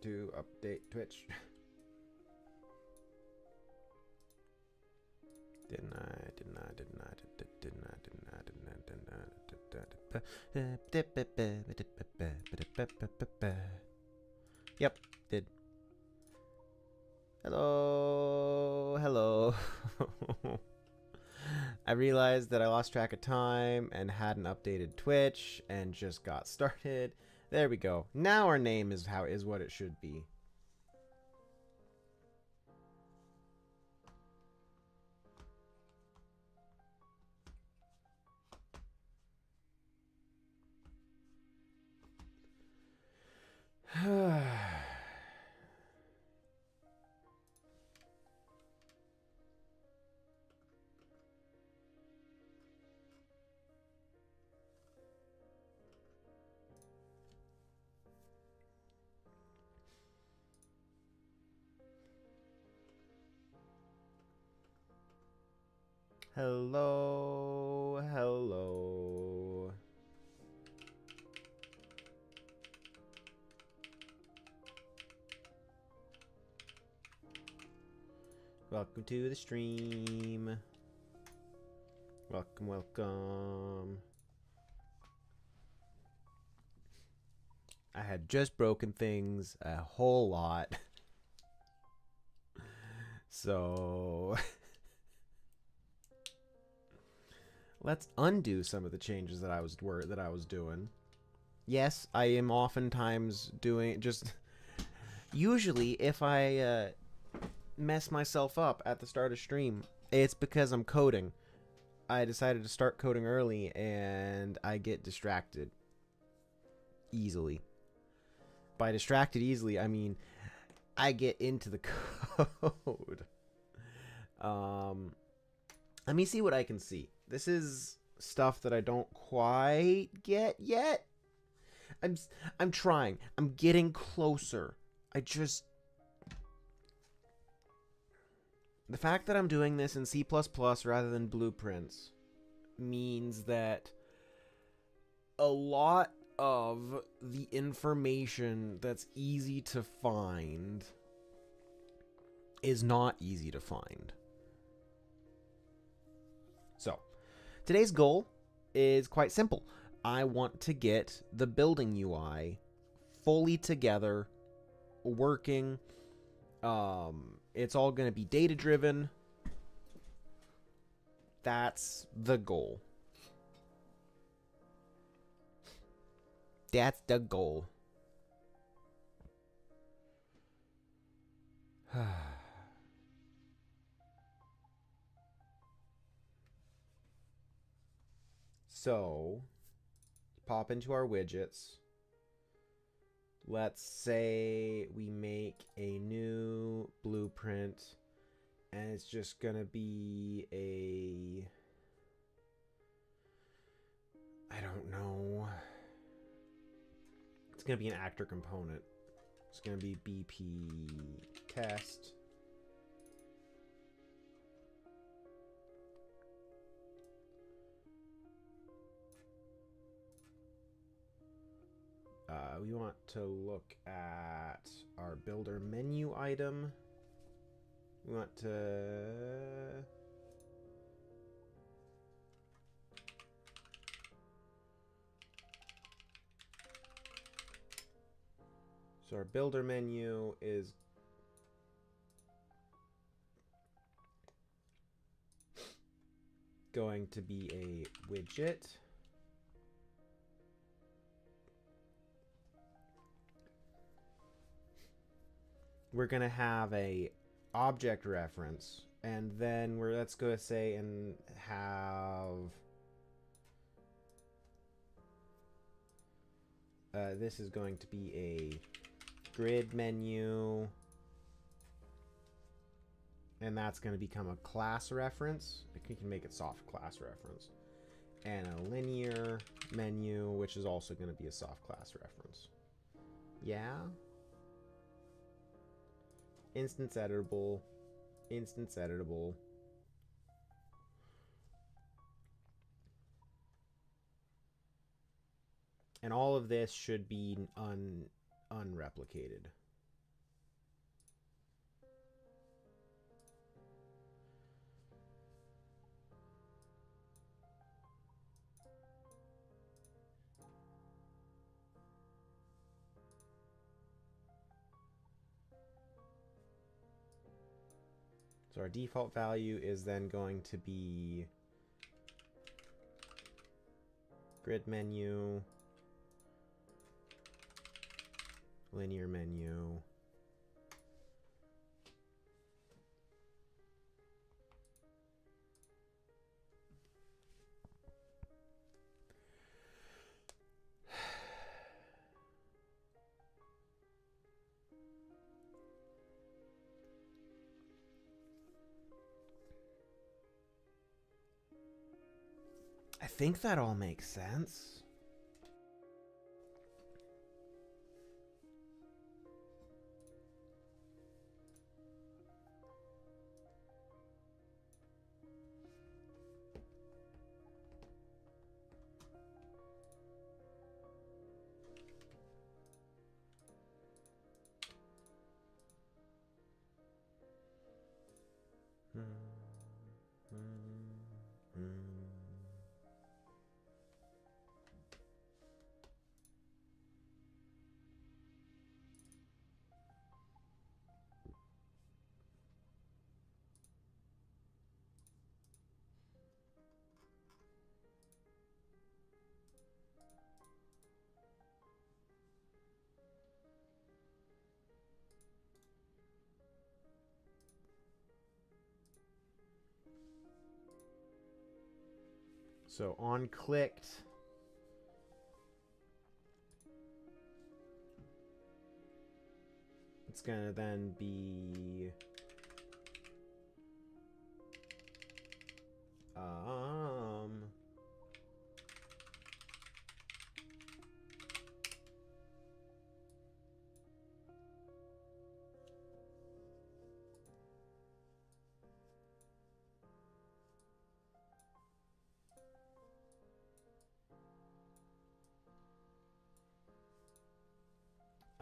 to update Twitch. Didn't I? Yep, did. Hello, hello. I realized that I lost track of time and hadn't updated Twitch and just got started. There we go. Now our name is what it should be. Hello, hello. Welcome to the stream. Welcome, welcome. I had just broken things a whole lot. So let's undo some of the changes that I was doing. Yes, I am oftentimes doing just usually if I mess myself up at the start of stream, it's because I'm coding. I decided to start coding early and I get distracted easily. By distracted easily, I mean I get into the code. Let me see what I can see. This is stuff that I don't quite get yet. I'm trying. I'm getting closer. The fact that I'm doing this in C++ rather than blueprints means that a lot of the information that's easy to find is not easy to find. So, today's goal is quite simple. I want to get the building UI fully together, working. It's all going to be data driven. That's the goal. That's the goal. So, pop into our widgets. Let's say we make a new blueprint and it's just gonna be I don't know. It's gonna be an actor component. It's gonna be BP test. We want to look at our builder menu item. We want to so our builder menu is going to be a widget. We're going to have a object reference, and then let's go say and have this is going to be a grid menu, and that's going to become a class reference. We can make it soft class reference, and a linear menu, which is also going to be a soft class reference. Yeah. Instance editable, instance editable. And all of this should be unreplicated. So our default value is then going to be grid menu, linear menu, I think that all makes sense. So on clicked, it's gonna then be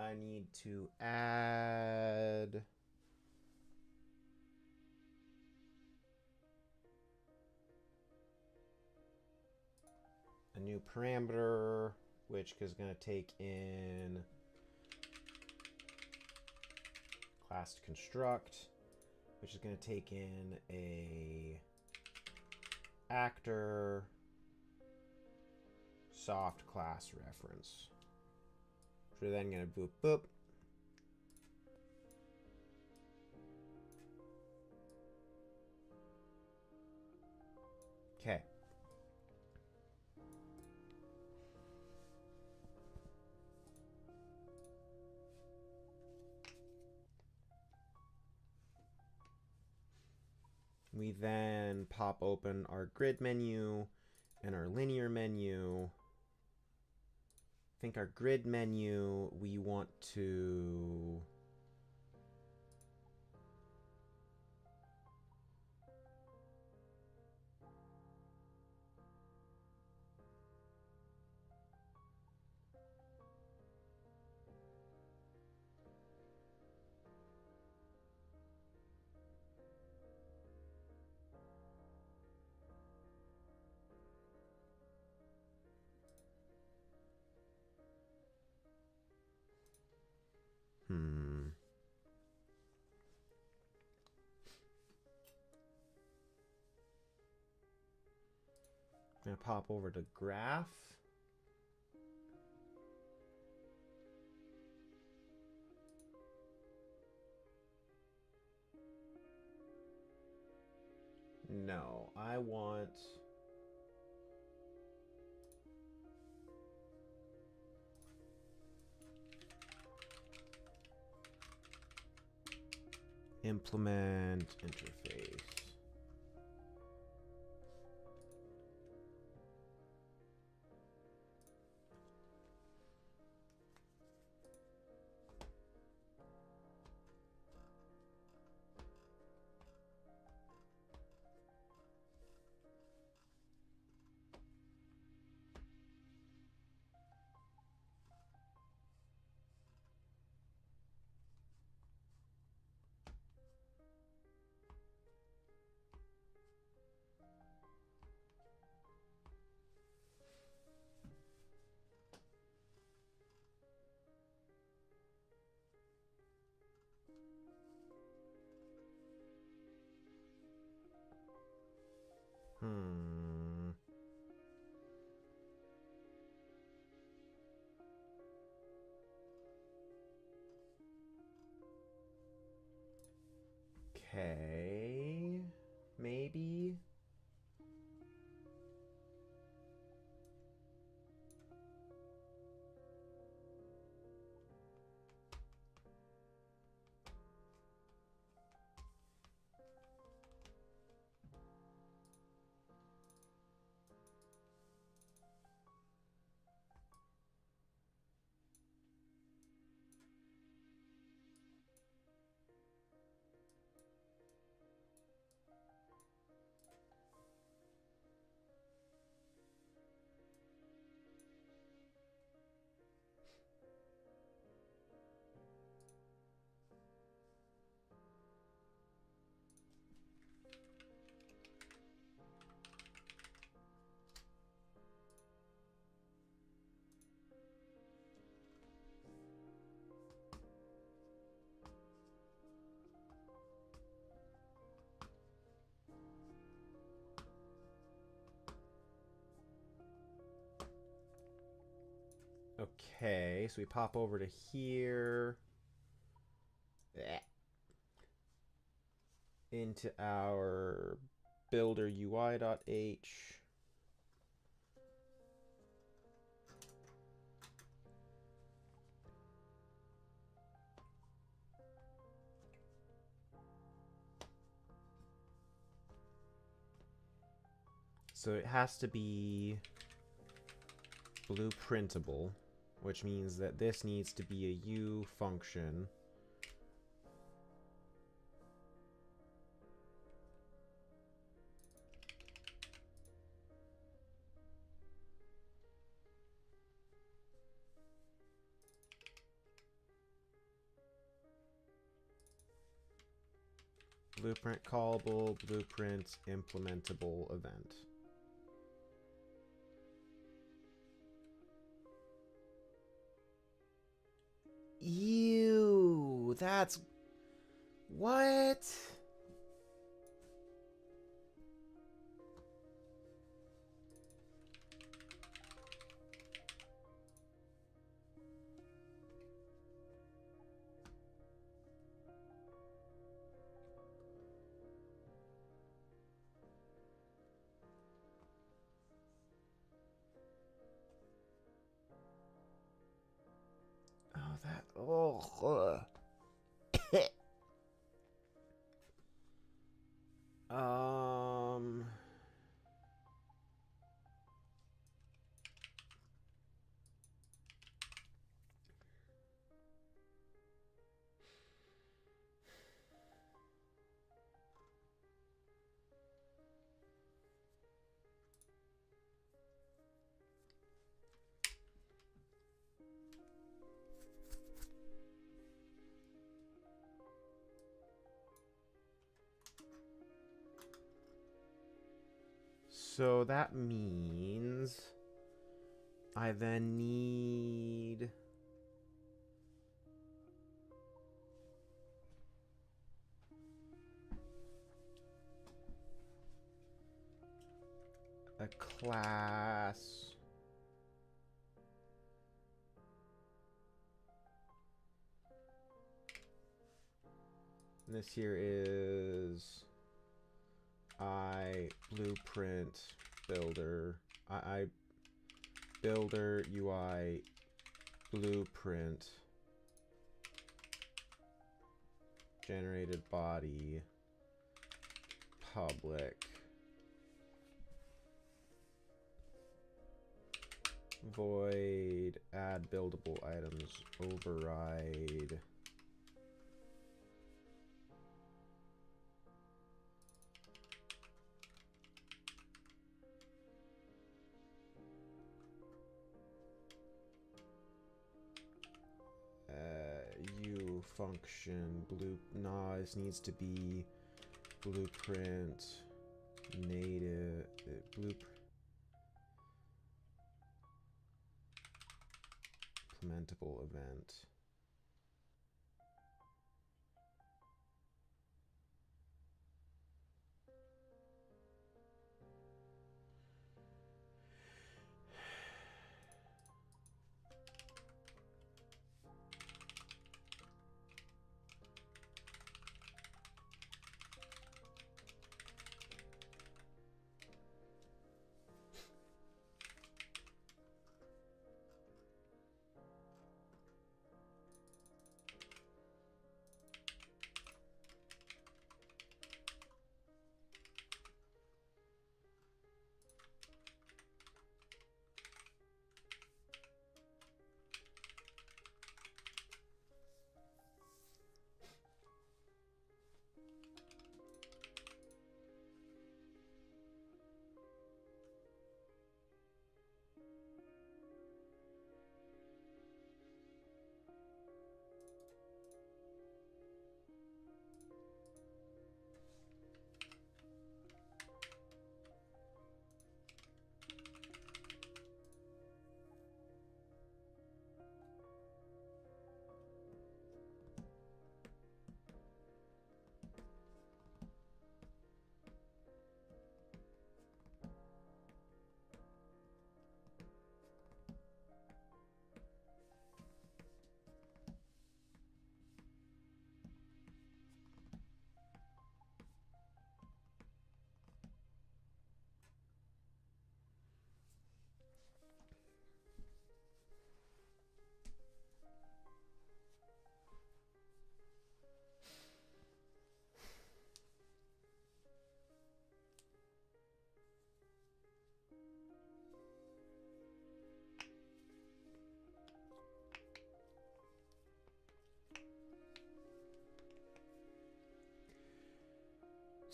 I need to add a new parameter, which is going to take in class construct, which is going to take in a actor soft class reference. So then going to boop boop. Okay. We then pop open our grid menu and our linear menu. I think our grid menu, we want to I'm gonna pop over to graph. No, I want implement interface. Okay. Maybe. Okay, so we pop over to here. Into our builder UI.h. So it has to be blueprintable, which means that this needs to be a U function. Blueprint callable, blueprint implementable event. Ew, that's... What? Oh, that... Oh, um... So that means I then need a class. And this here is I blueprint builder. I builder UI blueprint generated body public void add buildable items override U function blue. No, this needs to be blueprint native blueprint implementable event.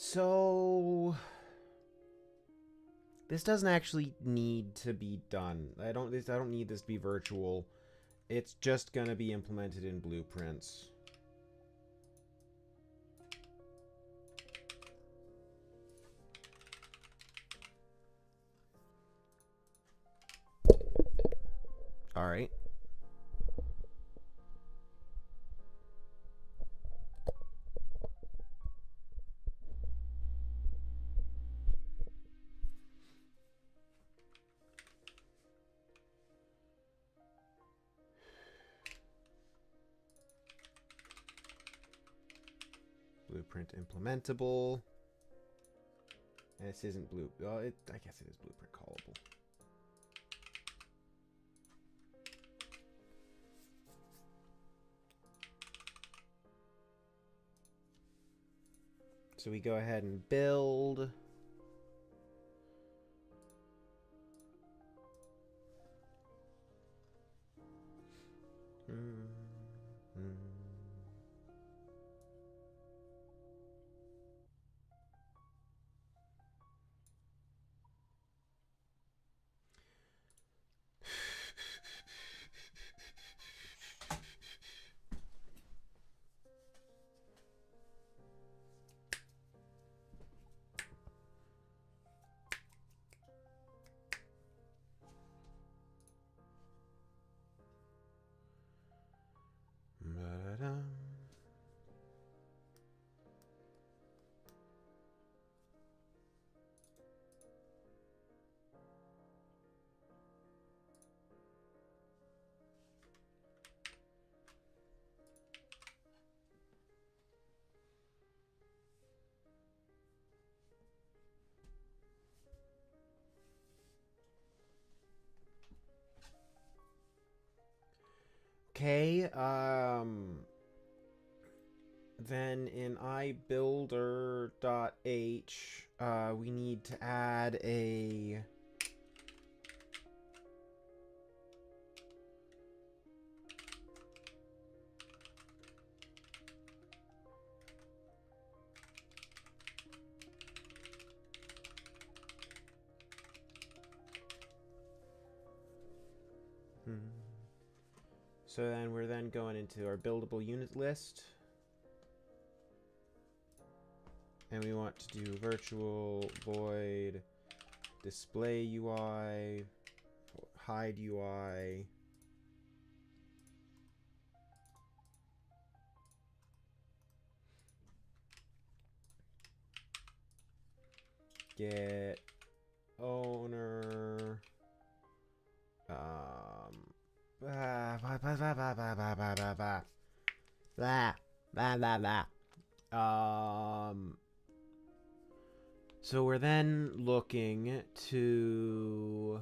So this doesn't actually need to be done. I don't need this to be virtual. It's just gonna be implemented in blueprints. All right. Blueprint implementable. And this isn't blue. Well, I guess it is blueprint callable. So we go ahead and build. Okay, then in ibuilder.h, we need to add a So then we're then going into our buildable unit list. And we want to do virtual void display UI, hide UI. Get owner. Blah, blah, blah, blah, blah, blah, blah, blah, blah, blah. Blah, blah, blah, blah. So we're then looking to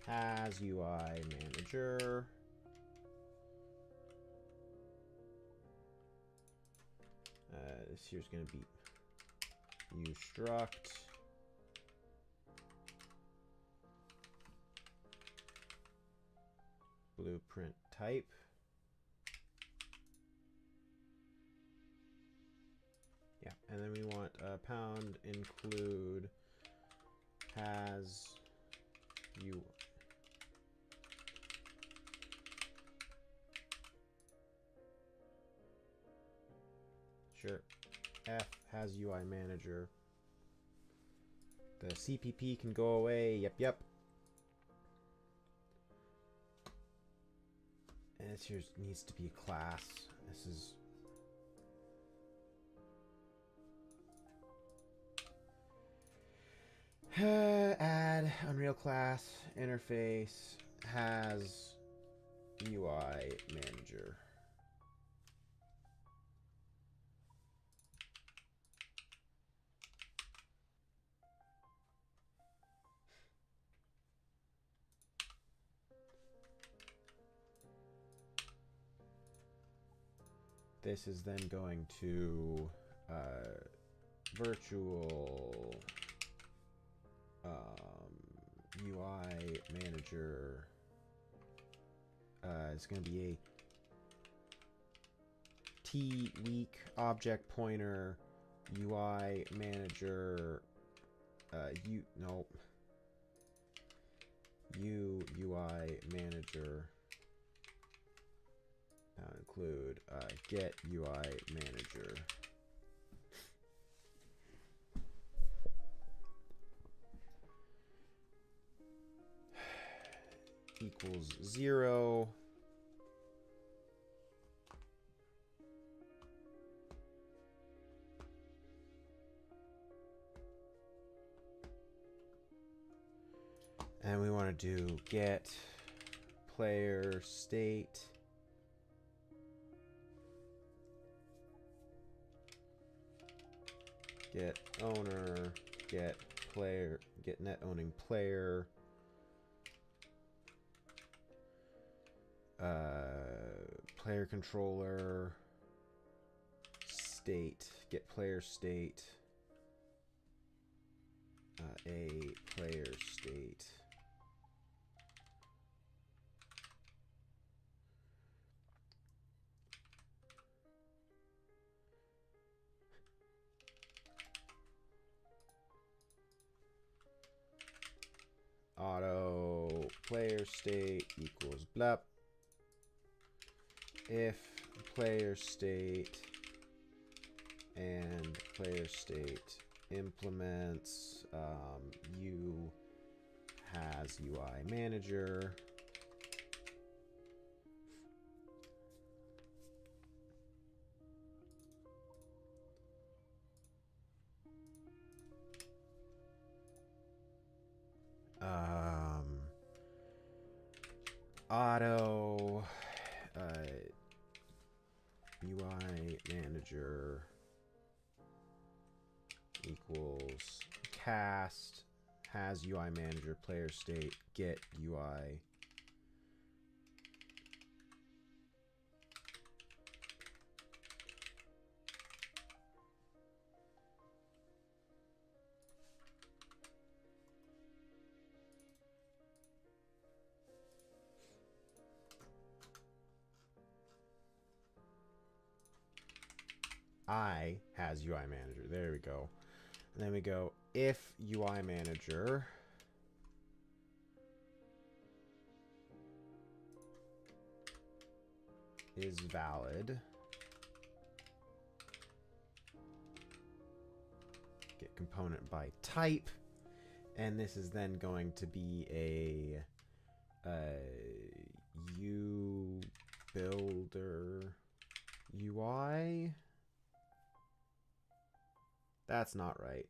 has UI manager. This here's going to be ustruct. Blueprint type. Yeah, and then we want pound include has you. Sure. F has UI manager. The CPP can go away. Yep, yep. And this here needs to be a class. This is add Unreal class interface has UI manager. This is then going to virtual UI manager. It's going to be a T weak object pointer UI manager. U UI manager. Now include get UI manager. Equals 0. And we want to do get player state. Get owner, get player, get net owning player. Player controller state, get player state, a player state. Auto player state equals blah. If player state and player state implements U has UI manager. Auto UI manager equals cast has UI manager player state get UI. I has UI manager. There we go. And then we go if UI manager is valid, get component by type, and this is then going to be a U builder UI. That's not right.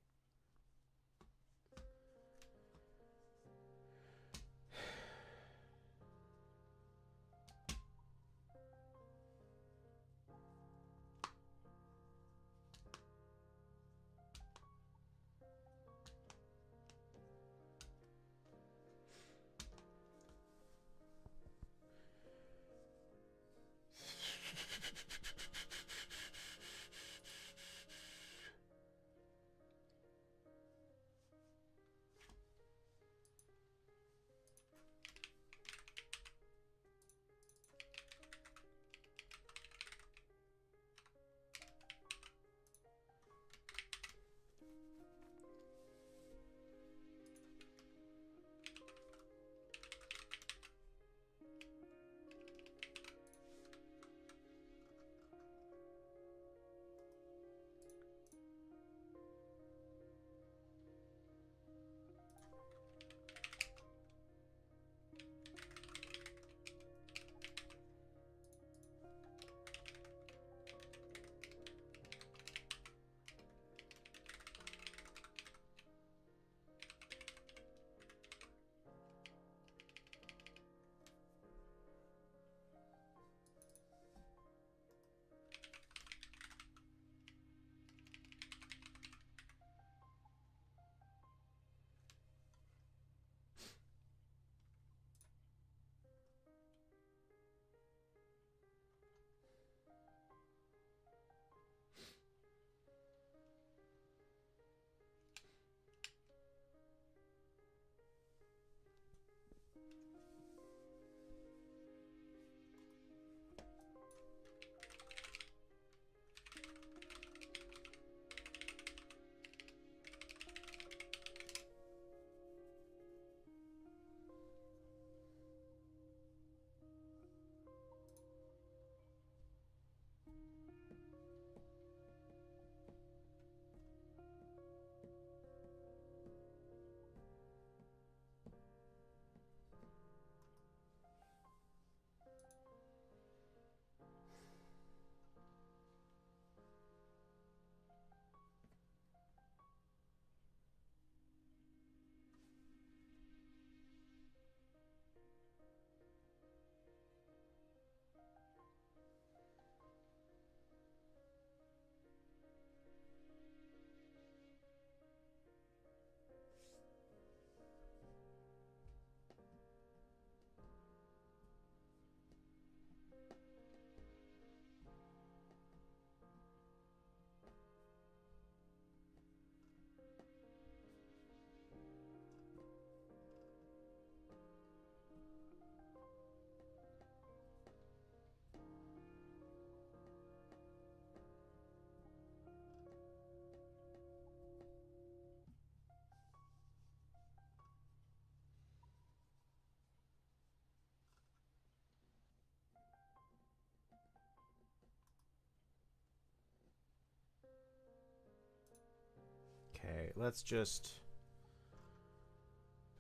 let's just...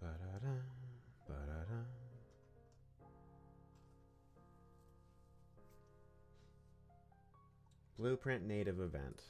Ba-da-da, ba-da-da. Blueprint native event.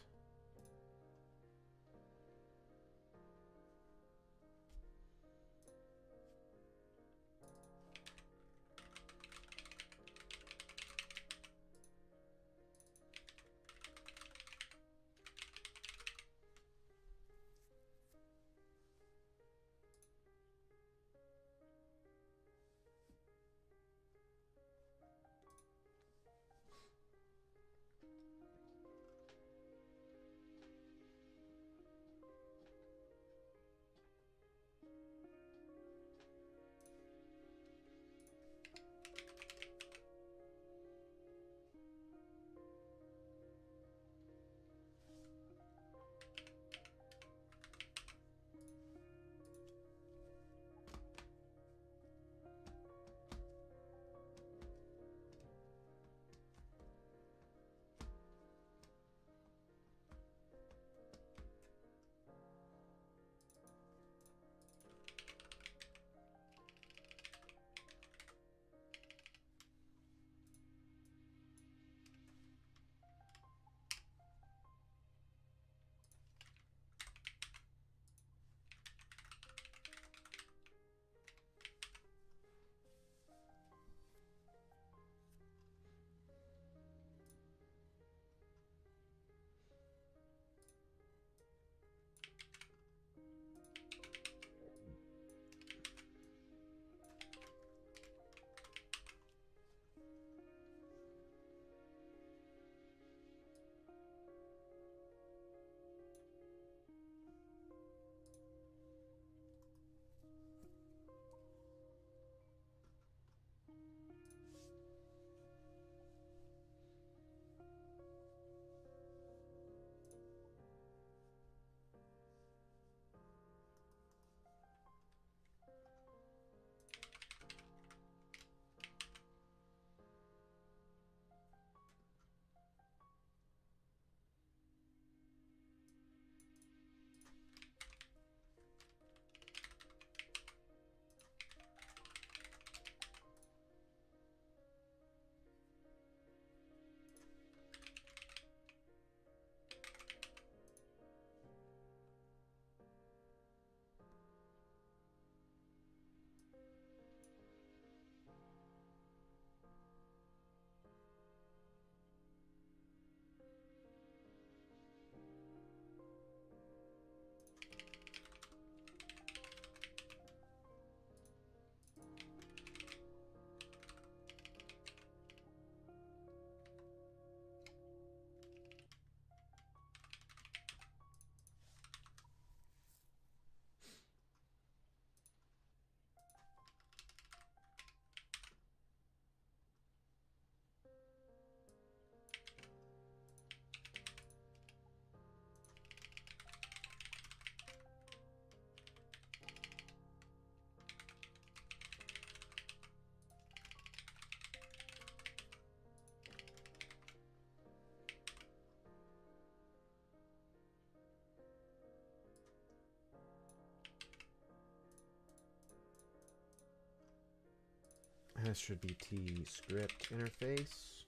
This should be T script interface.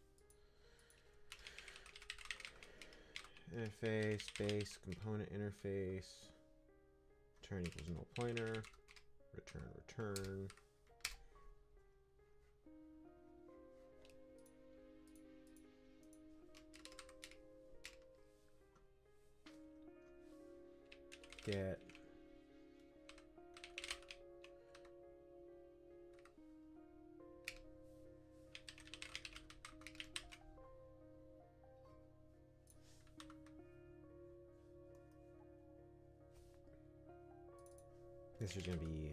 Interface, base, component interface. Return equals null pointer. Return. Get this is going to be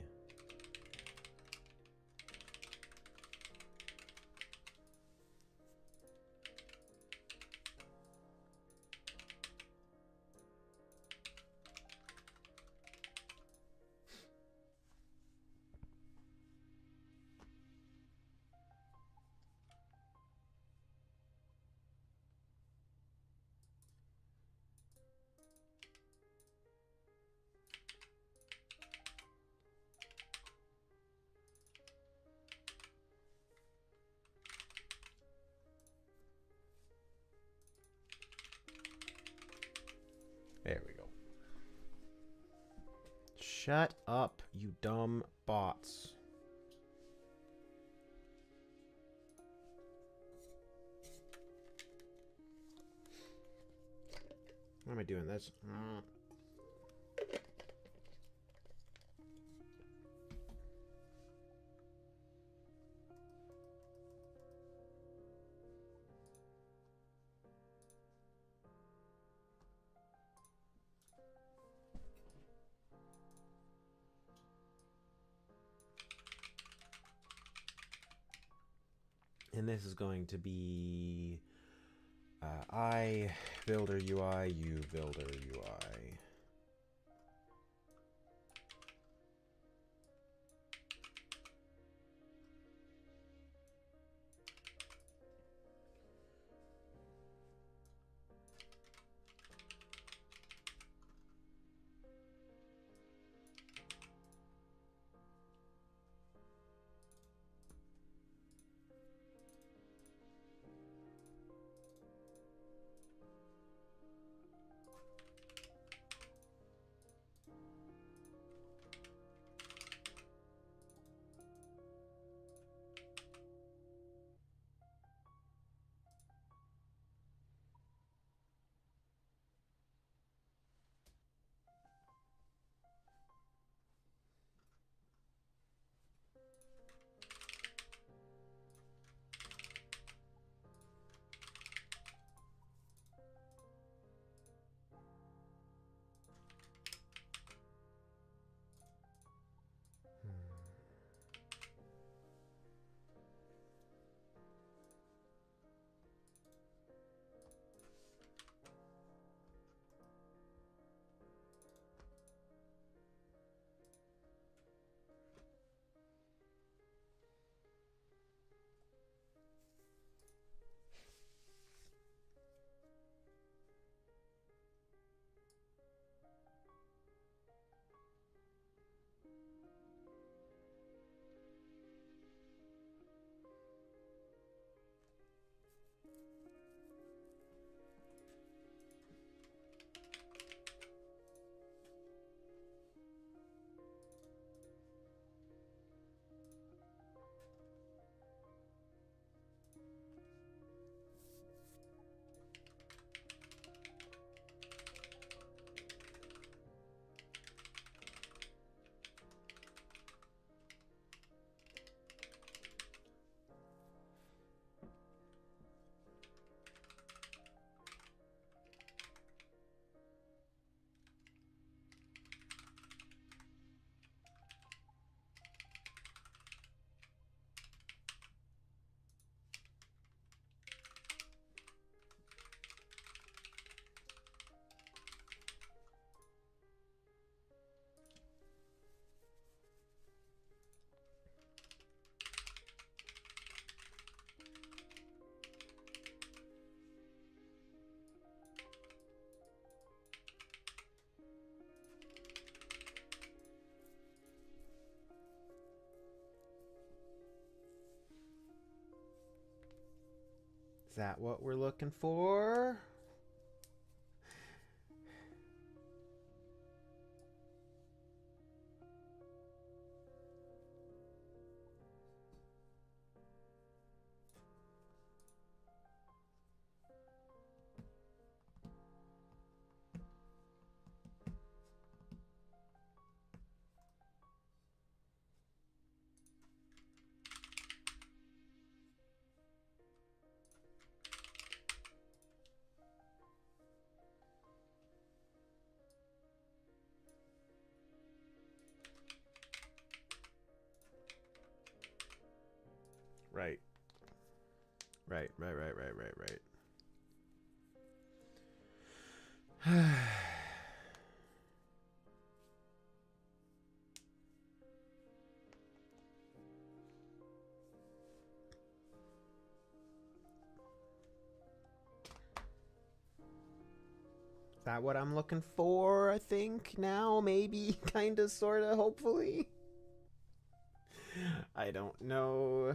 Shut up, you dumb bots. Why am I doing this? And this is going to be I builder UI, you builder UI. Is that what we're looking for? Right. Right. Is that what I'm looking for? I think now, maybe, kind of, sort of, hopefully. I don't know.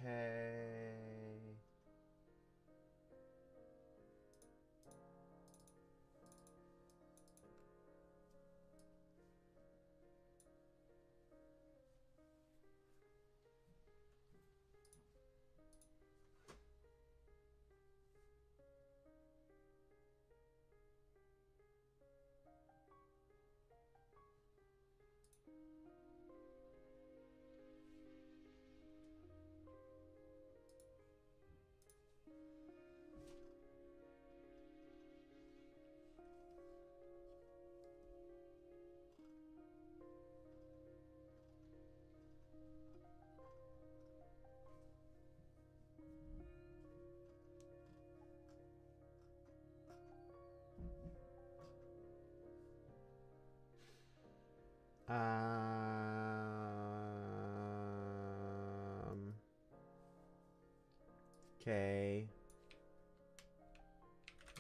Okay. Okay.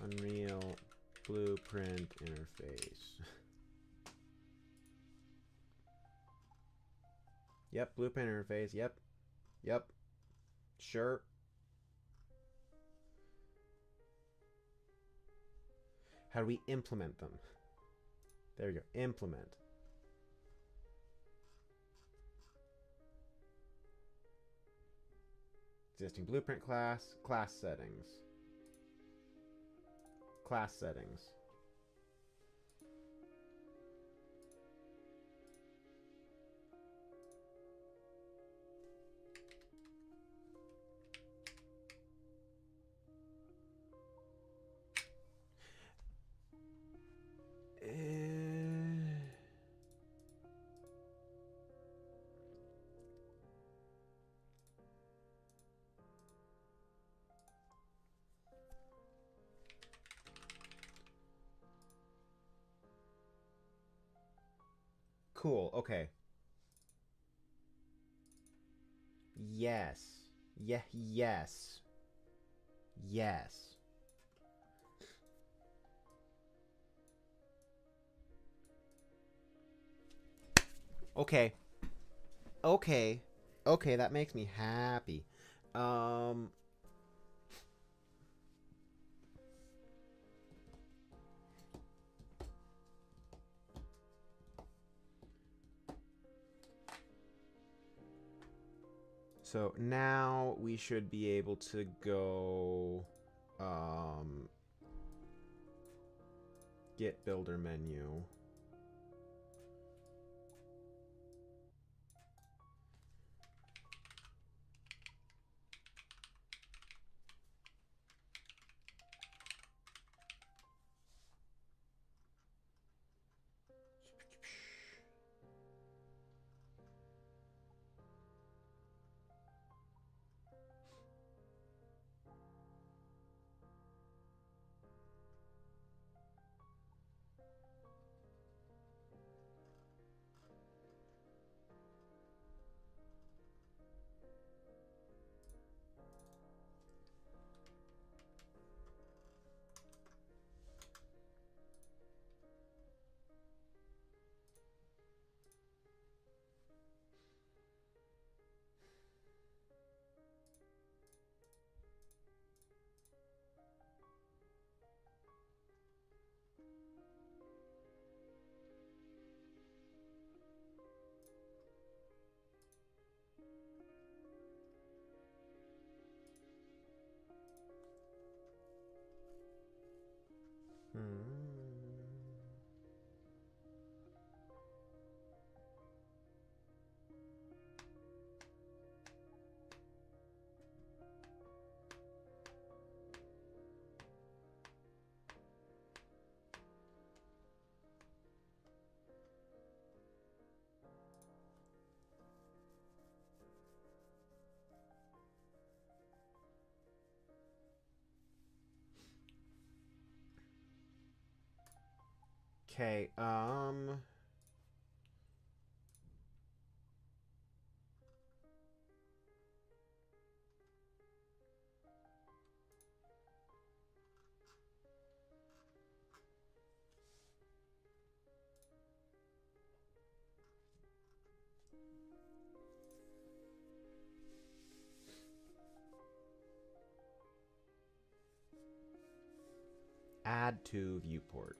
Unreal Blueprint interface. Yep, Blueprint interface. Yep. Yep. Sure. How do we implement them? There you go. Implement. Existing blueprint class. Class settings. Class settings. Cool. Okay. Yes. Yeah. Yes. Yes. Okay. Okay. Okay, that makes me happy. Um So now we should be able to go get builder menu. Okay, add to viewport.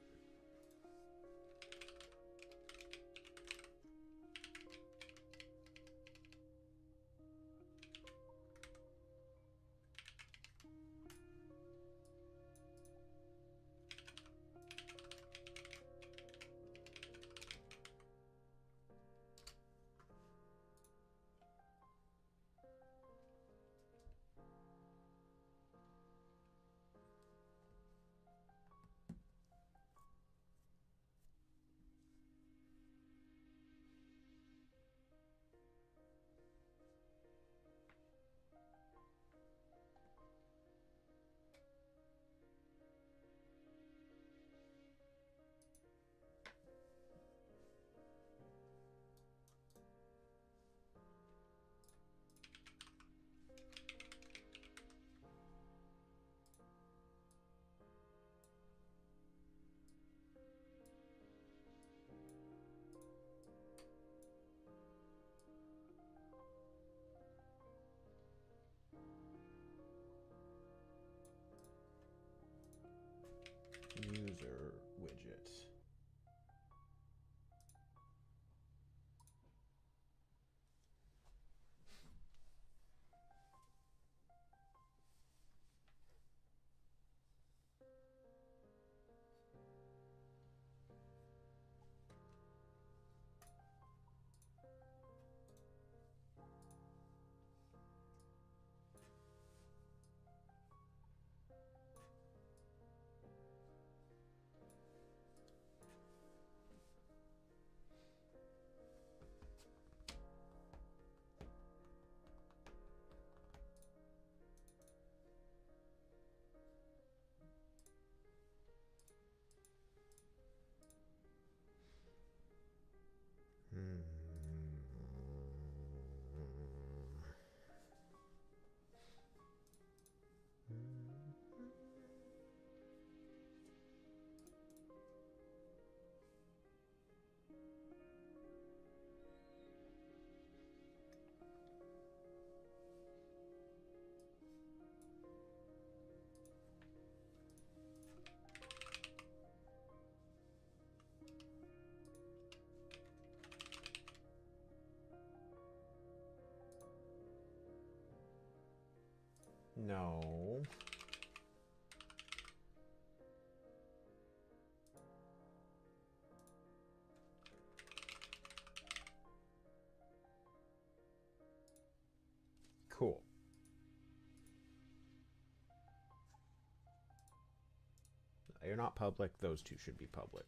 User widget. No. Cool. You're not public. Those two should be public.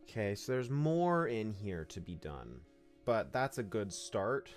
Okay, so there's more in here to be done, but that's a good start.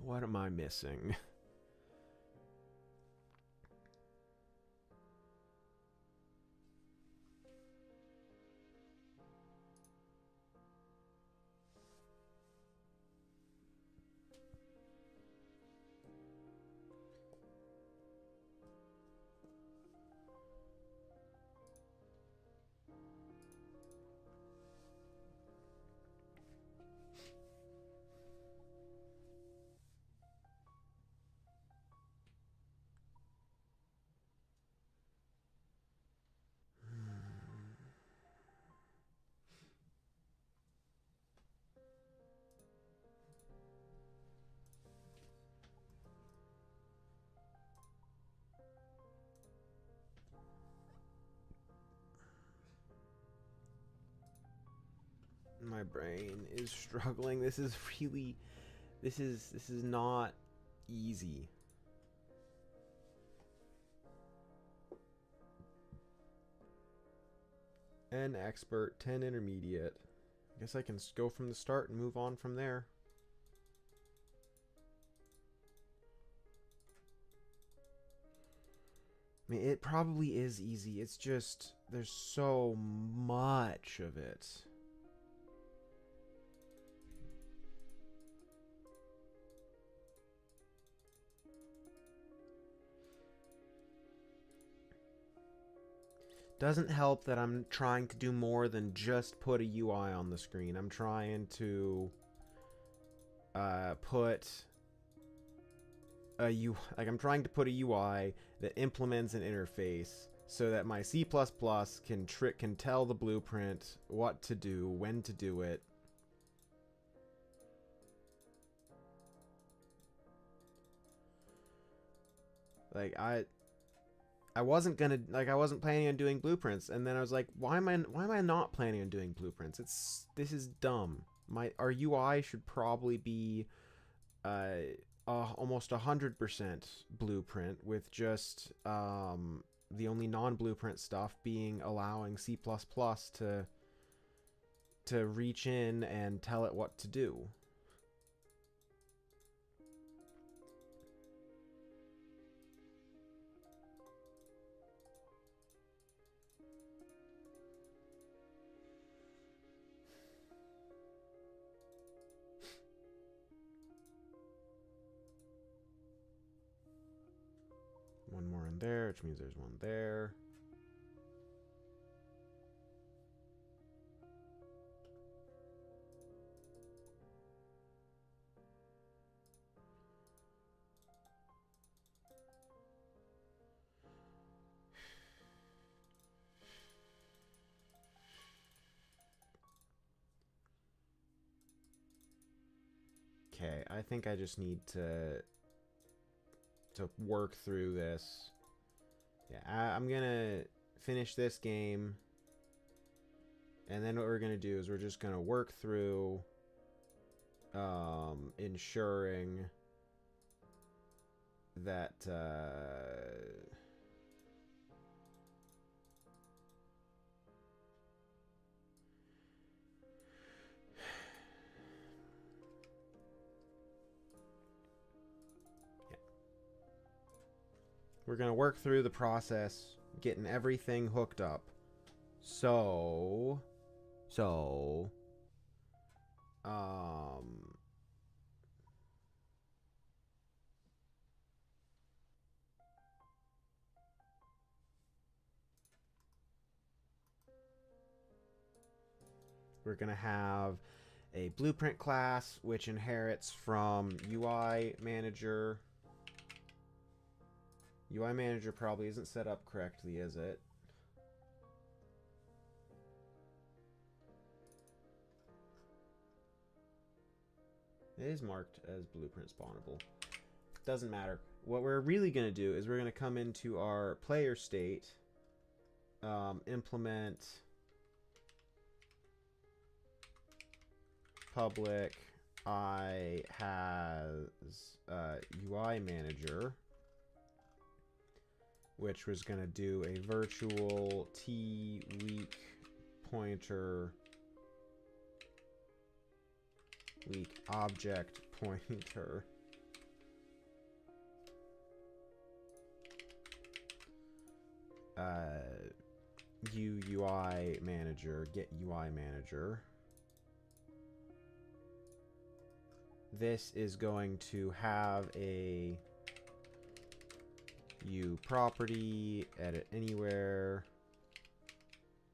What am I missing? My brain is struggling. This is really, this is not easy. N expert, 10 intermediate. I guess I can go from the start and move on from there. I mean, it probably is easy. It's just, there's so much of it. Doesn't help that I'm trying to do more than just put a UI on the screen. I'm trying to put a UI, like I'm trying to put a UI that implements an interface so that my C++ can tell the blueprint what to do, when to do it. Like I wasn't planning on doing blueprints, and then I was like, why am I not planning on doing blueprints? This is dumb. Our UI should probably be almost 100% blueprint, with just the only non-blueprint stuff being allowing C++ to reach in and tell it what to do. One more in there, which means there's one there. Okay, I think I just need to work through this. Yeah, I'm gonna finish this game, and then what we're gonna do is we're just gonna work through ensuring that we're going to work through the process, getting everything hooked up. So, we're going to have a blueprint class, which inherits from UI manager. UI manager probably isn't set up correctly, is it? It is marked as blueprint spawnable. Doesn't matter. What we're really going to do is we're going to come into our player state, implement public I has UI manager, which was going to do a virtual t weak pointer weak object pointer UI manager, get UI manager. This is going to have a U property, edit anywhere,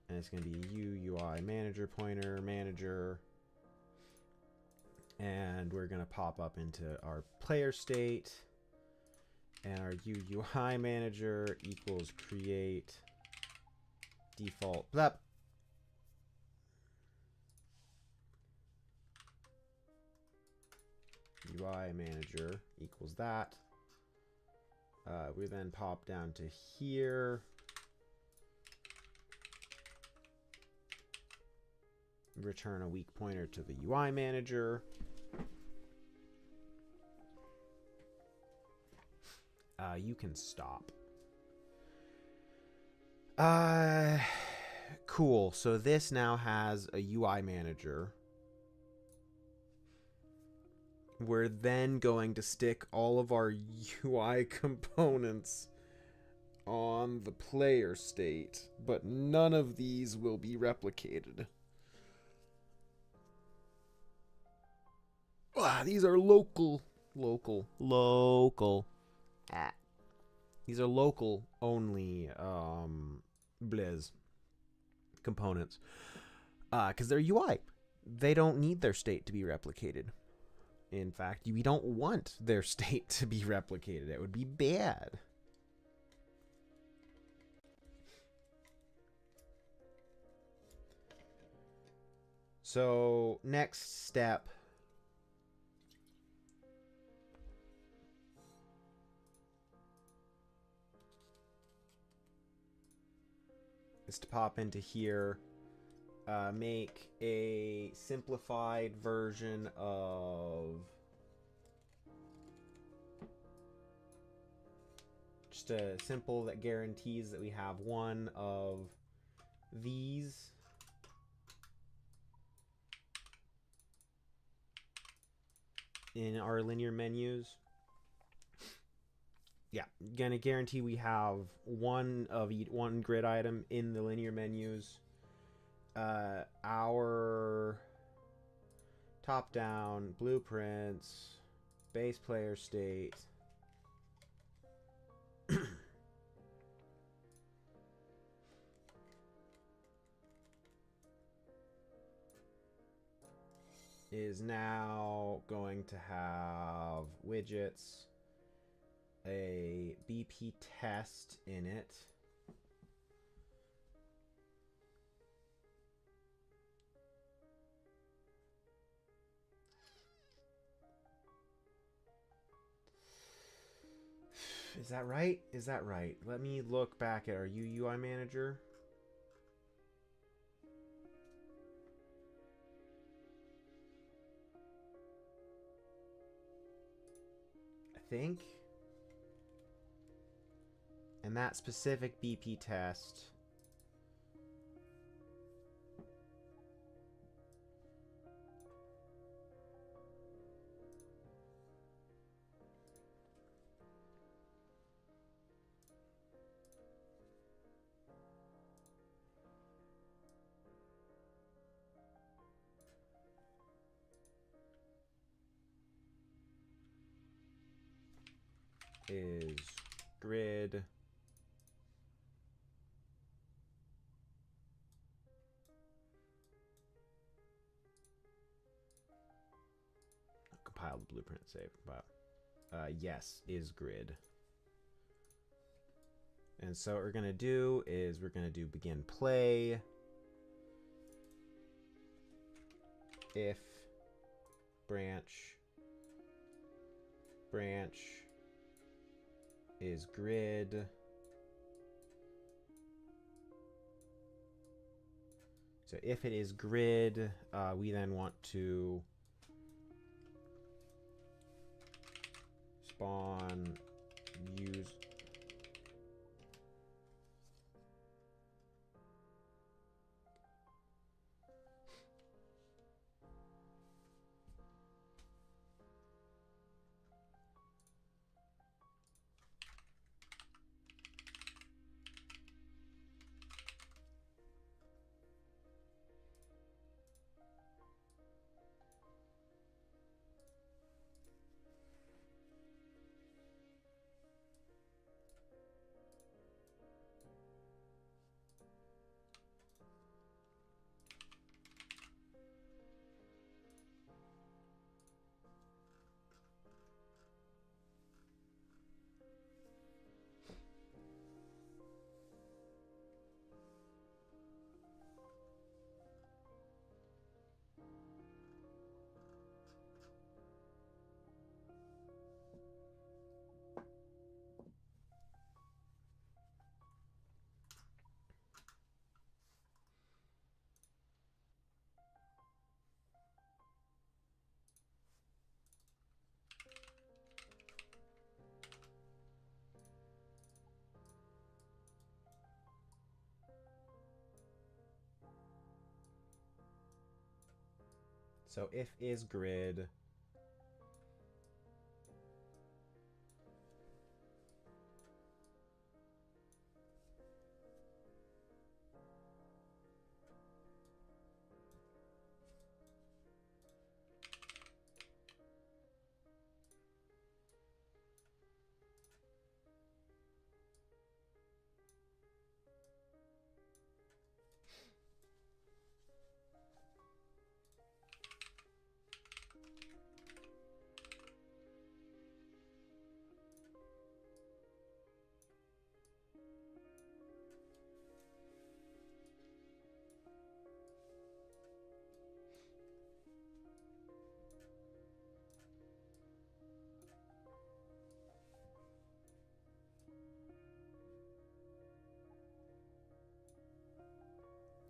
and it's going to be UI manager pointer manager, and we're going to pop up into our player state, and our UI manager equals create default blep. UI manager equals that. We then pop down to here. return a weak pointer to the UI manager. You can stop. Cool. So this now has a UI manager. We're then going to stick all of our UI components on the player state, but none of these will be replicated. These are local. These are local only Blizz components. Because they're UI. They don't need their state to be replicated. In fact, we don't want their state to be replicated. It would be bad. So, next step is to pop into here, make a simplified version of just a simple that guarantees that we have one of these. In our linear menus. Yeah, gonna guarantee we have one grid item in the linear menus. Our top-down blueprints, base player state. Is now going to have widgets, a BP test in it. Is that right? Is that right? Let me look back at our UI manager. Think. And that specific BP test is grid compile the blueprint, save, but yes, is grid. And so what we're gonna do is we're gonna do begin play if branch is grid. So if it is grid, we then want to spawn use So if is grid.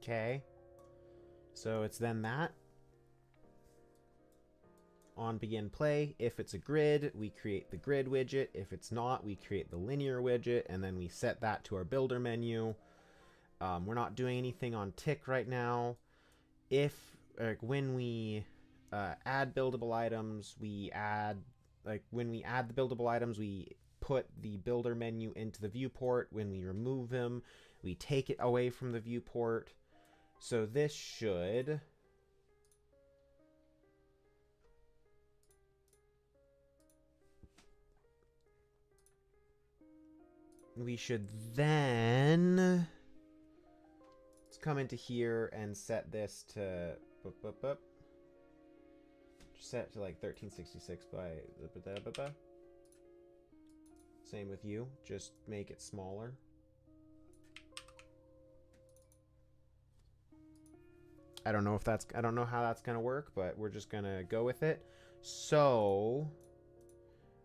Okay. So it's then that. On begin play, if it's a grid, we create the grid widget. If it's not, we create the linear widget, and then we set that to our builder menu. We're not doing anything on tick right now. If, like, when we add buildable items, when we add the buildable items, we put the builder menu into the viewport. When we remove them, we take it away from the viewport. So this should... We should then... Let's come into here and set this to... Set to like 1366 by... Same with you. Just make it smaller. I don't know how that's gonna work, but we're just gonna go with it. So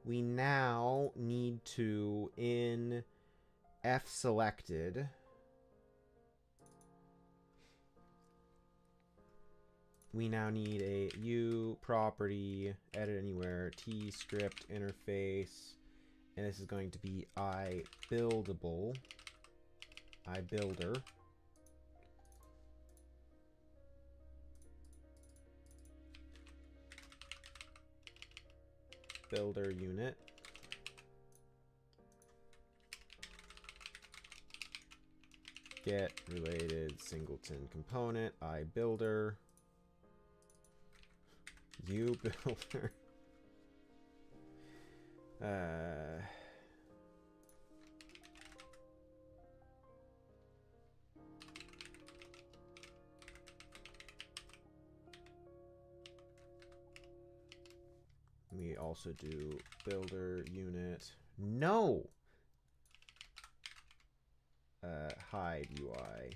we now need to, in F selected, we now need a U property, edit anywhere, T script interface, and this is going to be iBuildable, iBuilder. Builder unit. Get related singleton component, iBuilder. uBuilder. We also do builder unit. No! Hide UI.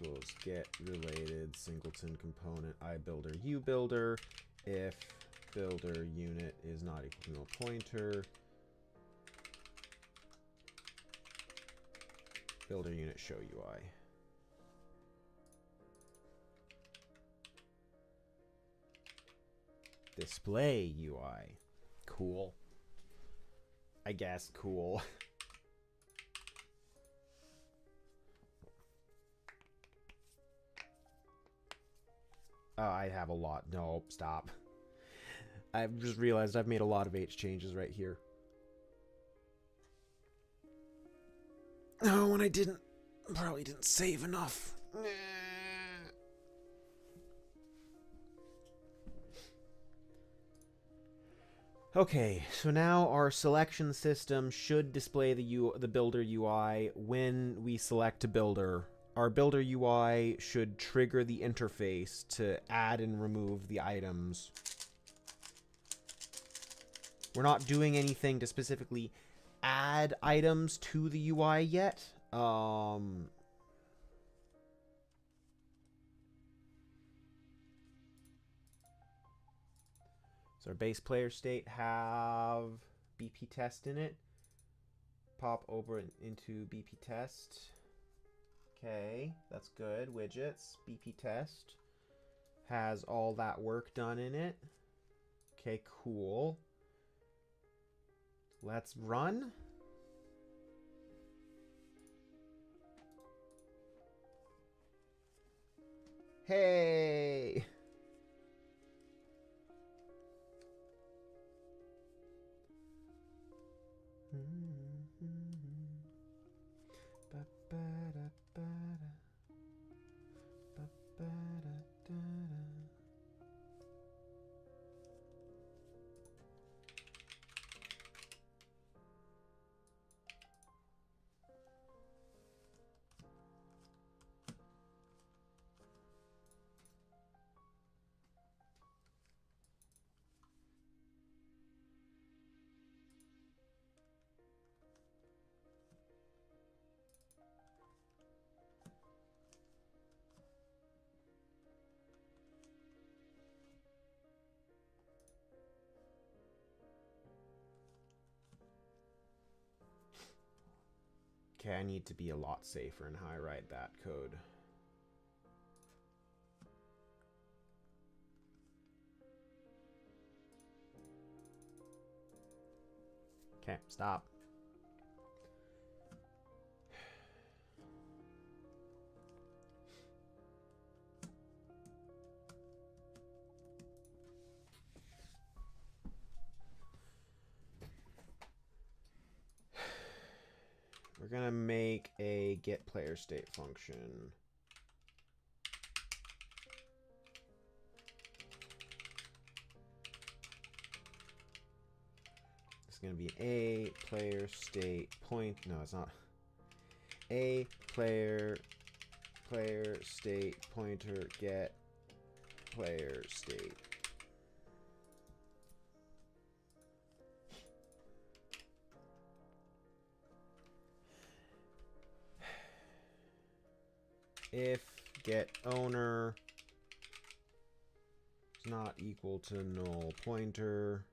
Equals get related singleton component iBuilder uBuilder if builder unit is not equal to no pointer. Builder unit show UI. Display UI. Cool. I guess cool. Oh, I have a lot. No, stop. I've just realized I've made a lot of H changes right here. Oh, and I probably didn't save enough. Okay, so now our selection system should display the builder UI when we select a builder. Our builder UI should trigger the interface to add and remove the items. We're not doing anything to specifically add items to the UI yet. So our base player state have BP test in it. Pop over into BP test. Okay, that's good. Widgets, BP test has all that work done in it. Okay, cool. Let's run. Hey! Okay, I need to be a lot safer in how I write that code. Okay, stop. We're gonna make a get player state function. It's gonna be a player state point. No, it's not. A player state pointer get player state. If get owner is not equal to null pointer,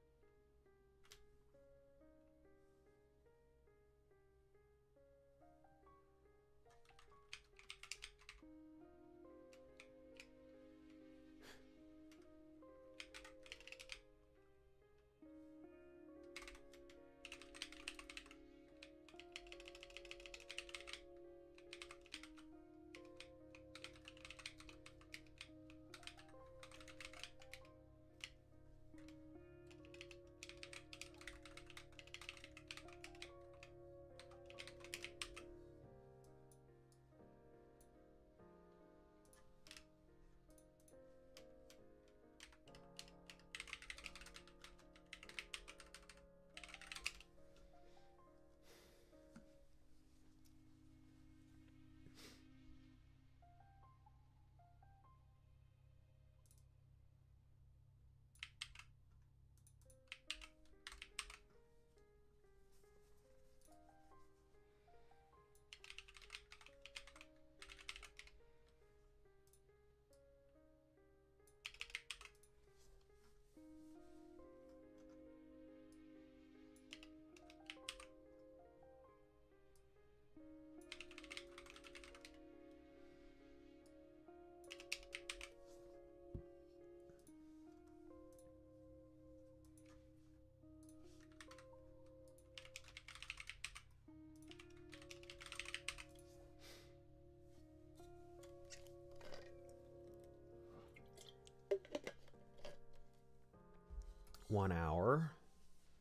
.1 hour.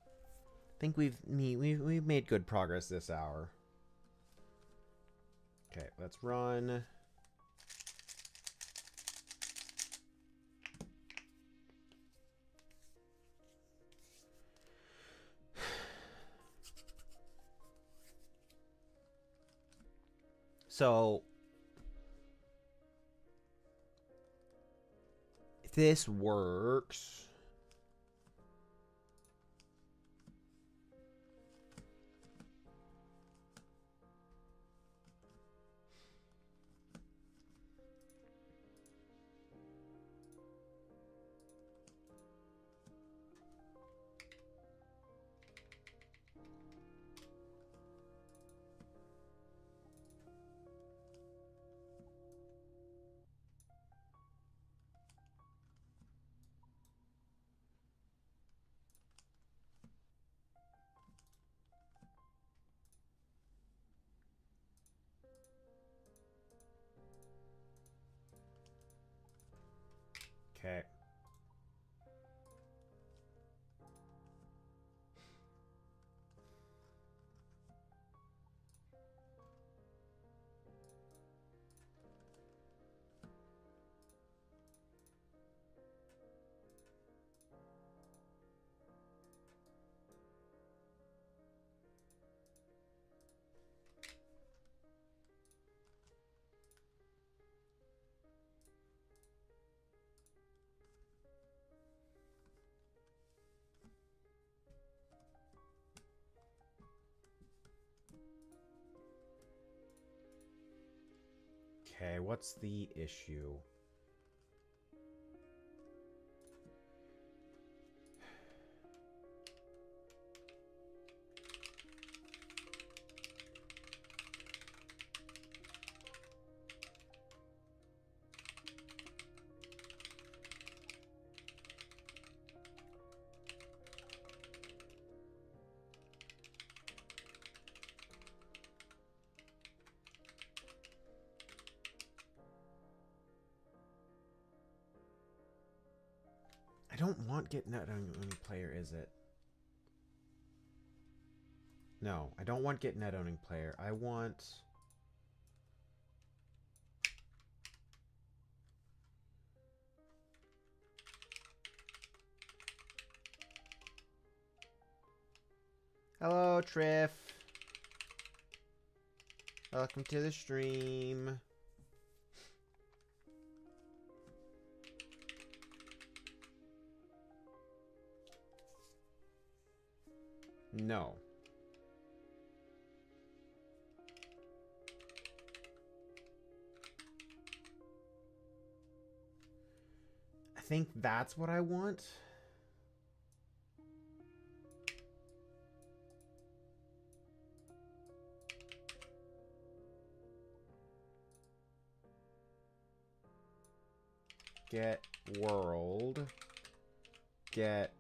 I think we've made good progress this hour. Okay, let's run. So if this works, Okay. Okay, what's the issue? I don't want get net owning player, is it? No, I don't want get net owning player. I want... Hello, Triff. Welcome to the stream. No. I think that's what I want. Get world. Get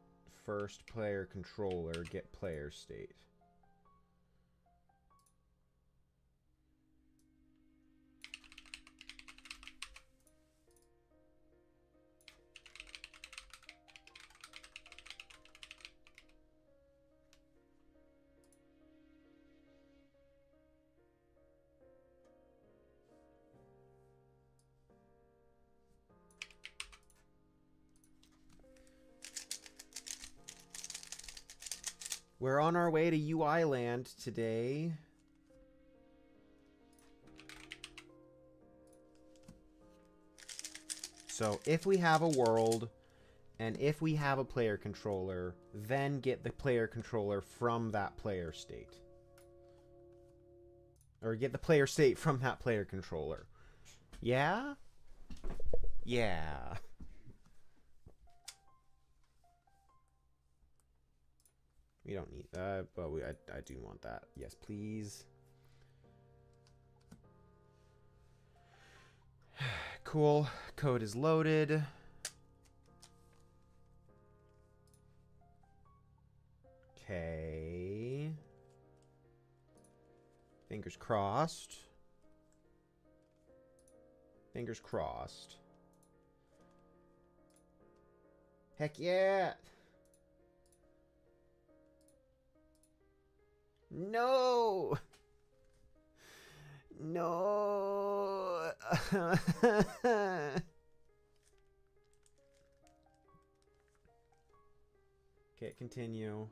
first player controller. Get player state. We're on our way to UI land today. So if we have a world and if we have a player controller, then get the player controller from that player state. Or get the player state from that player controller. Yeah? Yeah. We don't need that, but I do want that. Yes, please. Cool. Code is loaded. Okay. Fingers crossed. Fingers crossed. Heck yeah! No! No! Okay, continue.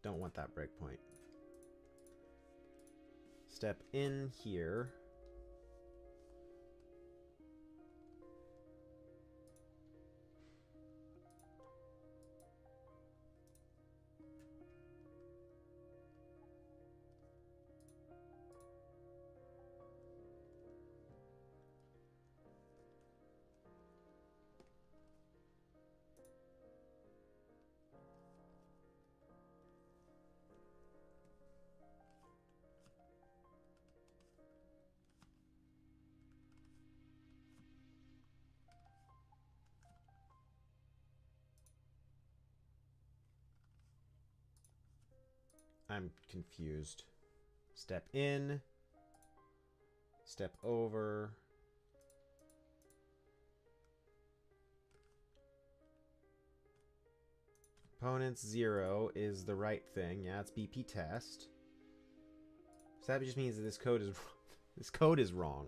Don't want that breakpoint. Step in here. I'm confused. Step in. Step over. Opponents 0 is the right thing. Yeah, it's BP test. So that just means that this code is this code is wrong.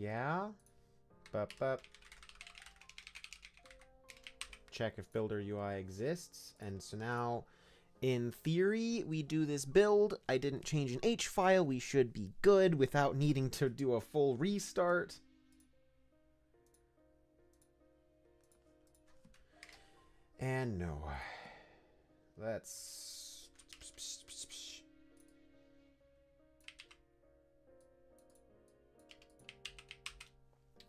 Yeah. Bup. Check if builder UI exists. And so now, in theory, we do this build. I didn't change an H file. We should be good without needing to do a full restart. And no. Let's...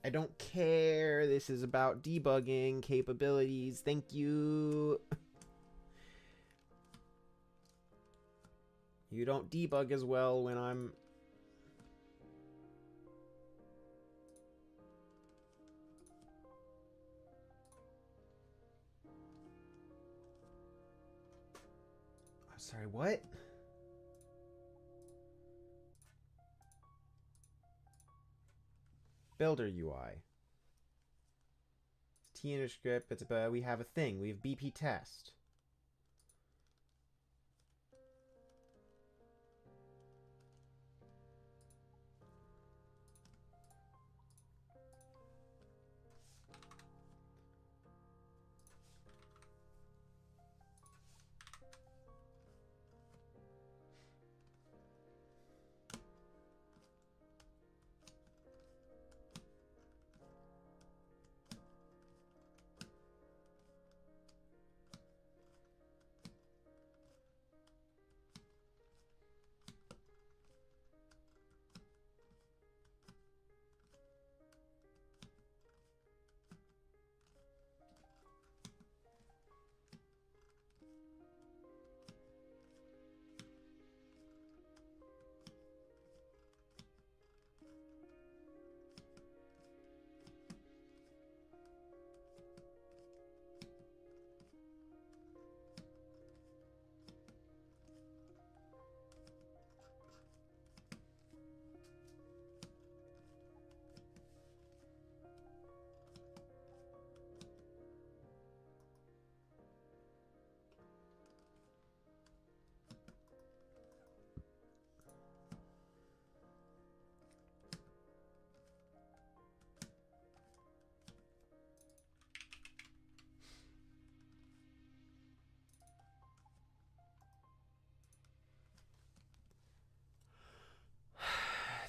I don't care. This is about debugging capabilities. Thank you. You don't debug as well when I'm... I'm sorry, what? Builder UI. T script, but we have a thing. We have BP test.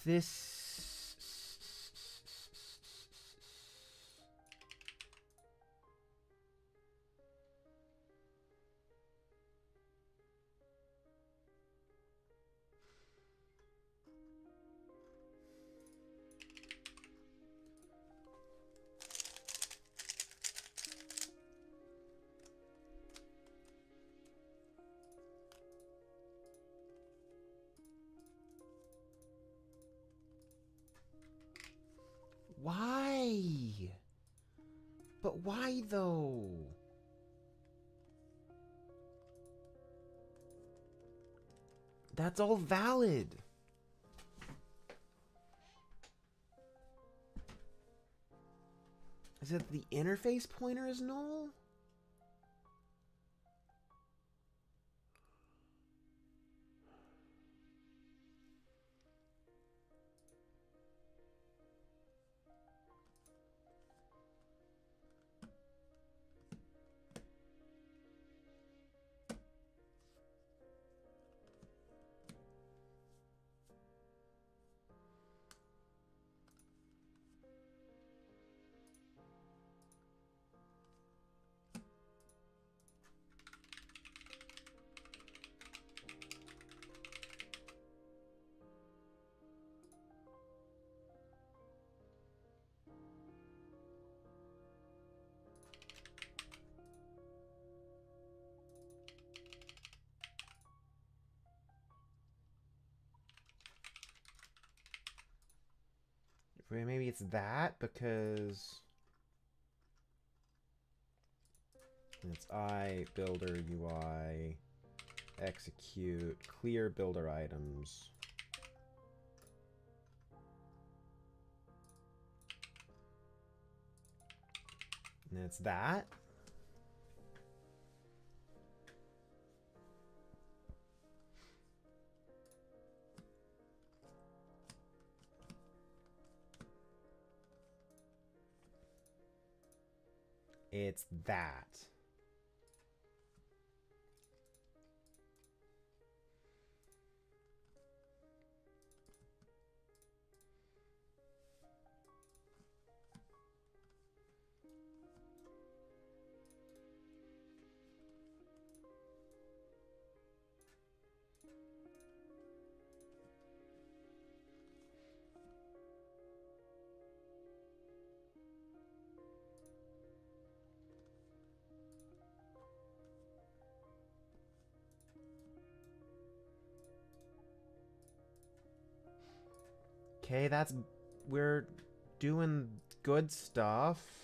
This... Why? But why though? That's all valid. Is it the interface pointer is null? Wait, maybe it's that because it's I builder UI execute clear builder items. And it's that. It's that. Okay, we're doing good stuff.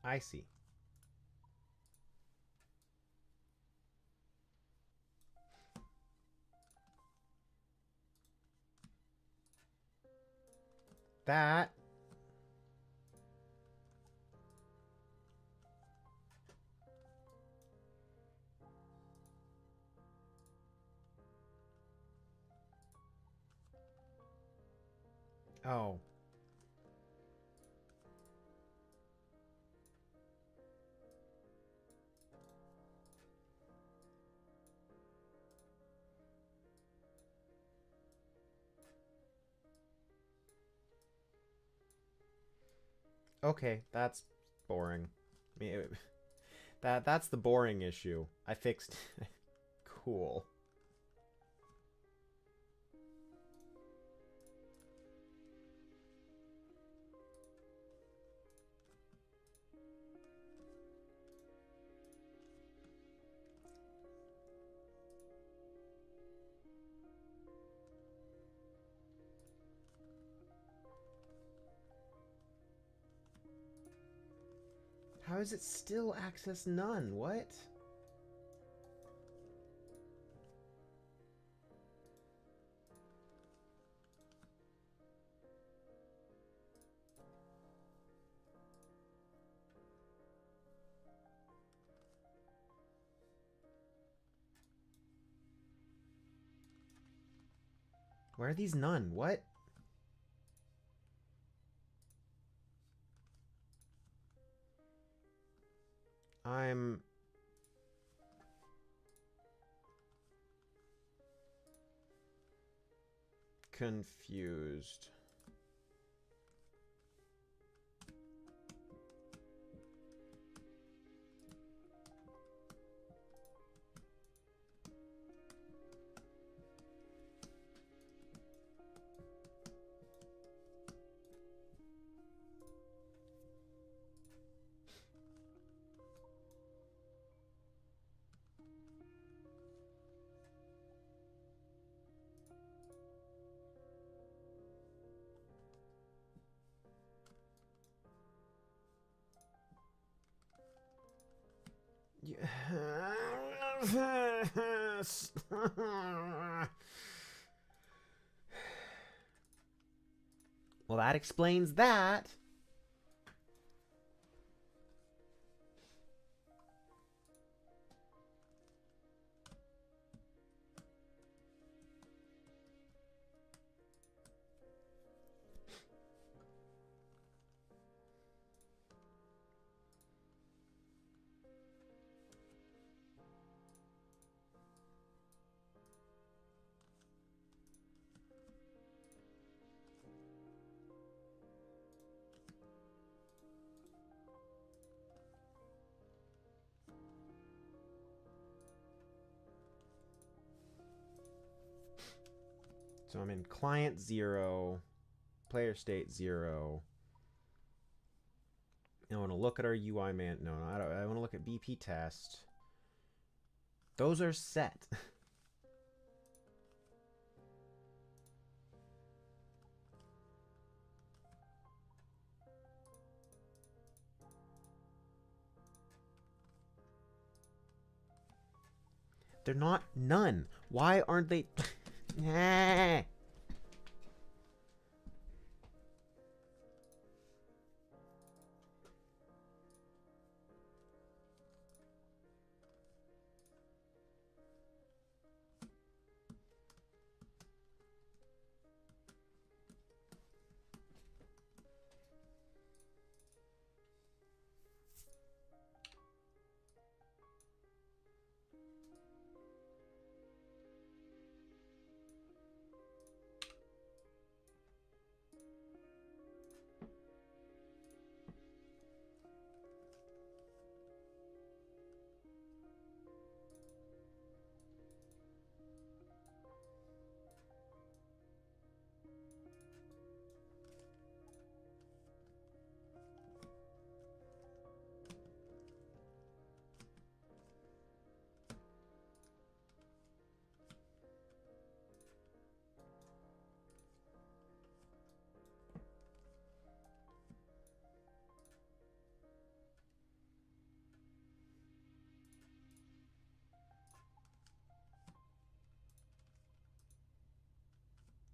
I see. That. Oh. Okay, that's boring. I mean, that's the boring issue. I fixed. Cool. How is it still access none? What? Where are these none? What? I'm confused. Yes. Well, that explains that. So I'm in client 0, player state 0. I want to look at our UI man. No, I don't. I want to look at BP test. Those are set. They're not none. Why aren't they?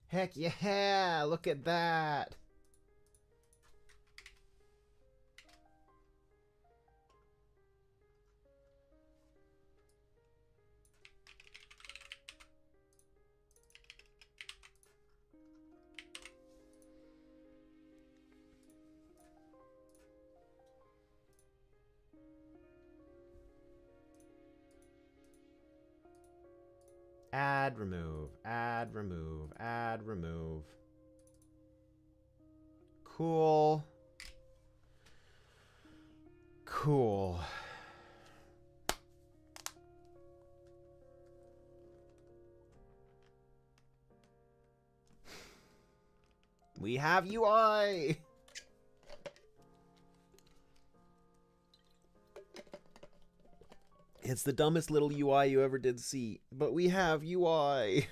Heck yeah! Look at that. Add, remove, add, remove, add, remove. Cool. Cool. We have UI! It's the dumbest little UI you ever did see, but we have UI.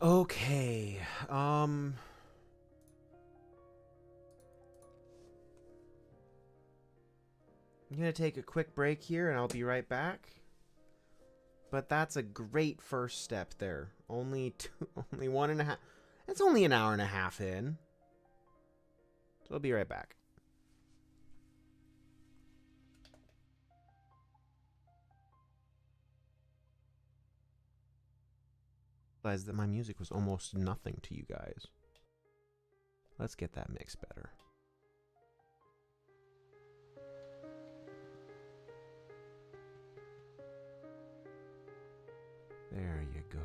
Okay. I'm gonna take a quick break here and I'll be right back. But that's a great first step there. Only 1.5. It's only an hour and a half in. So I'll be right back. Realized that my music was almost nothing to you guys. Let's get that mix better. There you go.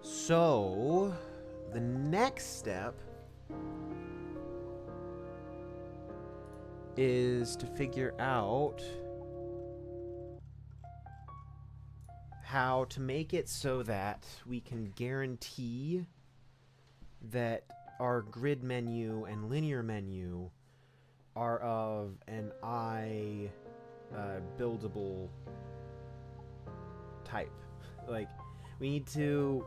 So, the next step is to figure out how to make it so that we can guarantee that our grid menu and linear menu are of an I buildable type. Like, we need to...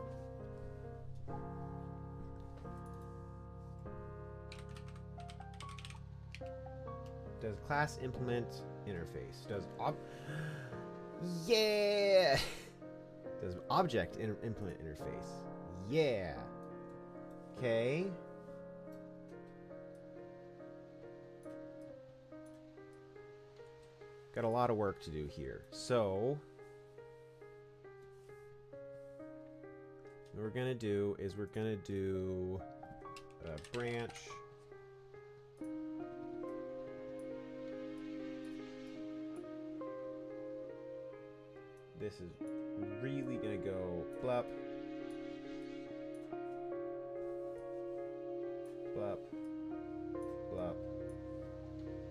Does class implement interface? Does yeah! Does object implement interface? Yeah. Okay. Got a lot of work to do here. So, what we're gonna do is we're gonna do a branch. This is really gonna go blup, blup, blup.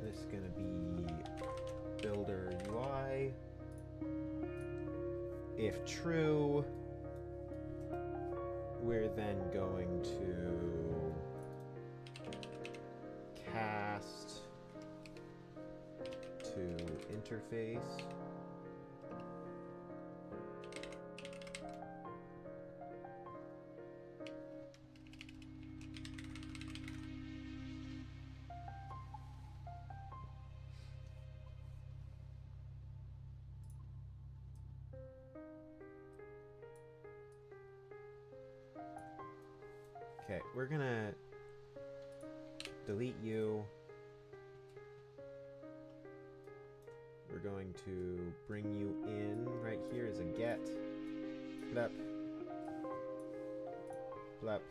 This is gonna be builder UI. If true, we're then going to cast to interface. Okay, we're gonna delete you. We're going to bring you in. Right here is a get. Blep. Blep.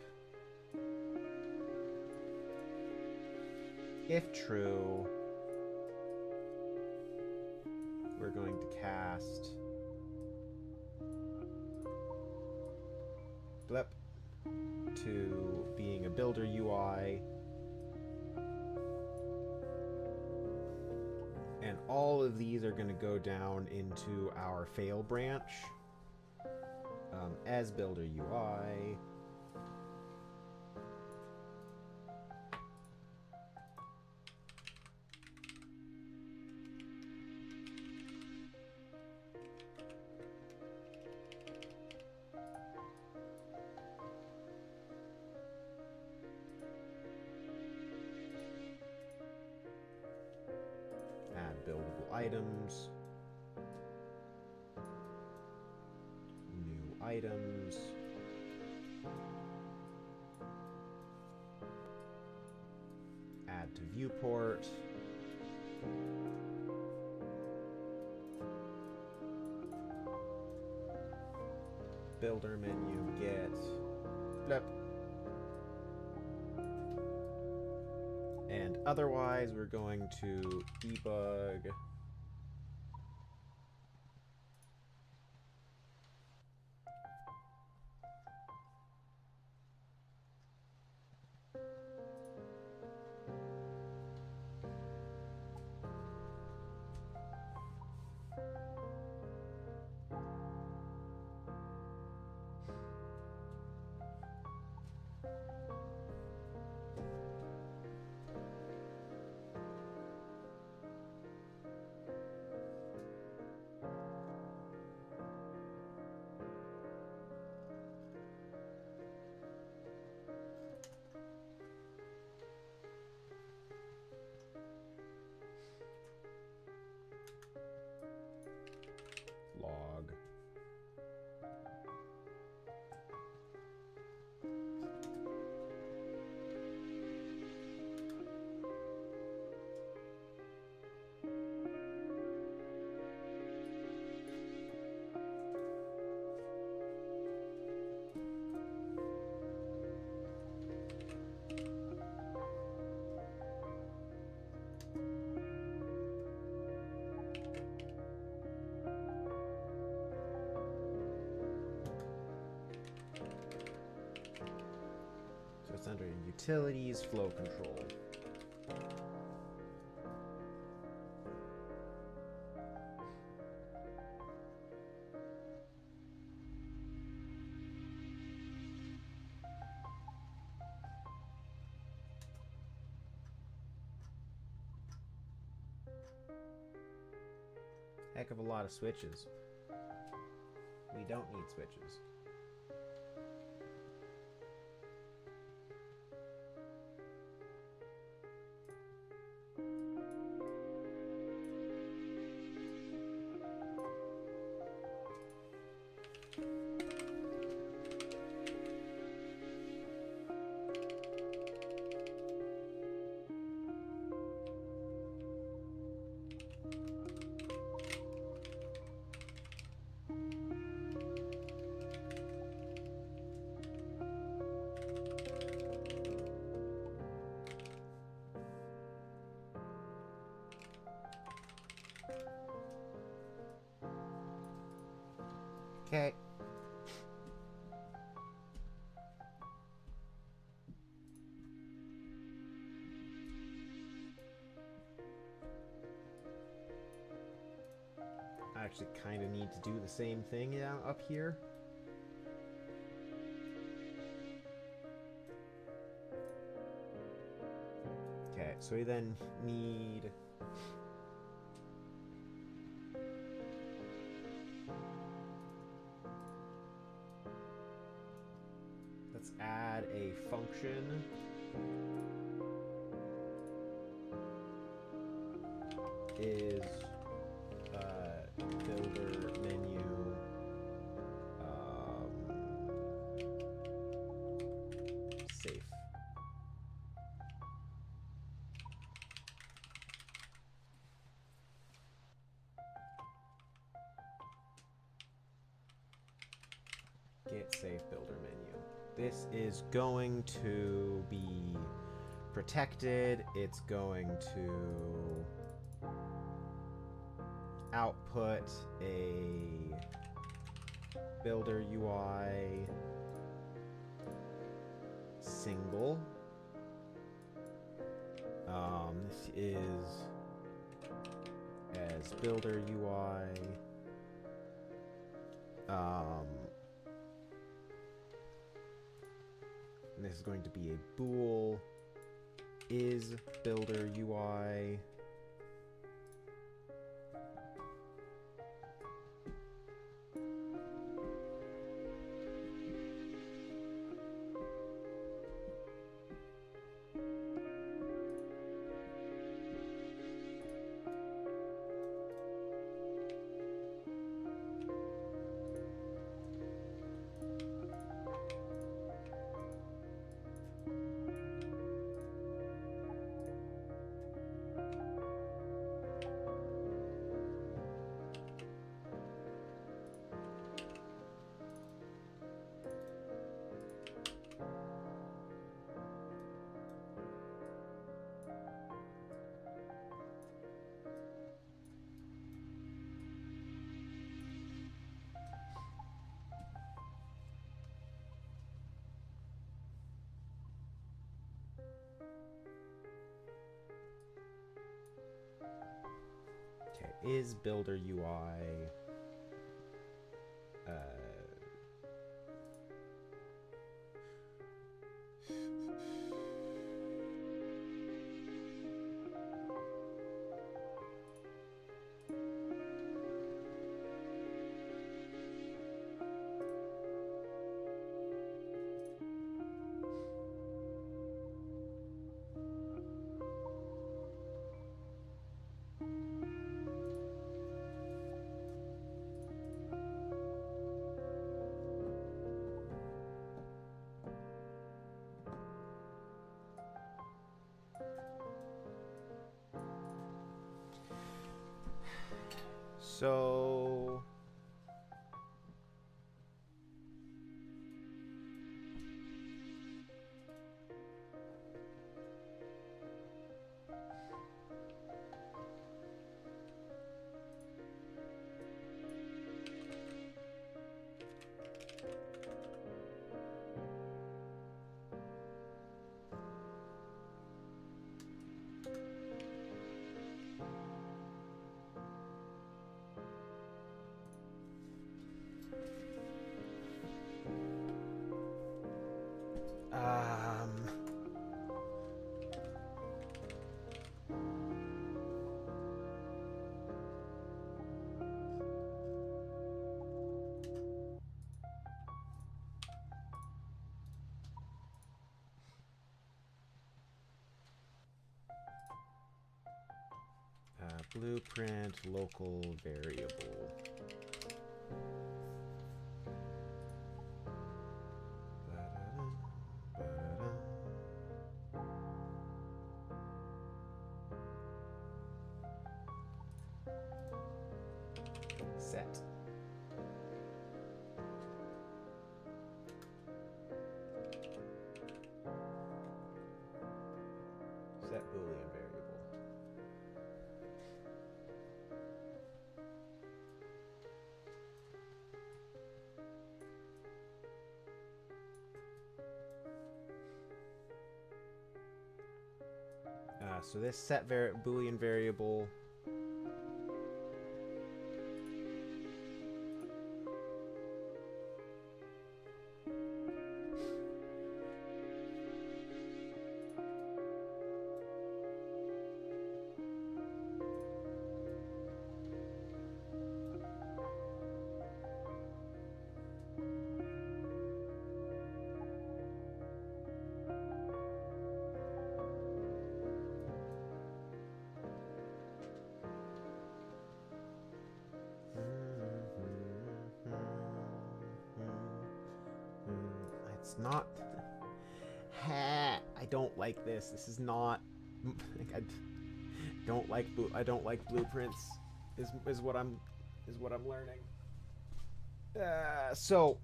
If true, we're going to cast blep to being a builder UI, and all of these are going to go down into our fail branch as builder UI. Buildable items, new items, add to viewport, builder menu, get, blep. And otherwise, we're going to debug log. So it's under utilities, flow control. Heck of a lot of switches. We don't need switches. Okay. I actually kind of need to do the same thing up here. Okay, so we then need let's add a function is builder menu safe Get safe builder menu. This is going to be protected. It's going to output a builder UI single. This is as builder UI. And this is going to be a bool is builder UI. Is builder UI so blueprint local variable. Set. Set Boolean variable. So this set Boolean variable it's not. I don't like this. This is not. I don't like. I don't like blueprints. Is what I'm learning. So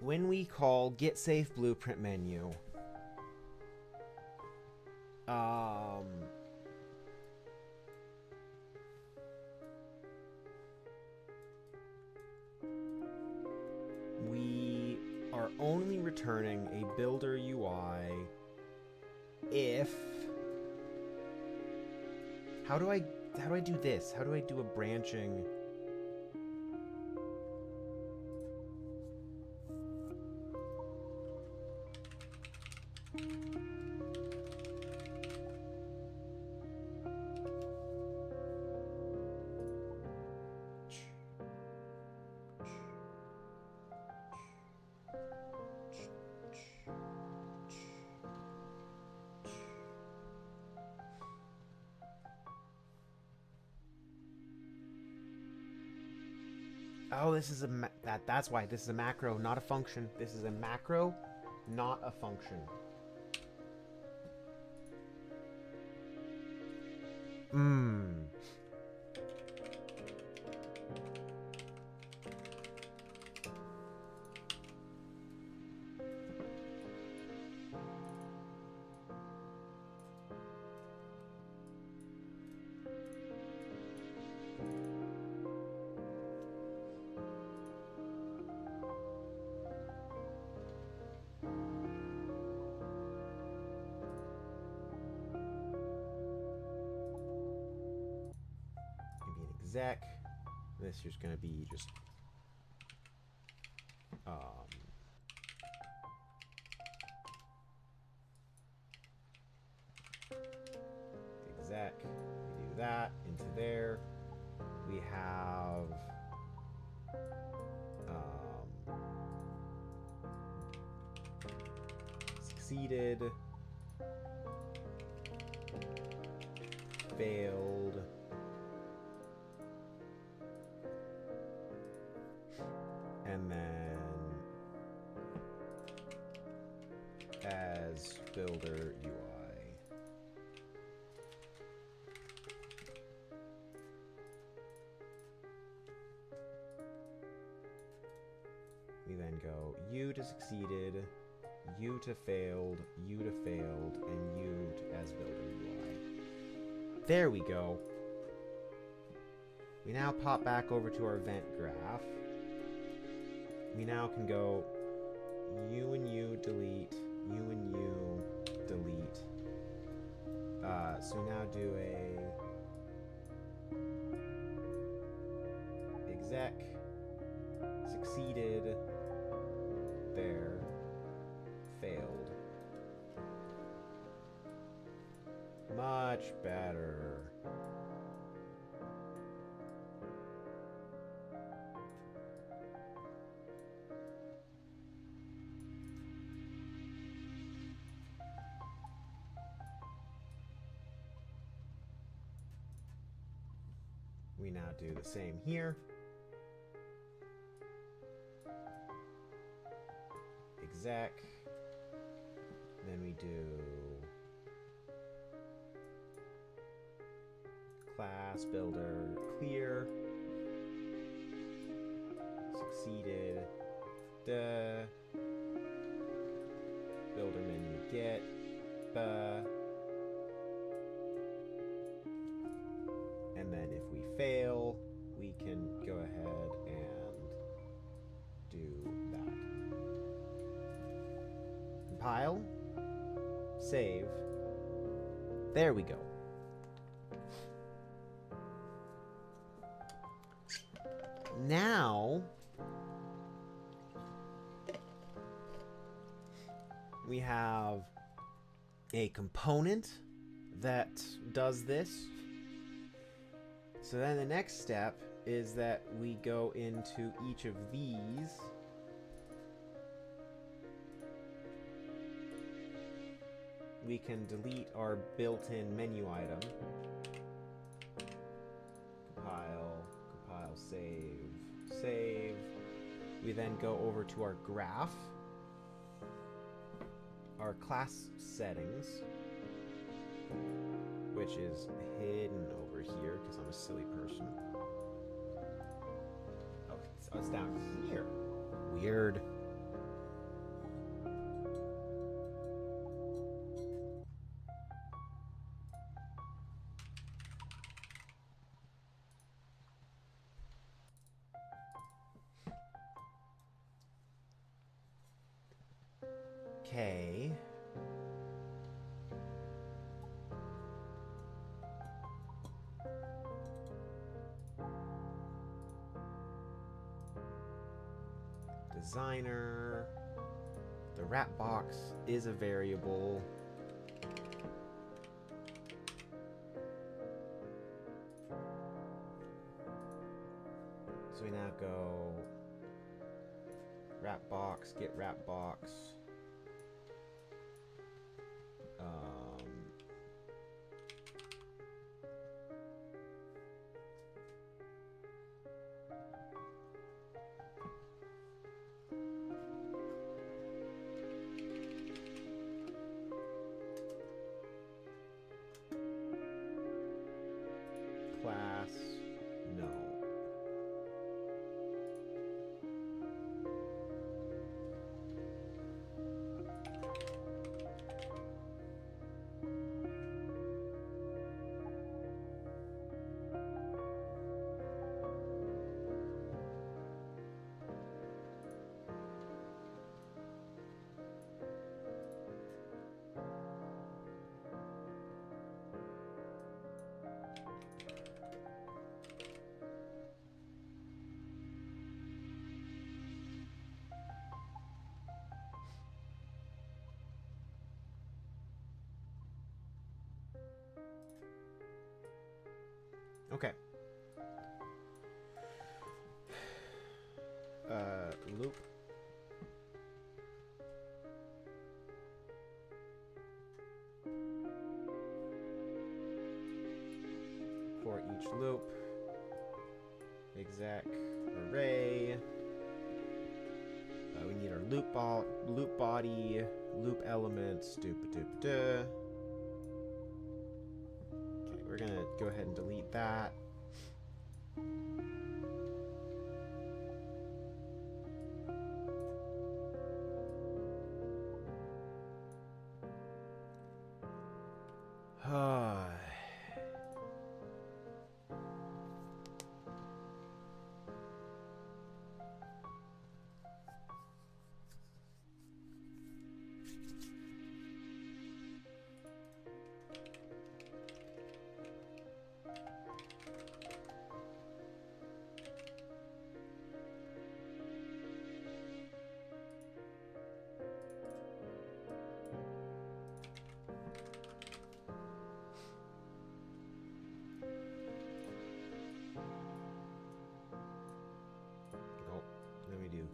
when we call get safe blueprint menu, we are only returning a builder UI if... How do I do this? How do I do a branching? Oh, this is a that's why this is a macro, not a function. This is a macro, not a function. Exec. This here's gonna be just exec. We do that into there. We have succeeded, failed, and then as builder UI. We then go U to succeeded, U to failed, U to failed, and U to as builder UI. There we go. We now pop back over to our event graph. We now can go U and U delete, U and U delete. So we now do a exec, succeeded, there, failed. Much better. We now do the same here. Exec. Then we do class builder clear. Succeeded. Duh. Builder menu get. And then if we fail, we can go ahead and do that. Compile, save. There we go. Now we have a component that does this. So then the next step is that we go into each of these. We can delete our built-in menu item. Compile, save. We then go over to our graph, our class settings, which is hidden over here because I'm a silly person. Oh, it's down here. Weird. designer. The wrap box is a variable. So we now go wrap box, get wrap box. Class, no. Okay. Loop. For each loop, exec array. We need our loop body, loop elements. Okay, we're gonna go ahead and delete that.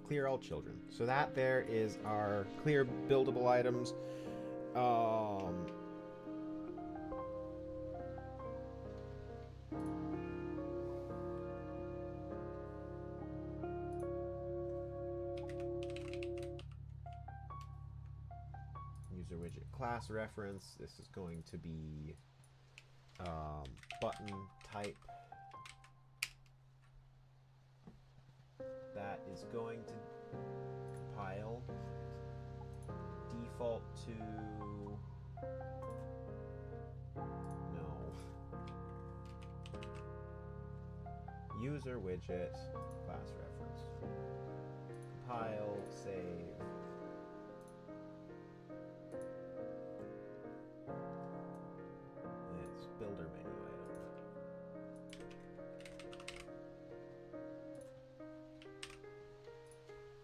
Clear all children. So that there is our clear buildable items. User widget class reference. This is going to be button type. That is going to compile default to no user widget class reference. Compile, save. And it's builder menu item.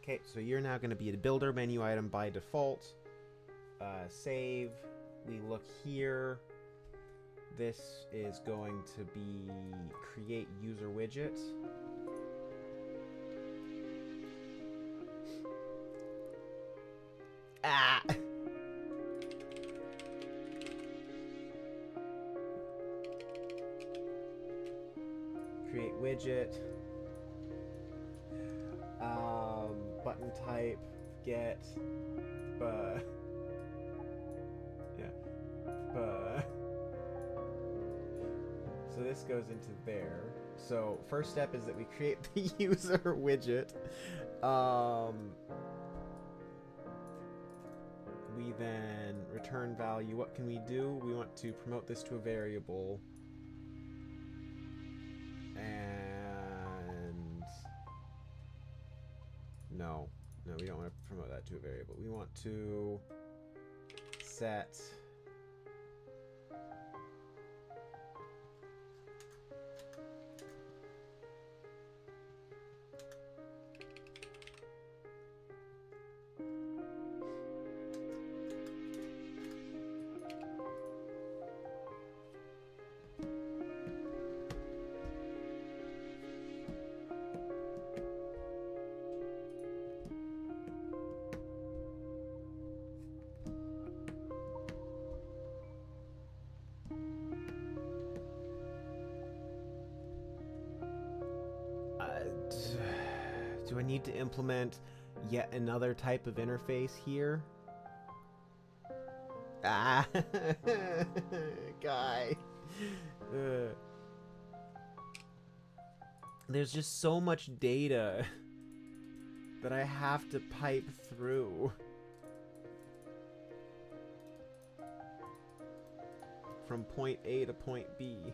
Okay, so you're now going to be a builder menu item by default. Save. We look here. This is going to be create user widget. Ah! Create widget. Button type, get, so this goes into there. So first step is that we create the user widget. We then return value. What can we do? We want to promote this to a variable. And no, we don't want to promote that to a variable. We want to set Do I need to implement yet another type of interface here? Ah, guy. There's just so much data that I have to pipe through. From point A to point B.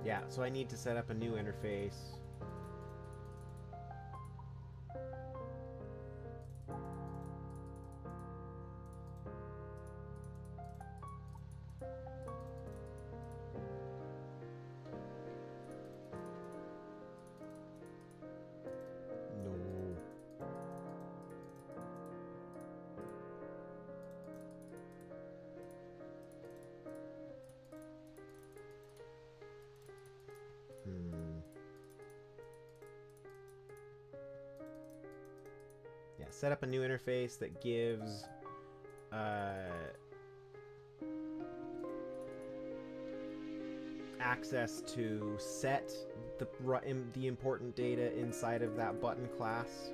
Yeah, so I need to set up a new interface. No. Yeah, set up a new interface that gives access to set the important data inside of that button class.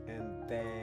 And then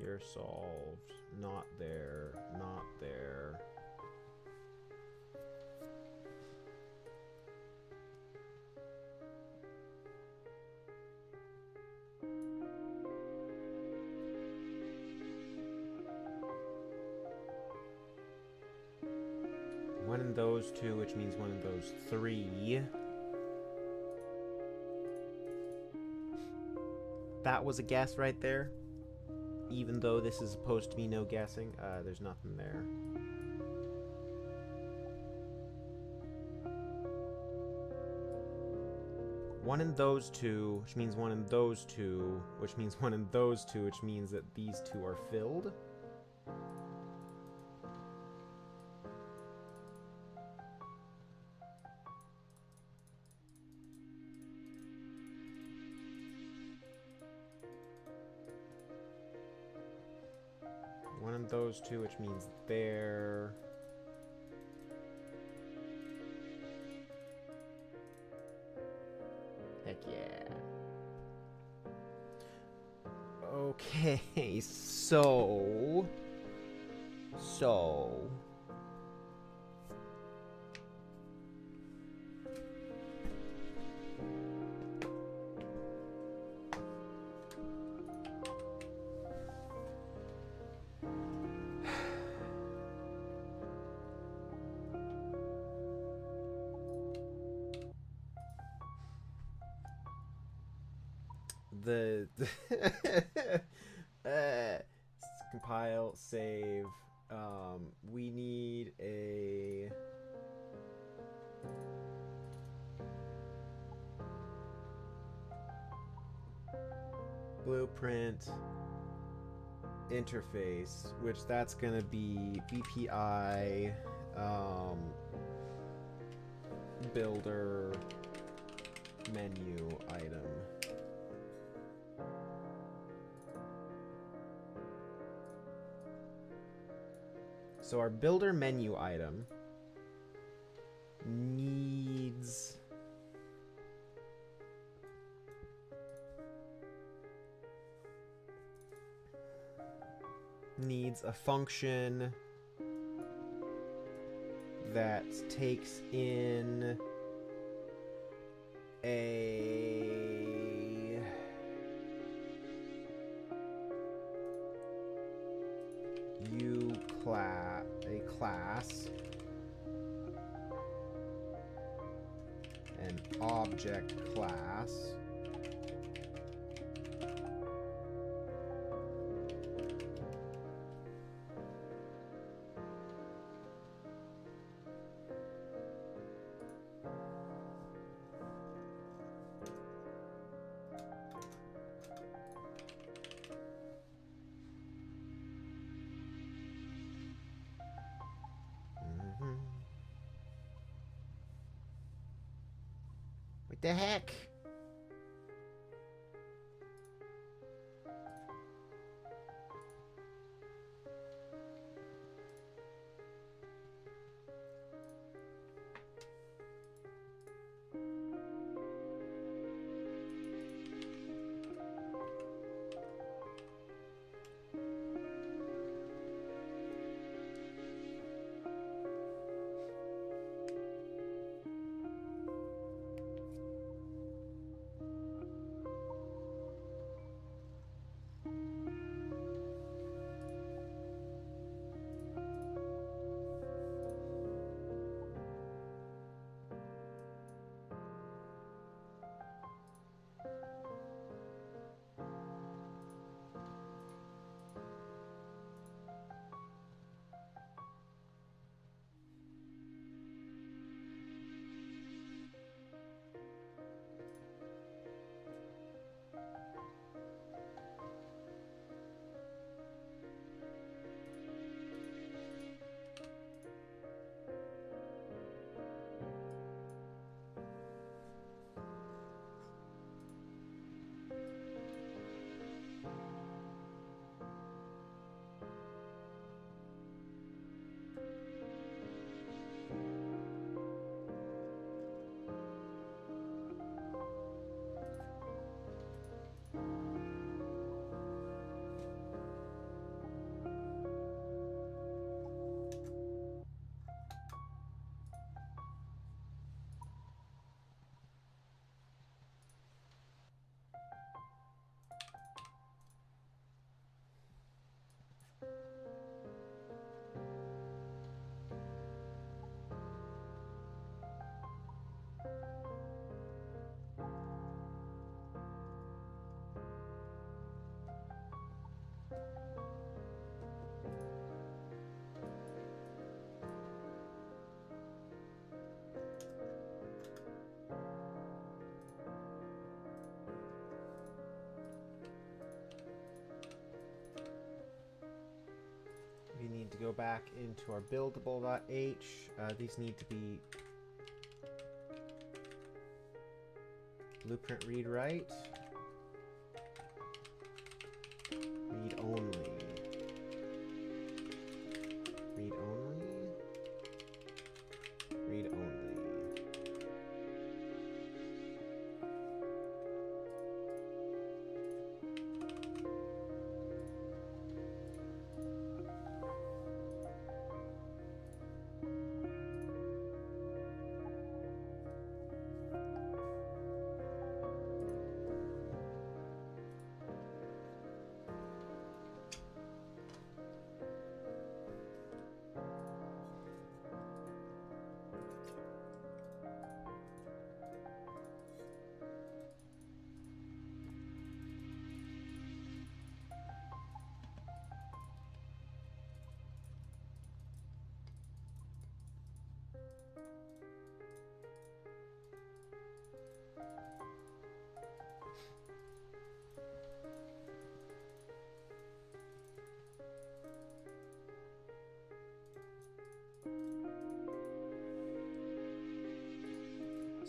you're solved. Not there. Not there. One in those two, which means one in those three. That was a guess right there. Even though this is supposed to be no guessing, there's nothing there. One in those two, which means one in those two, which means one in those two, which means that these two are filled. One in those two, which means they're... Heck yeah. Okay, so... the compile, save. We need a blueprint interface, which that's gonna be BPI builder menu item. So our builder menu item needs a function that takes in a class, an object class, What the heck? We need to go back into our buildable.h. These need to be blueprint read write, read only, read only, read only.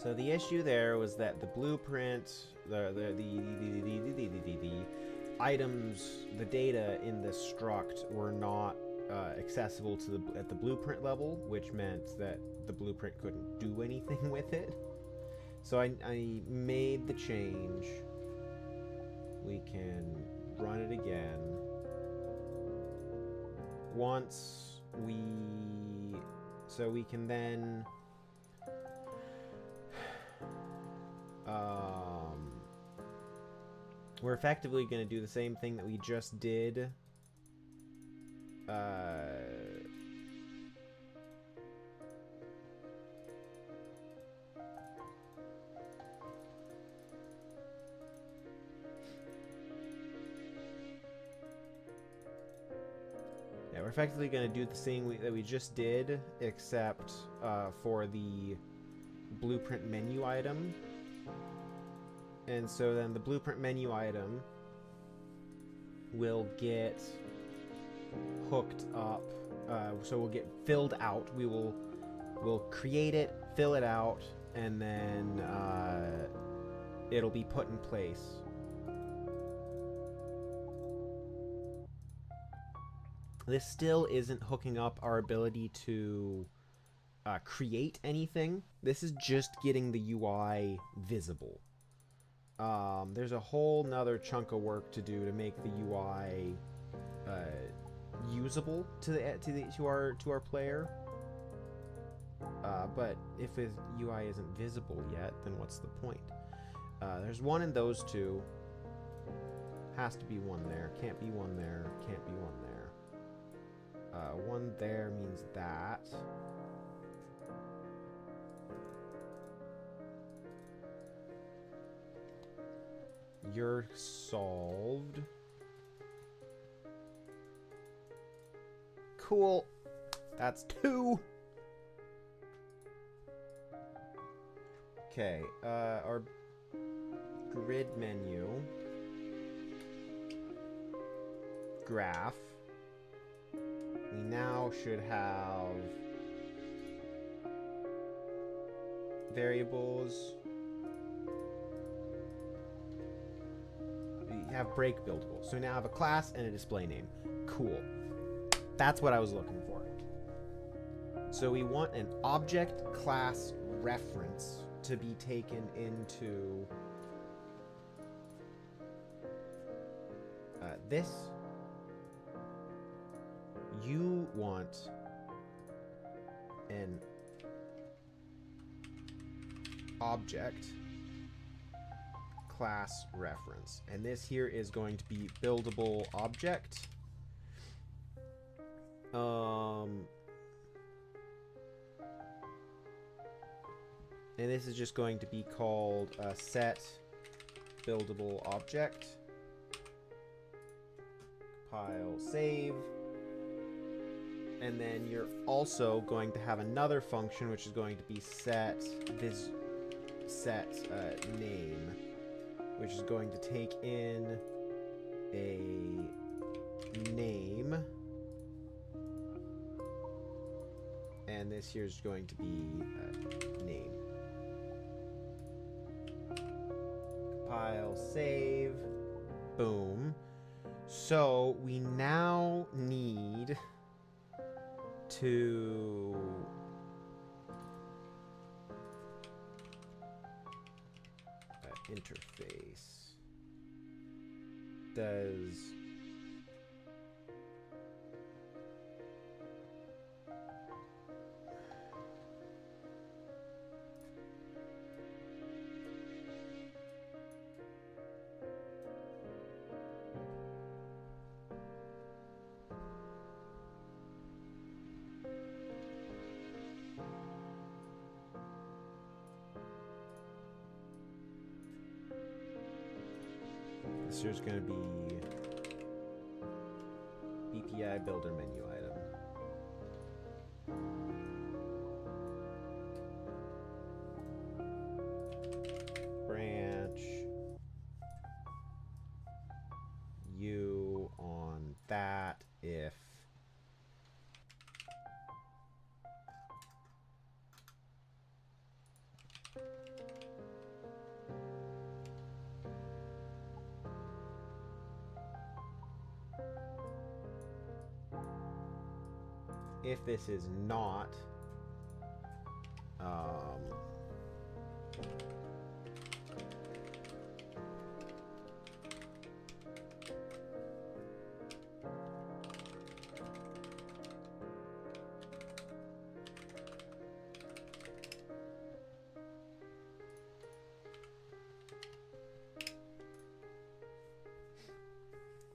So the issue there was that the blueprint, the items, the data in this struct were not accessible to at the blueprint level, which meant that the blueprint couldn't do anything with it. So I made the change. We can run it again. Once we... So we can then... we're effectively going to do the same thing that we just did. Yeah, we're effectively going to do the same that we just did, except for the blueprint menu item. And so then the blueprint menu item will get hooked up. So we'll get filled out. We'll create it, fill it out, and then it'll be put in place. This still isn't hooking up our ability to create anything. This is just getting the UI visible. There's a whole nother chunk of work to do to make the UI usable to our player. But if the UI isn't visible yet, then what's the point? There's one in those two. Has to be one there. Can't be one there. Can't be one there. One there means that. You're solved. Cool. That's 2. Okay, our grid menu. Graph. We now should have variables. We have break buildable. So we now have a class and a display name. Cool. That's what I was looking for. So we want an object class reference to be taken into this. You want an object class reference, and this here is going to be buildable object. And this is just going to be called set buildable object. Compile, save. And then you're also going to have another function which is going to be set name, which is going to take in a name, and this here is going to be name. Compile, save, boom. So we now need to interface does this here's going to be BPI builder menu item. Branch you on that if if this is not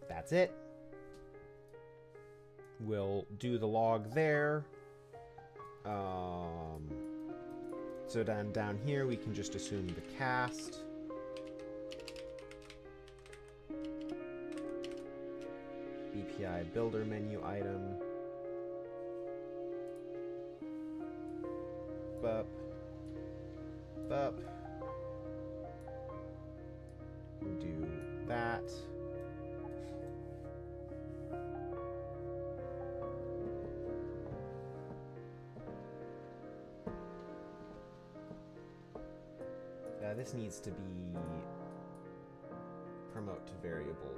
that's it. We'll do the log there. So down here we can just assume the cast. BPI builder menu item. Bup. Bup. Do that. This needs to be promote to variable.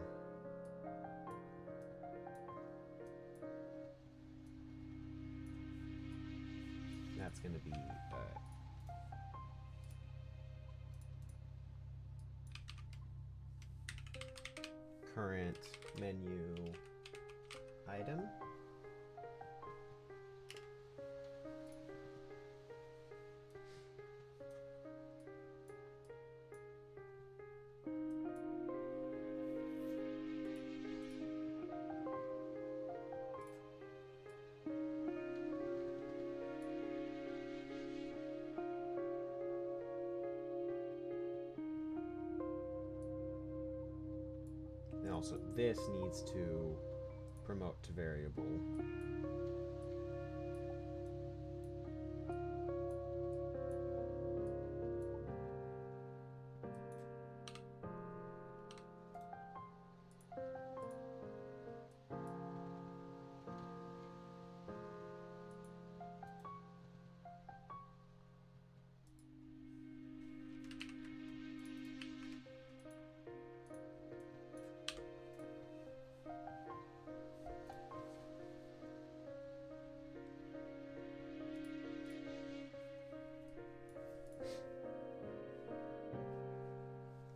That's going to be current menu item. Also, this needs to promote to variable.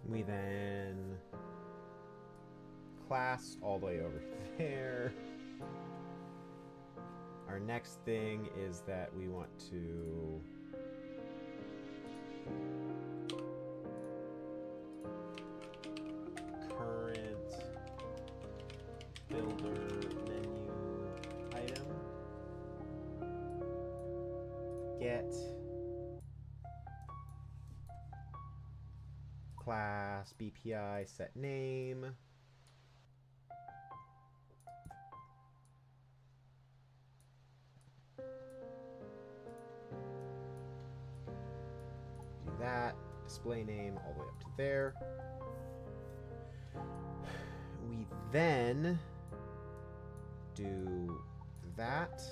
We then class all the way over there. Our next thing is that we want to current builder menu item get class BPI set name. Do that. Display name all the way up to there. We then do that.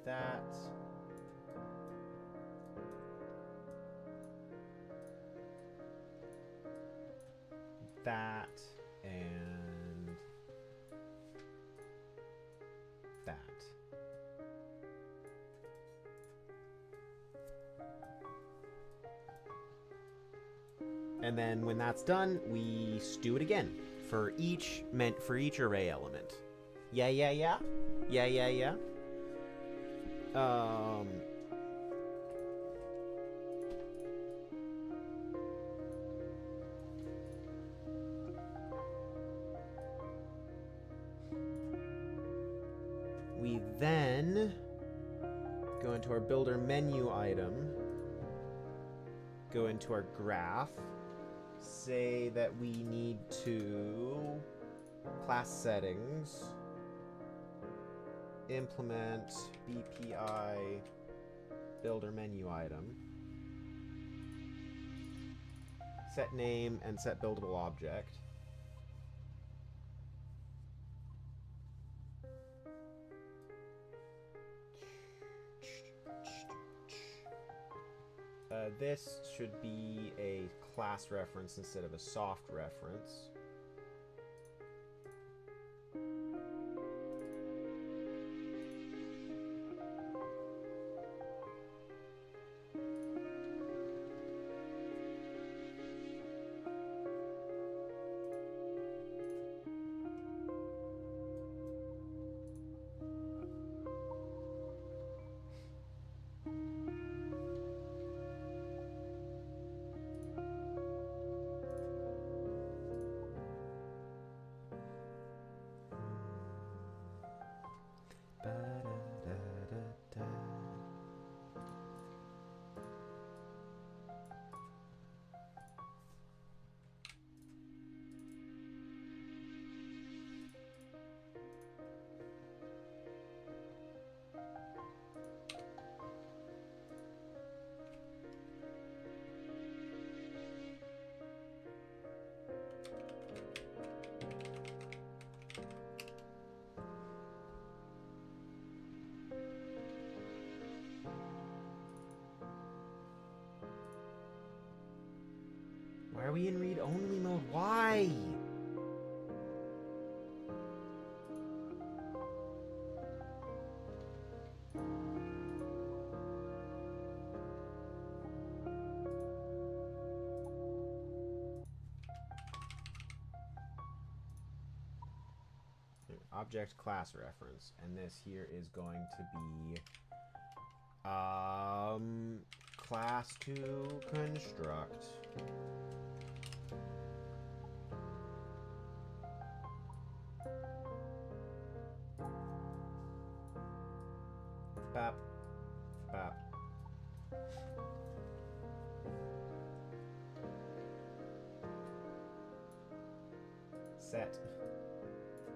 That. That and that. And then when that's done, we do it again for each array element. Yeah. We then go into our builder menu item, go into our graph, say that we need to class settings, implement BPI builder menu item, set name and set buildable object. This should be a class reference instead of a soft reference. Why are we in read-only mode? Why? Object class reference, and this here is going to be class to construct. Bap, bap. Set.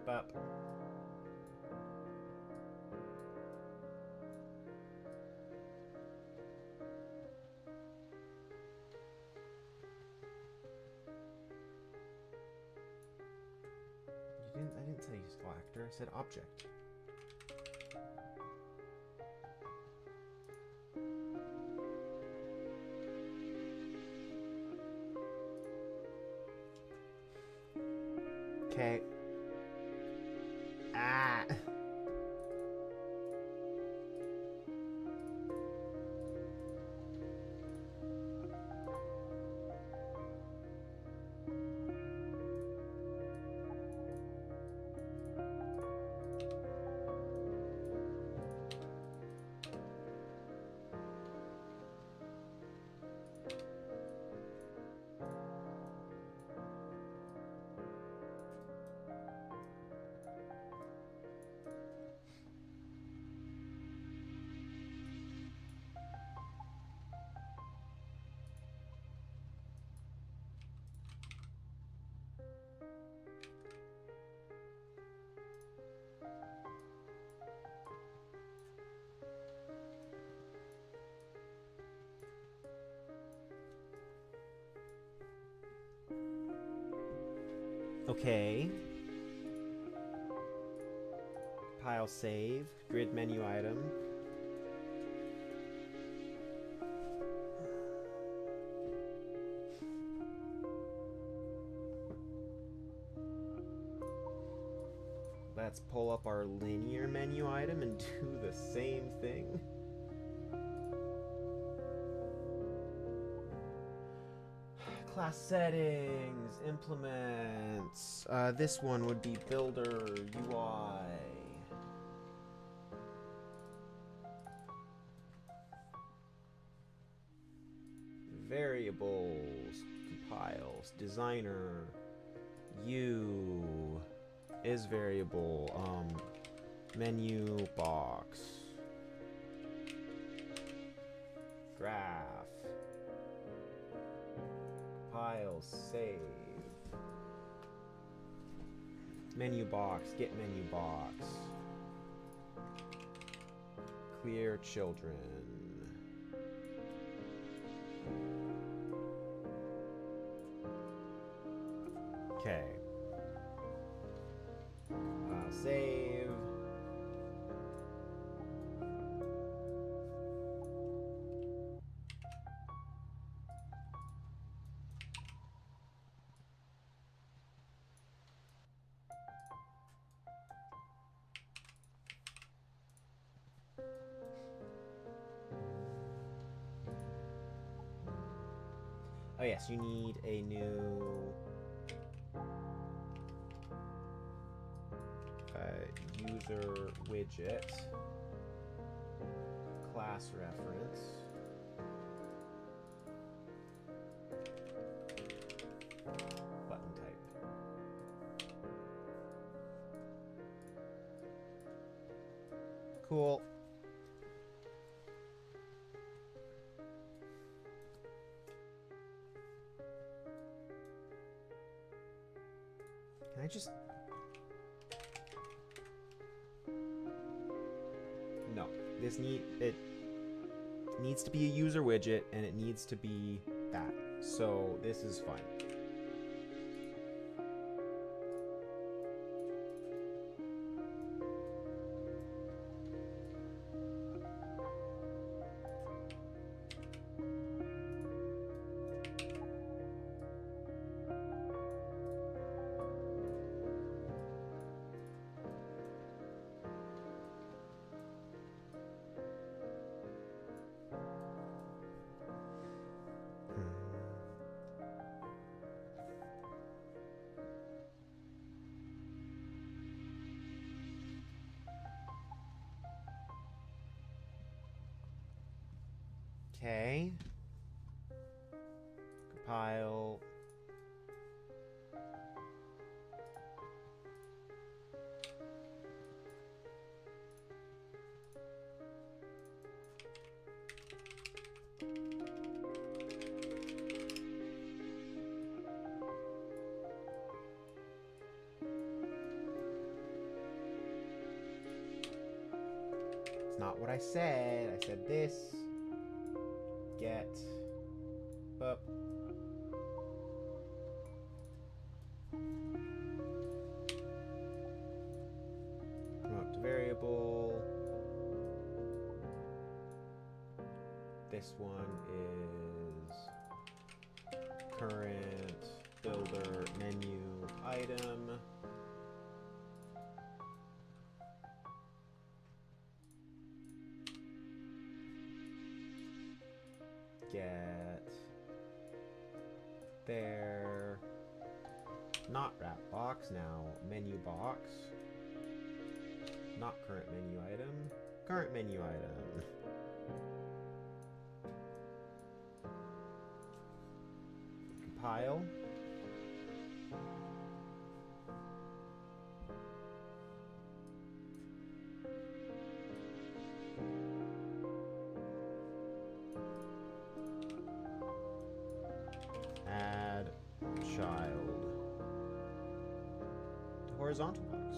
Bap. I didn't say actor, I said object. Okay. Ah. Okay. Pile save. Grid menu item. Let's pull up our linear menu item and do the same thing. Class settings, implements. This one would be builder UI. Variables, compiles, designer, U is variable, menu box, graph. File, save. Menu box, get menu box. Clear children. Okay. Save. Oh yes, you need a new user widget, class reference, button type. Cool. Can I just... No. It needs to be a user widget, and it needs to be that. So this is fine. Okay. Compile. It's not what I said. I said this. Get up. Promote to variable. This one is current builder menu item. Get there. Not wrap box now. Menu box. Not current menu item. Current menu item. Compile. Add child to horizontal box.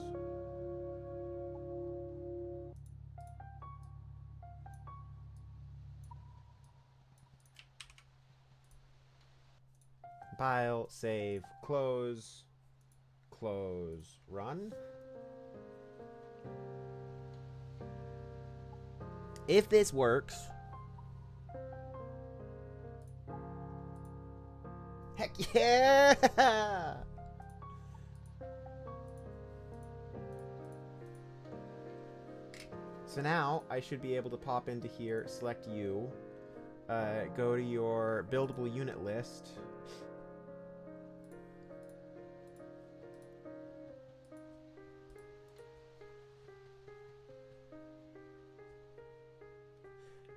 Compile, save, close, close, run. If this works, heck yeah! So now I should be able to pop into here, select you, go to your buildable unit list.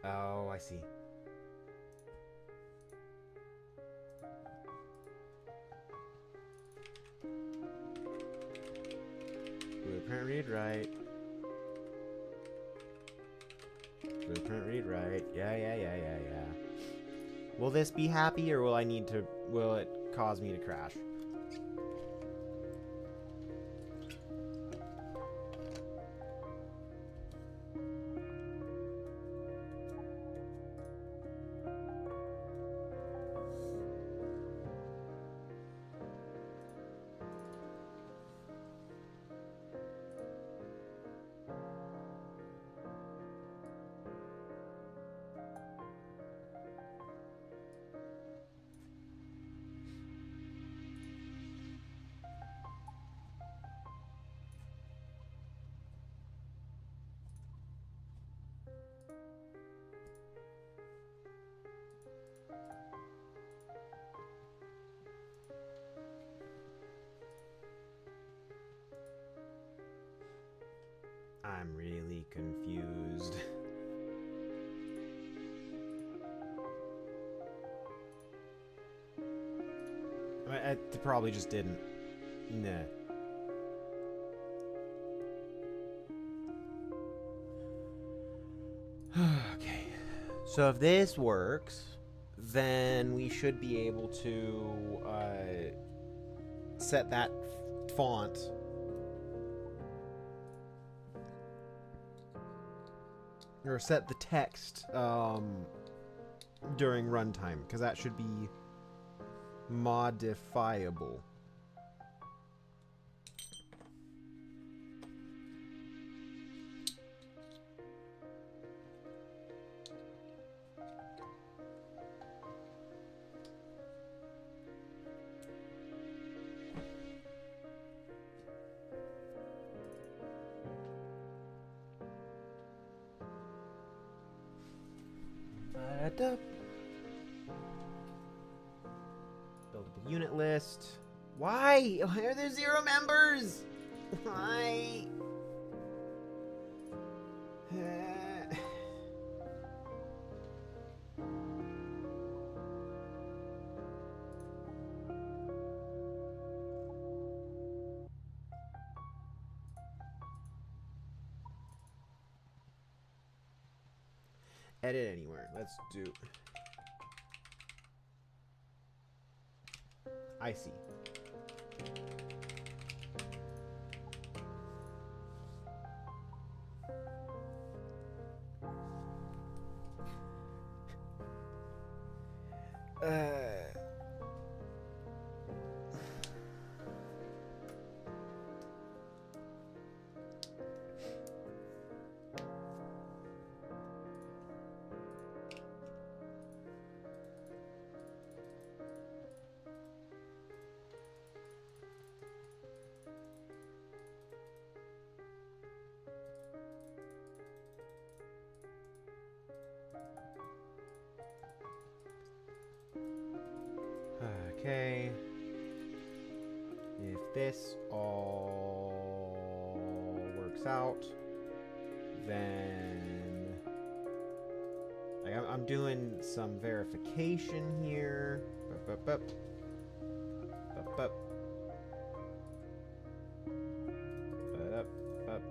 Oh, I see. Blueprint read write. Blueprint read write. Yeah. Will this be happy, or will I need to... will it cause me to crash? I'm really confused. I probably just didn't. Nah. Okay. So if this works, then we should be able to set that font. Or set the text during runtime, because that should be modifiable. Buildable unit list. Why? Why are there 0 members? Why? Edit anywhere. Let's do... I see. Okay. If this all works out, then I'm doing some verification here. Bup, bup, bup. Bup, bup. Ba-dup, bup.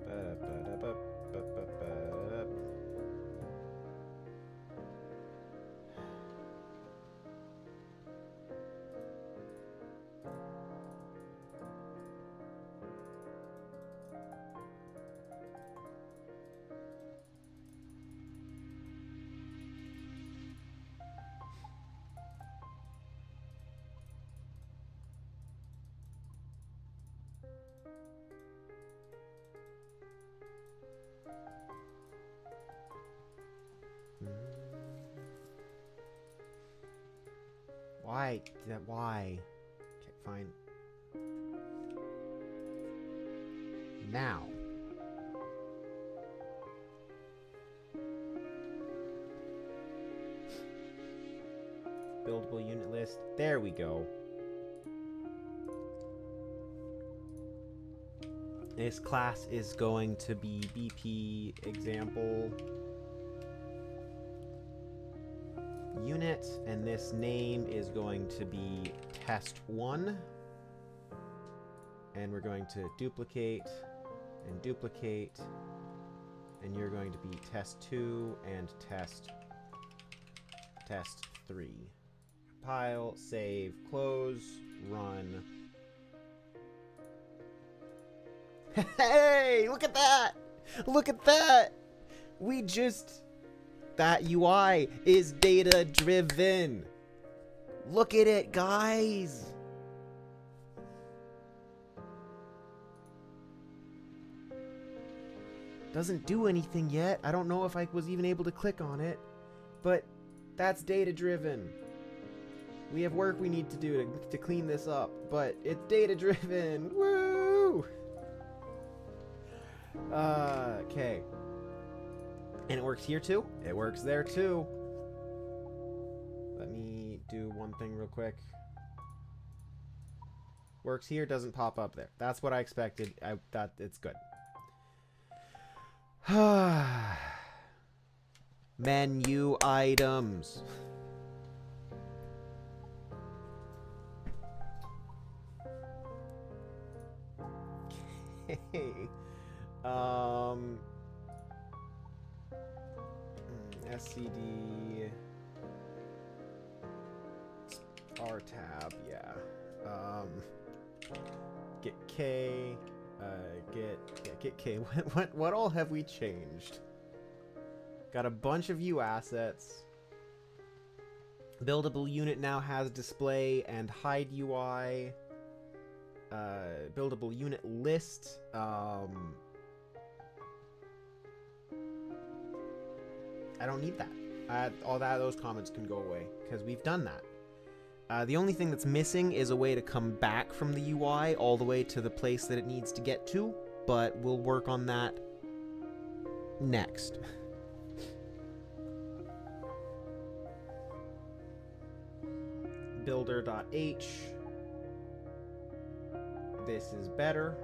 Ba-dup, ba-dup, bup, bup, bup, ba-dup. Why? Why? Okay, fine. Now. Buildable unit list. There we go. This class is going to be BP example unit, and this name is going to be test1, and we're going to duplicate and duplicate, and you're going to be test2 and test3. Compile, save, close, run. Hey, look at that! Look at that! We just... That UI is data-driven. Look at it, guys! Doesn't do anything yet. I don't know if I was even able to click on it, but that's data-driven. We have work we need to do to clean this up, but it's data-driven. Woo! Okay. And it works here too? It works there too. Let me do one thing real quick. Works here, doesn't pop up there. That's what I expected. I thought it's good. Menu items. Okay. SCD R tab, yeah. Get K, get K. What all have we changed? Got a bunch of U assets. Buildable unit now has display and hide UI. Buildable unit list. I don't need that. Those comments can go away because we've done that. The only thing that's missing is a way to come back from the UI all the way to the place that it needs to get to, but we'll work on that next. Builder.h. This is better.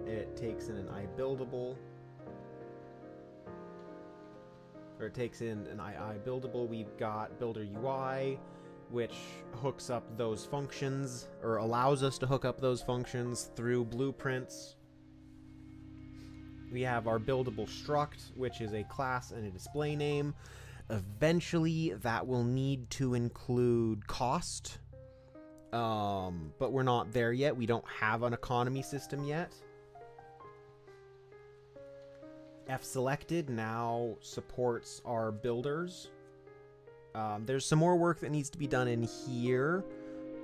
It takes in an iBuildable. Or it takes in an iBuildable. We've got Builder UI, which hooks up those functions, or allows us to hook up those functions through blueprints. We have our buildable struct, which is a class and a display name. Eventually, that will need to include cost. But we're not there yet. We don't have an economy system yet. F-selected now supports our builders. There's some more work that needs to be done in here,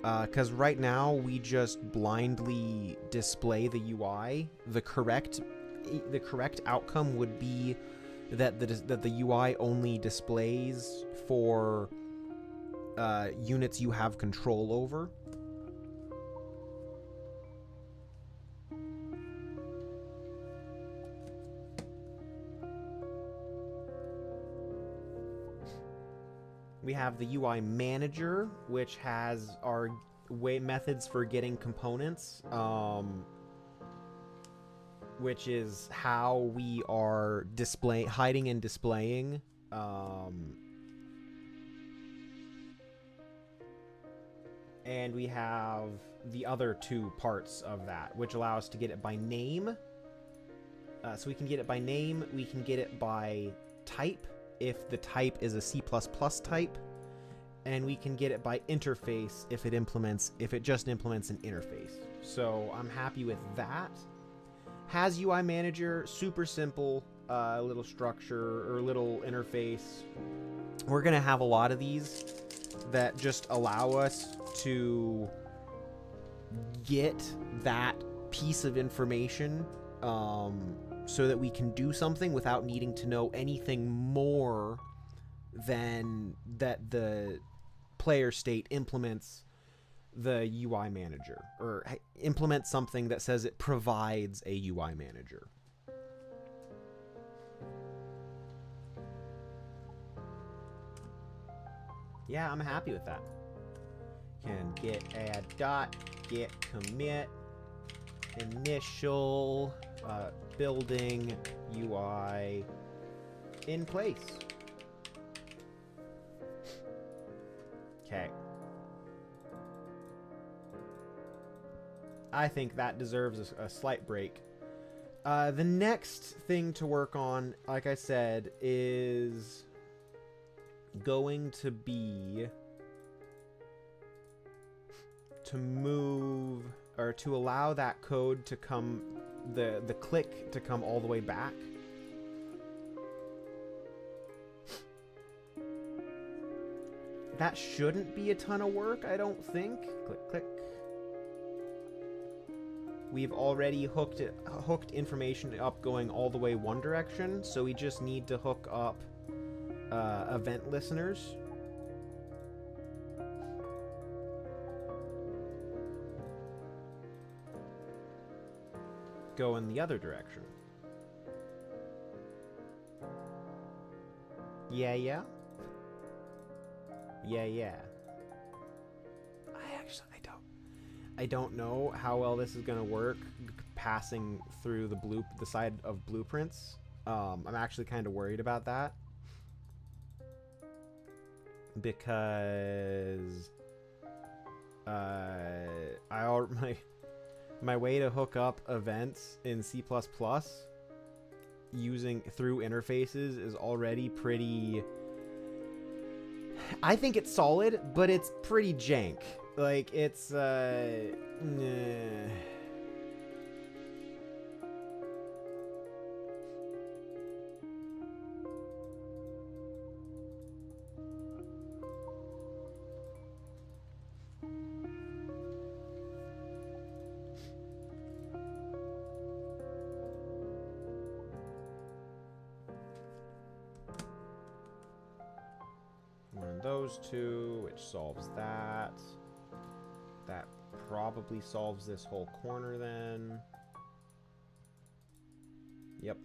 because right now we just blindly display the UI. The correct outcome would be that the UI only displays for units you have control over. We have the UI manager, which has our methods for getting components, which is how we are hiding and displaying. And we have the other two parts of that, which allow us to get it by name. So we can get it by name, we can get it by type, if the type is a C++ type, and we can get it by interface if it just implements an interface. So I'm happy with that. Has UI manager, super simple, little structure or little interface. We're gonna have a lot of these that just allow us to get that piece of information so that we can do something without needing to know anything more than that the player state implements the UI manager, or implements something that says it provides a UI manager. Yeah, I'm happy with that. Can get add dot, get commit, initial, building UI in place. Okay. I think that deserves a slight break. The next thing to work on, like I said, is going to be to move, or to allow that code to come, the click to come all the way back. That shouldn't be a ton of work, I don't think. Click, click. We've already hooked information up going all the way one direction, so we just need to hook up event listeners. Go in the other direction. Yeah, yeah. Yeah, yeah. I don't know how well this is gonna work passing through the side of blueprints. I'm actually kind of worried about that because my way to hook up events in C++ using through interfaces is already pretty. I think it's solid, but it's pretty jank. Like it's one of those two, which solves that. That probably solves this whole corner then. Yep.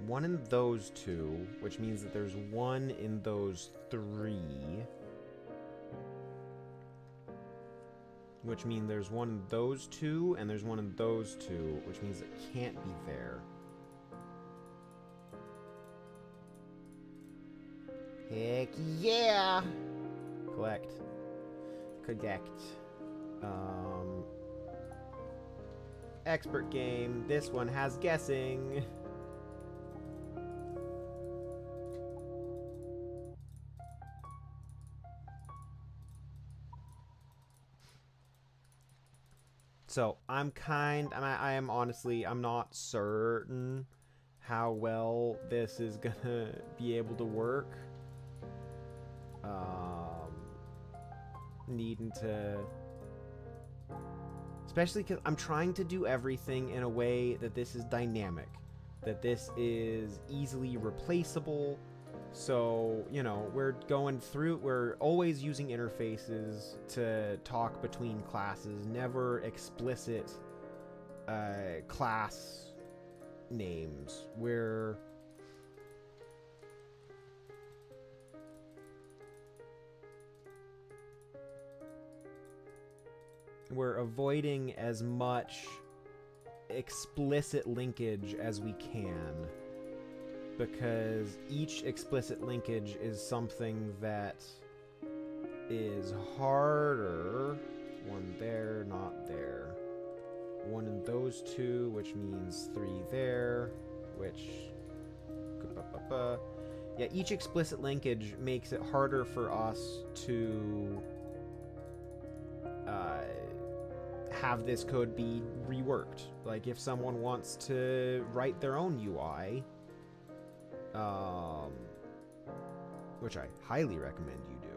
One in those two, which means that there's one in those three. Which means there's one in those two, and there's one in those two, which means it can't be there. Heck yeah! Collect. Expert game. This one has guessing. So I am honestly, I'm not certain how well this is gonna be able to work. Needing to, especially because I'm trying to do everything in a way that this is dynamic, that this is easily replaceable. So, you know, we're always using interfaces to talk between classes, never explicit class names. We're avoiding as much explicit linkage as we can, because each explicit linkage is something that is harder. One there, not there. One in those two, which means three there, which... Yeah, each explicit linkage makes it harder for us to have this code be reworked. Like, if someone wants to write their own UI, which I highly recommend you do.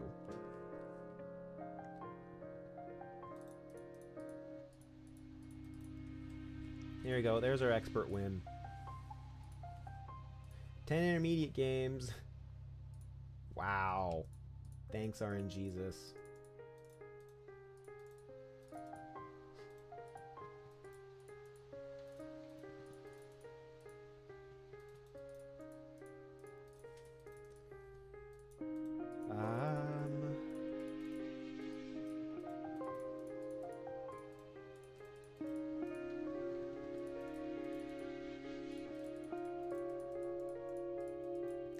There we go. There's our expert win. 10 intermediate games. Wow. Thanks, RNGesus.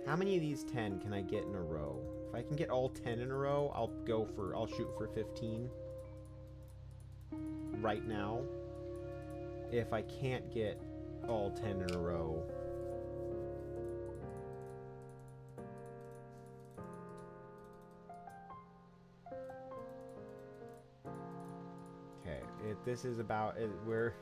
How many of these 10 can I get in a row? If I can get all 10 in a row, I'll shoot for 15 right now. If I can't get all 10 in a row, okay, this is about we're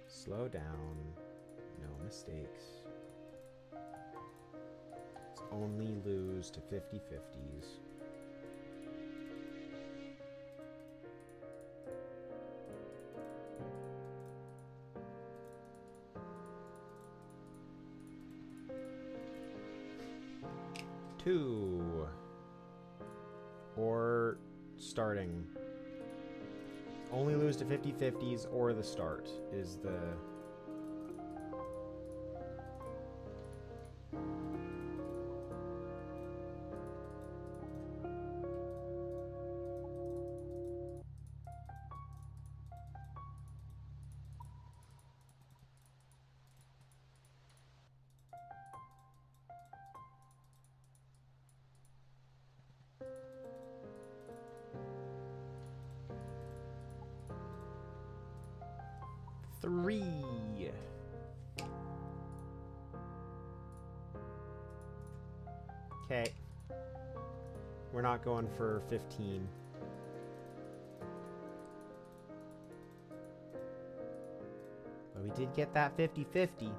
slow down, no mistakes. Let's only lose to 50-50s. Two. Or starting. Only lose to 50-50s or the start is the... 3. Okay. We're not going for 15. But we did get that 50-50.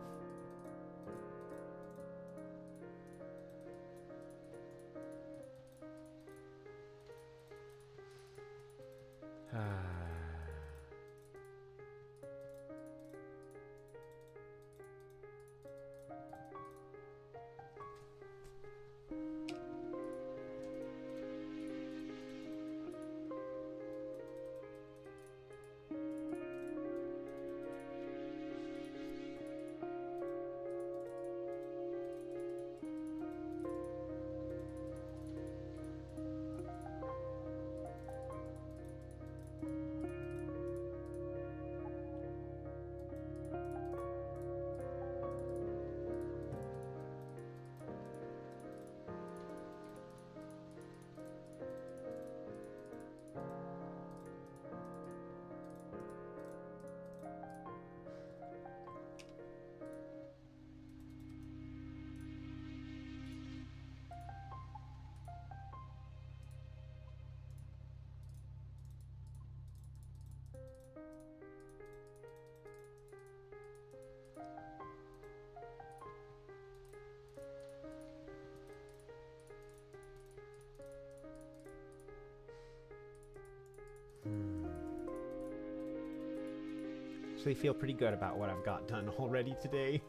Actually feel pretty good about what I've got done already today.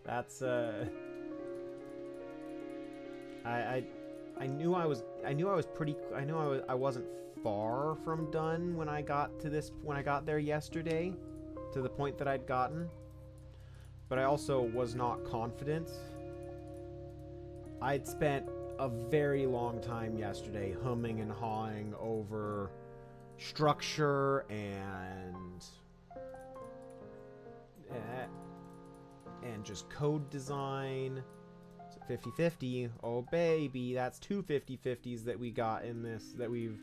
That's I knew I wasn't far from done when I got there yesterday, to the point that I'd gotten. But I also was not confident. I'd spent a very long time yesterday humming and hawing over structure and just code design. 50-50. Oh baby, that's 2 50-50s that we got in this, that we've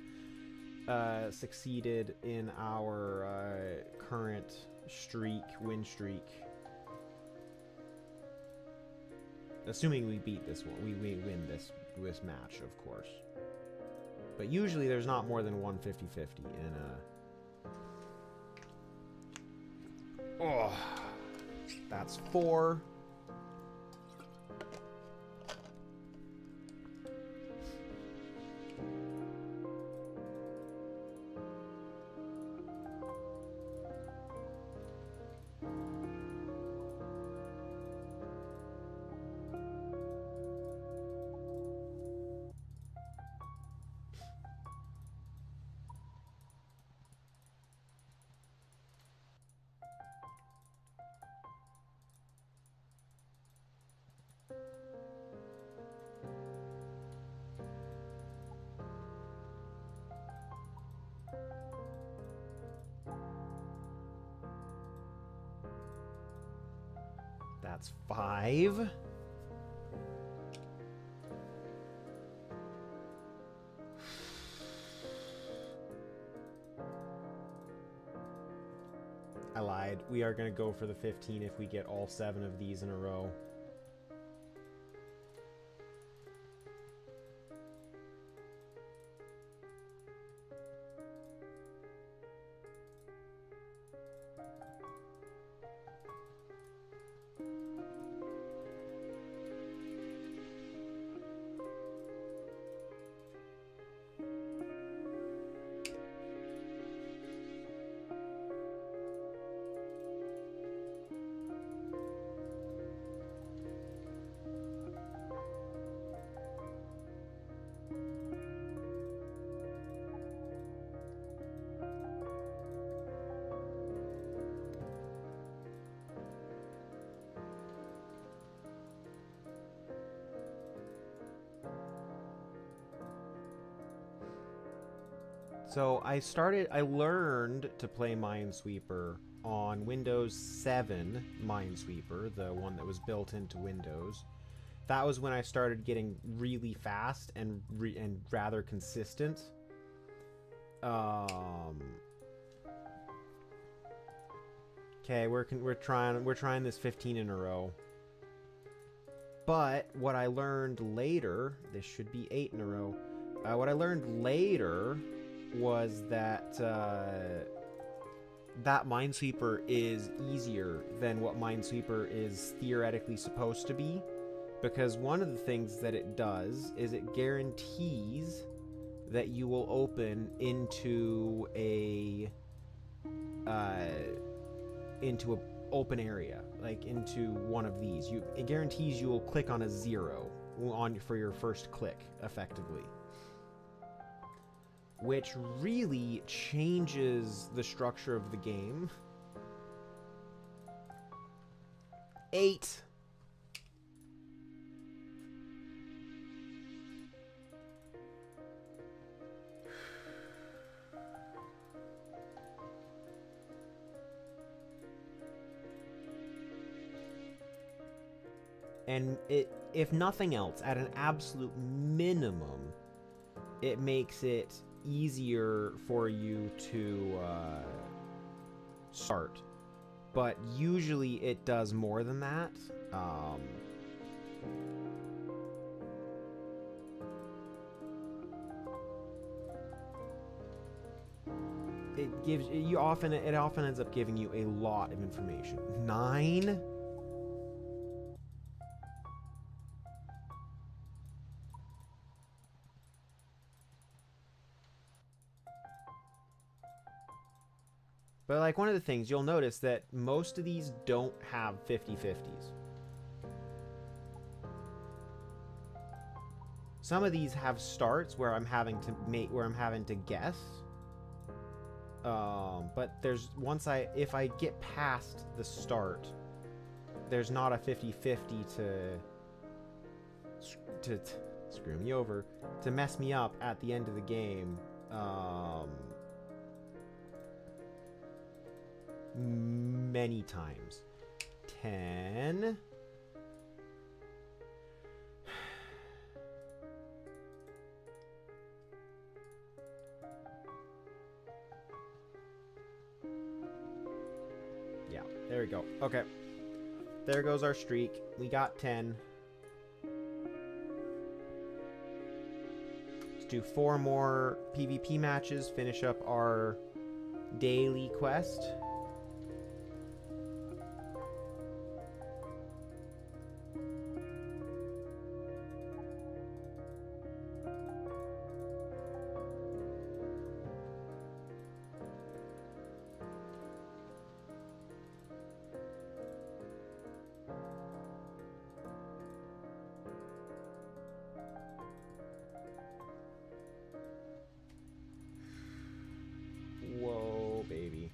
succeeded in our current win streak. Assuming we beat this one, we win this match, of course. But usually there's not more than one 50-50 in a... Oh, that's 4. That's 5. I lied. We are going to go for the 15 if we get all 7 of these in a row. So I learned to play Minesweeper on Windows 7 Minesweeper, the one that was built into Windows. That was when I started getting really fast and rather consistent. Okay, Okay, we're trying this 15 in a row. But what I learned later, this should be 8 in a row. What I learned later was that that Minesweeper is easier than what Minesweeper is theoretically supposed to be, because one of the things that it does is it guarantees that you will open into a open area, like into one of these. It guarantees you will click on a 0 for your first click, effectively, which really changes the structure of the game. 8. And if nothing else, at an absolute minimum, it makes it easier for you to start. But usually it does more than that. It often ends up giving you a lot of information. 9? But, like, one of the things you'll notice that most of these don't have 50-50s. Some of these have starts where I'm having to guess. But there's if I get past the start, there's not a 50-50 to screw me over, to mess me up at the end of the game. Many times. 10. Yeah, there we go. Okay. There goes our streak. We got 10. Let's do 4 more PvP matches, finish up our daily quest. Whoa, baby.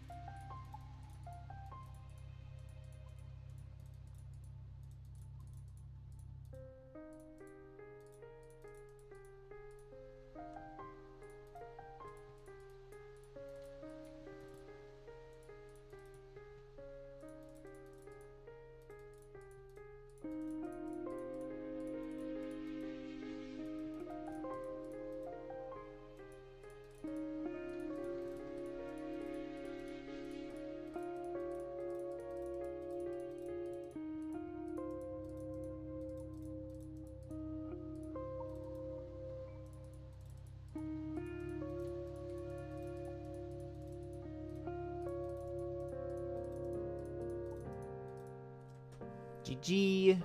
GG.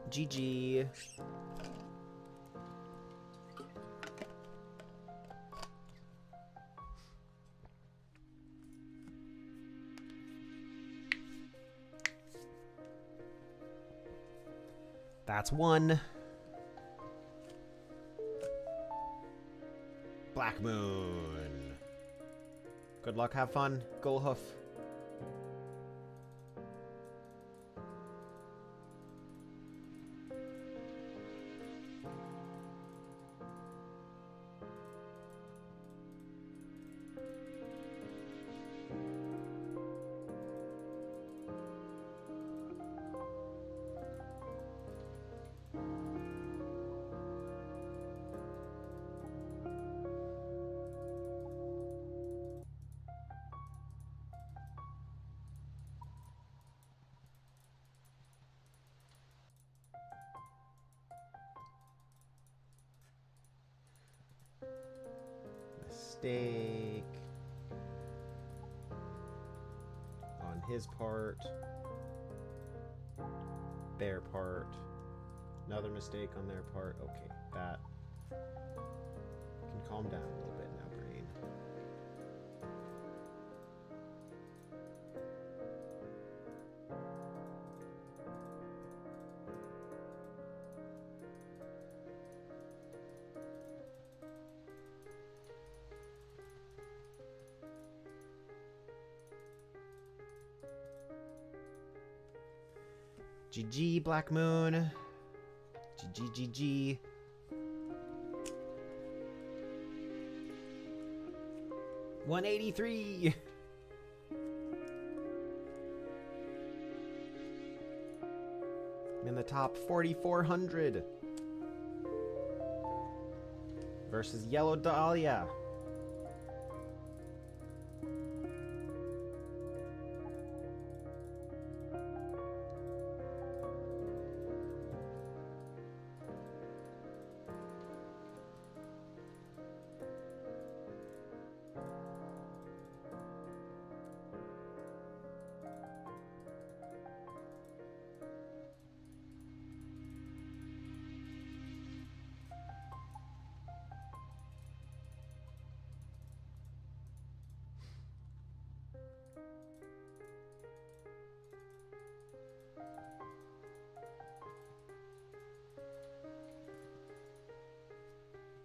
GG. That's 1. Black Moon. Good luck, have fun. Gullhoof. mistake on his part. Their part. Another mistake on their part. Okay, that can calm down a little bit now, brain. GG, Black Moon. GG. $183. I'm in the top 4,400 versus Yellow Dahlia.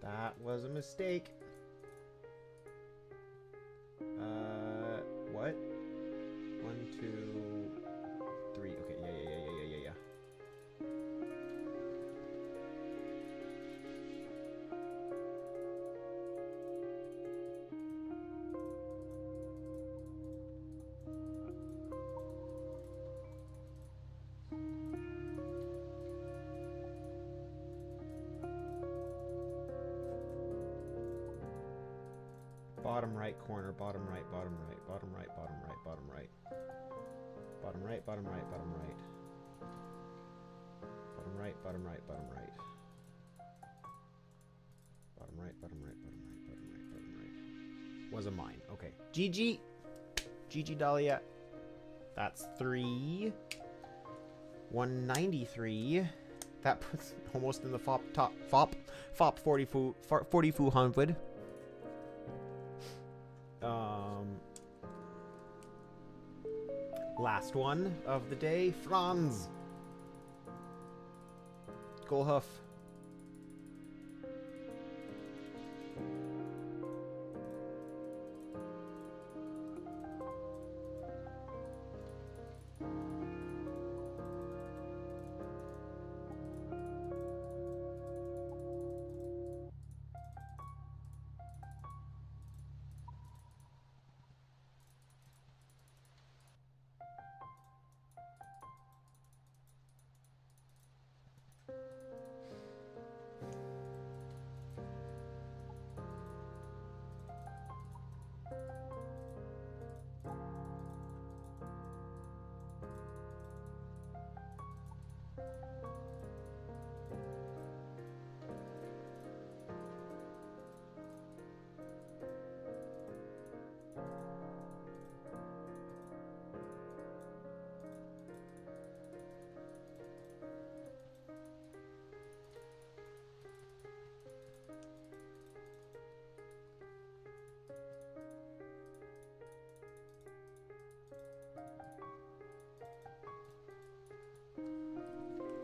That was a mistake. What? 1, 2, 3. Okay, yeah. Bottom right corner, bottom right, bottom right, bottom right, bottom right, bottom right. Bottom right, bottom right, bottom right. Bottom right, bottom right, bottom right. Bottom right, bottom right, bottom right, bottom right, bottom right. Wasn't mine. Okay. GG. GG Dahlia. That's 3. 193. That puts almost in the FOP 4,400. Last one of the day, Franz. Goalhuff.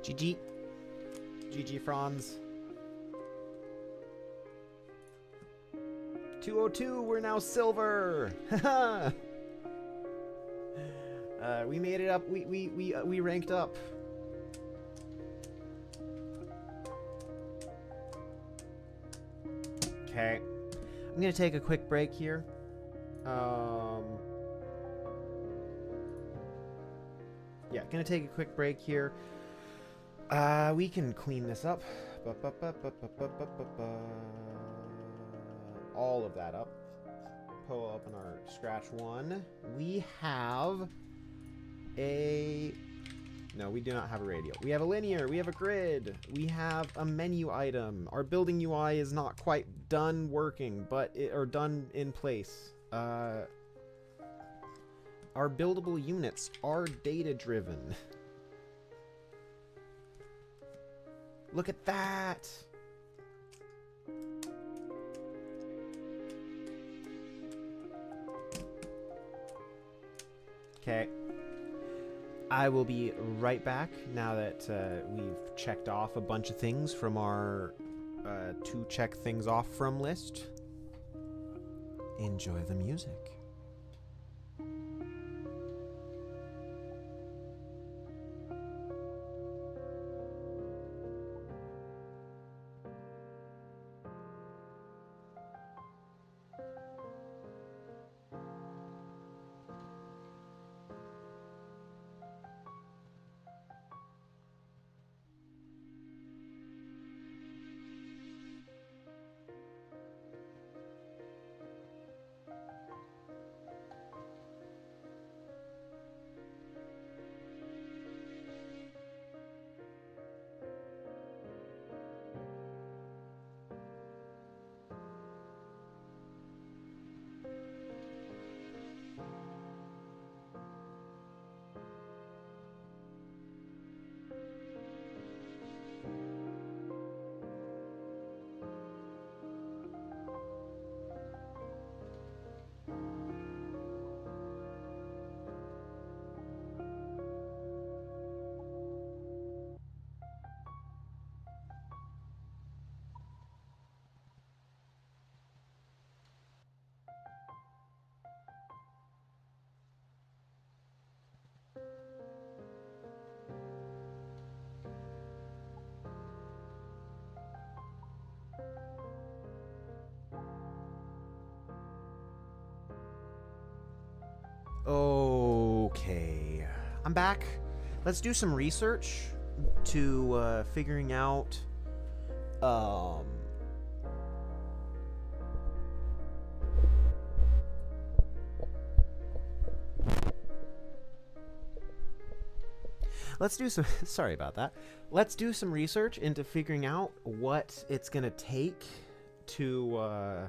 GG. GG, Franz. 202, we're now silver. Haha. We made it up. We ranked up. Okay. I'm gonna take a quick break here. Yeah, gonna take a quick break here. We can clean this up. All of that up. Pull up in our scratch one. We have a No, we do not have a radial. We have a linear. We have a grid. We have a menu item. Our building UI is not quite done working, or done in place. Our buildable units are data-driven. Look at that! Okay. I will be right back now that we've checked off a bunch of things from our to check things off from list. Enjoy the music. Okay, I'm back. Let's do some research to figuring out let's do some sorry about that. Let's do some research into figuring out what it's gonna take to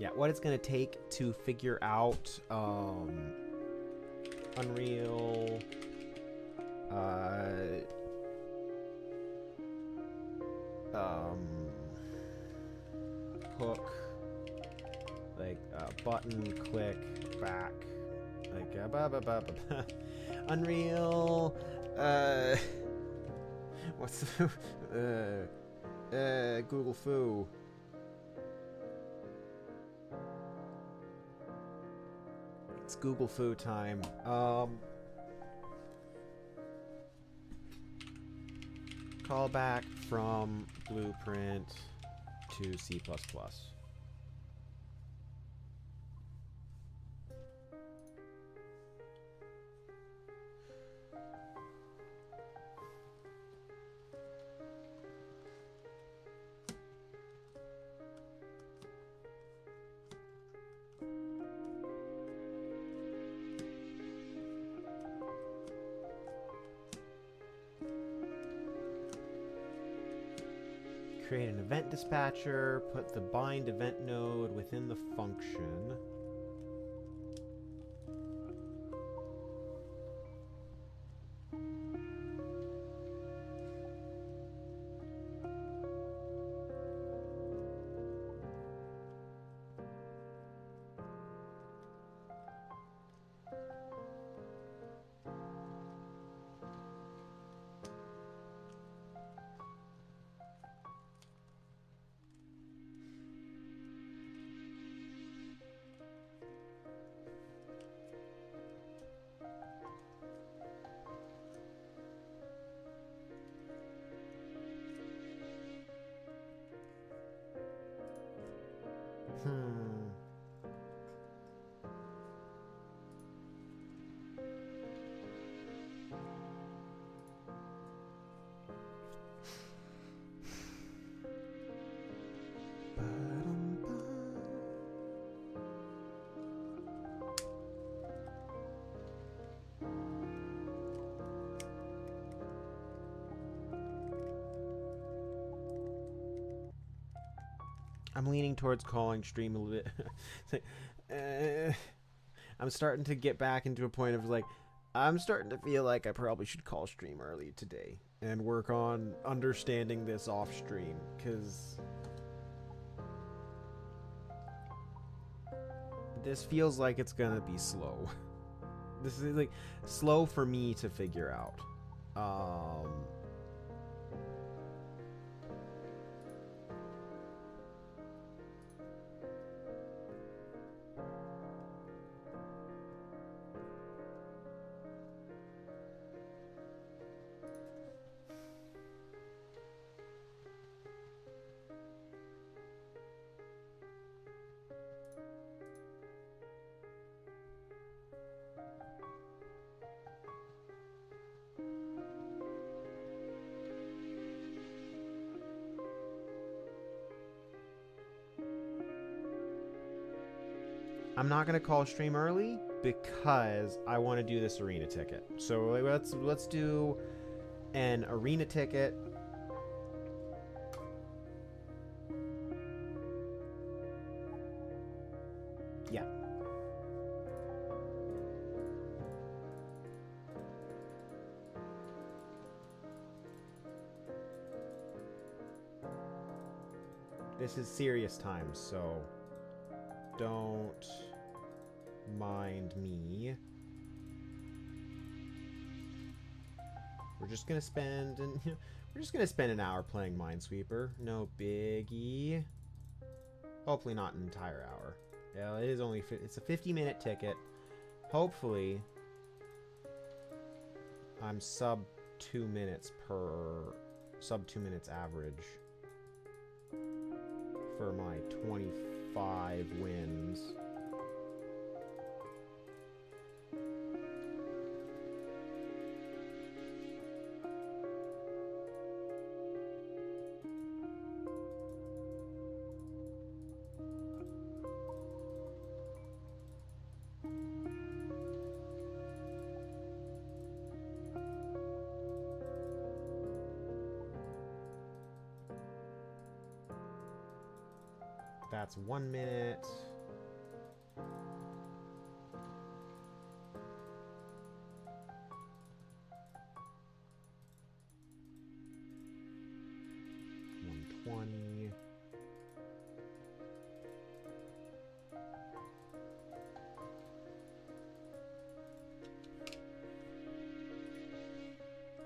yeah, what it's gonna take to figure out Unreal, hook, like button, click, back, like Unreal, what's the Google Foo. It's Google Foo time. Callback from Blueprint to C++. Create an event dispatcher, put the bind event node within the function. I'm leaning towards calling stream a little bit. I'm starting to get back into a point of like, I'm starting to feel like I probably should call stream early today and work on understanding this off stream, because this feels like it's gonna be slow. This is like slow for me to figure out. I'm not gonna call stream early because I want to do this arena ticket. So let's do an arena ticket. Yeah. This is serious times, so don't mind me. We're just gonna spend an hour playing Minesweeper. No biggie. Hopefully not an entire hour. Yeah, it is only it's a 50-minute ticket. Hopefully I'm sub 2 minutes average for my 25 wins. That's 1 minute. $120.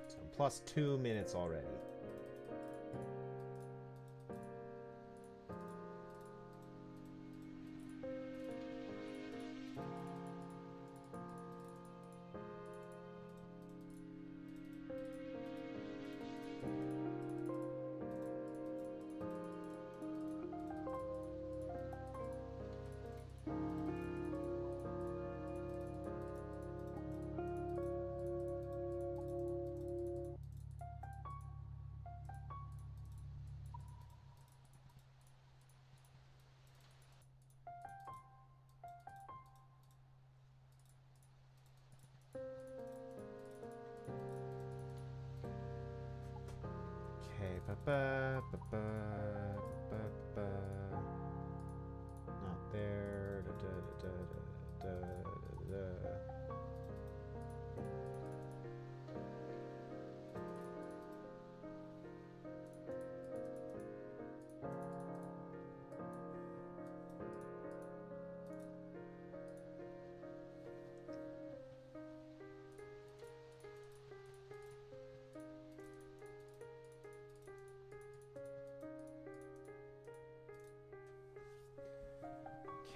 So plus 2 minutes already. Not there.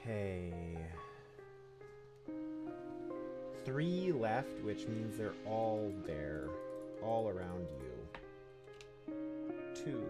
Okay. 3 left, which means they're all there. All around you. 2.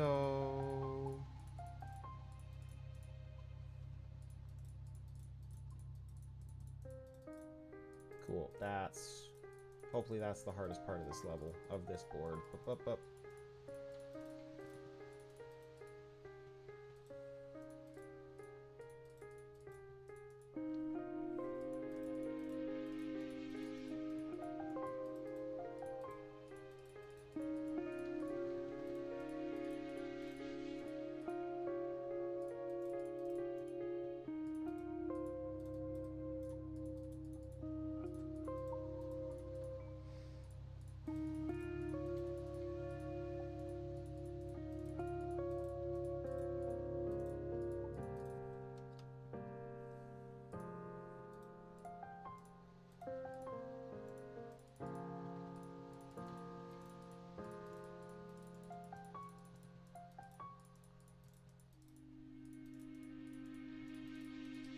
go. Cool. Hopefully that's the hardest part of this level, of this board. Up, up, up.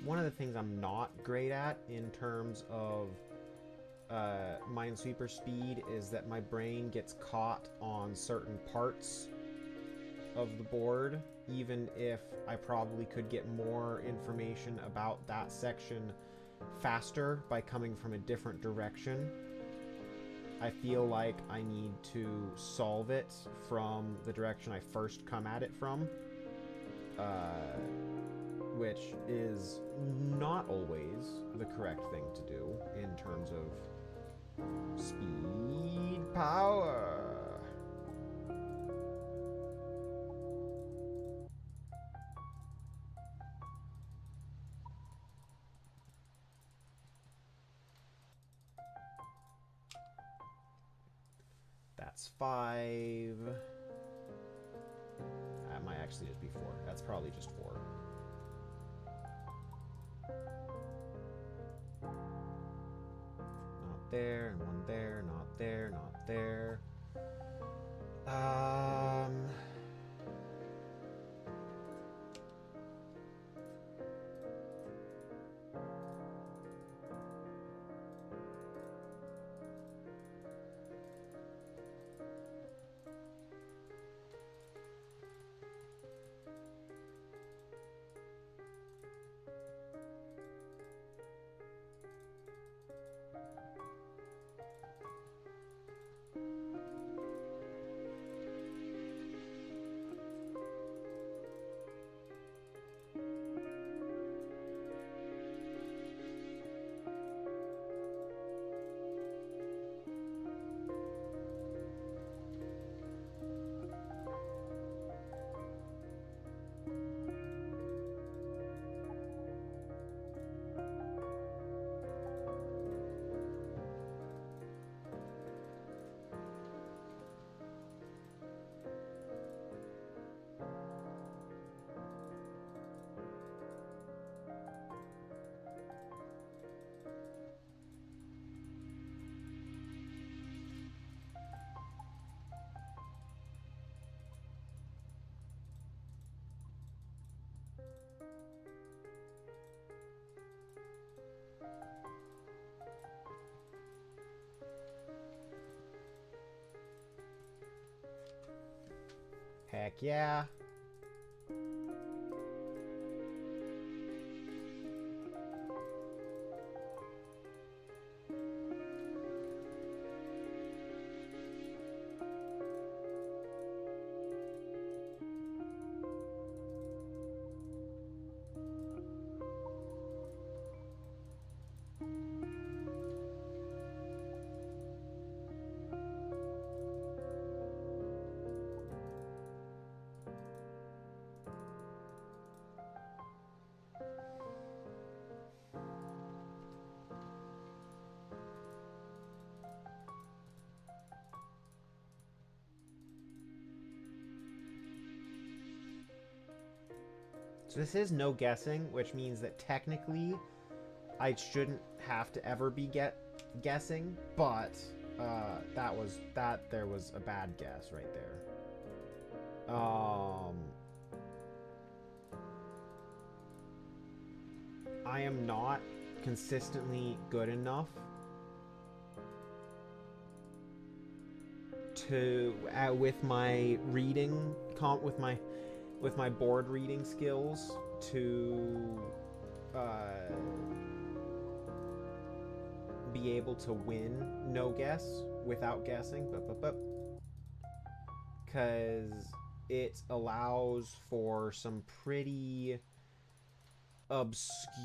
One of the things I'm not great at in terms of Minesweeper speed is that my brain gets caught on certain parts of the board, even if I probably could get more information about that section faster by coming from a different direction. I feel like I need to solve it from the direction I first come at it from. Which is not always the correct thing to do in terms of speed power. That's 5. That might actually just be 4. That's probably just 4. There, and 1 there, not there, not there. Heck yeah. So this is no guessing, which means that technically I shouldn't have to ever be guessing, but there was a bad guess right there. I am not consistently good enough to with my reading with my board reading skills to be able to win no guess without guessing, because it allows for some pretty obscure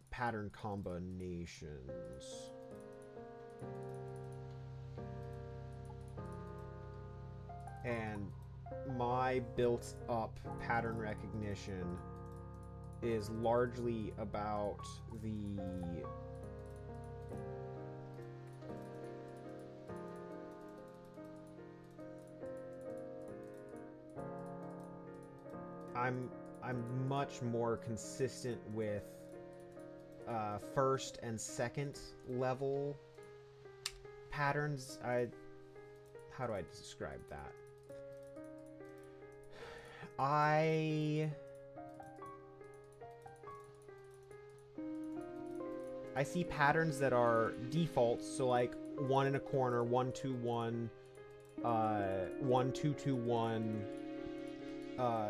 pattern combinations. And my built-up pattern recognition is largely about the I'm much more consistent with first and second level patterns. How do I describe that? I see patterns that are defaults, so like 1 in a corner, 1 2 1, 1 2 2 1,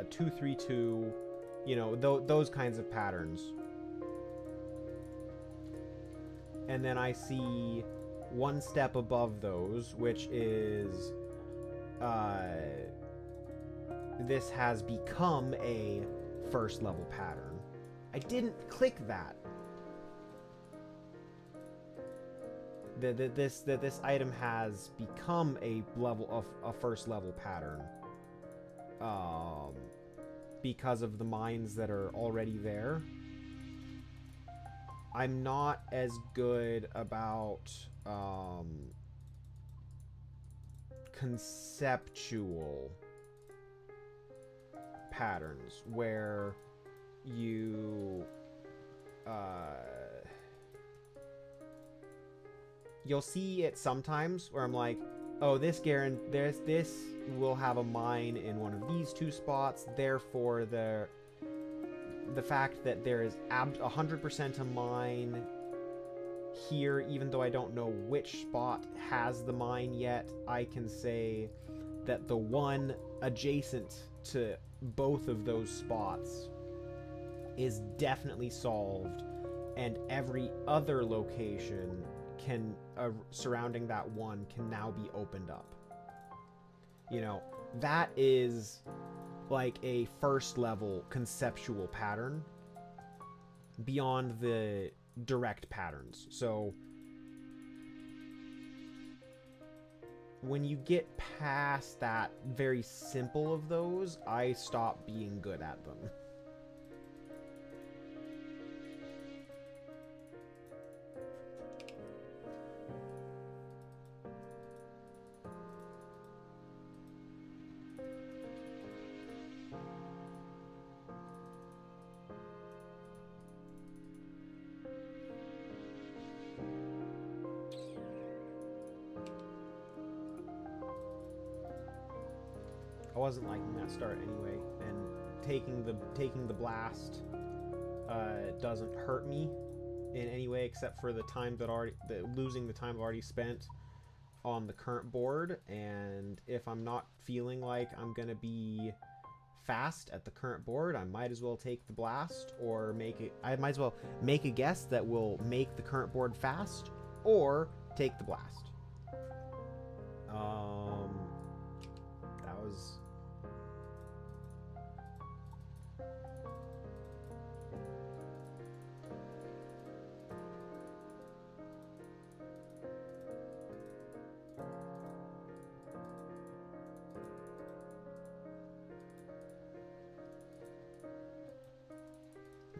2 3 2, you know, those kinds of patterns. And then I see one step above those, which is this has become a first level pattern. I didn't click that. This item has become a first level pattern because of the mines that are already there. I'm not as good about conceptual patterns where you you'll see it sometimes where I'm like, oh, this will have a mine in one of these two spots, therefore the fact that there is 100% a mine here, even though I don't know which spot has the mine yet, I can say that the one adjacent to both of those spots is definitely solved, and every other location can surrounding that one can now be opened up. You know, that is like a first level conceptual pattern beyond the direct patterns. So when you get past that very simple of those, I stop being good at them. I wasn't liking that start anyway, and taking the blast doesn't hurt me in any way except for losing the time I've already spent on the current board. And if I'm not feeling like I'm gonna be fast at the current board, I might as well take the blast, or I might as well make a guess that will make the current board fast, or take the blast. That was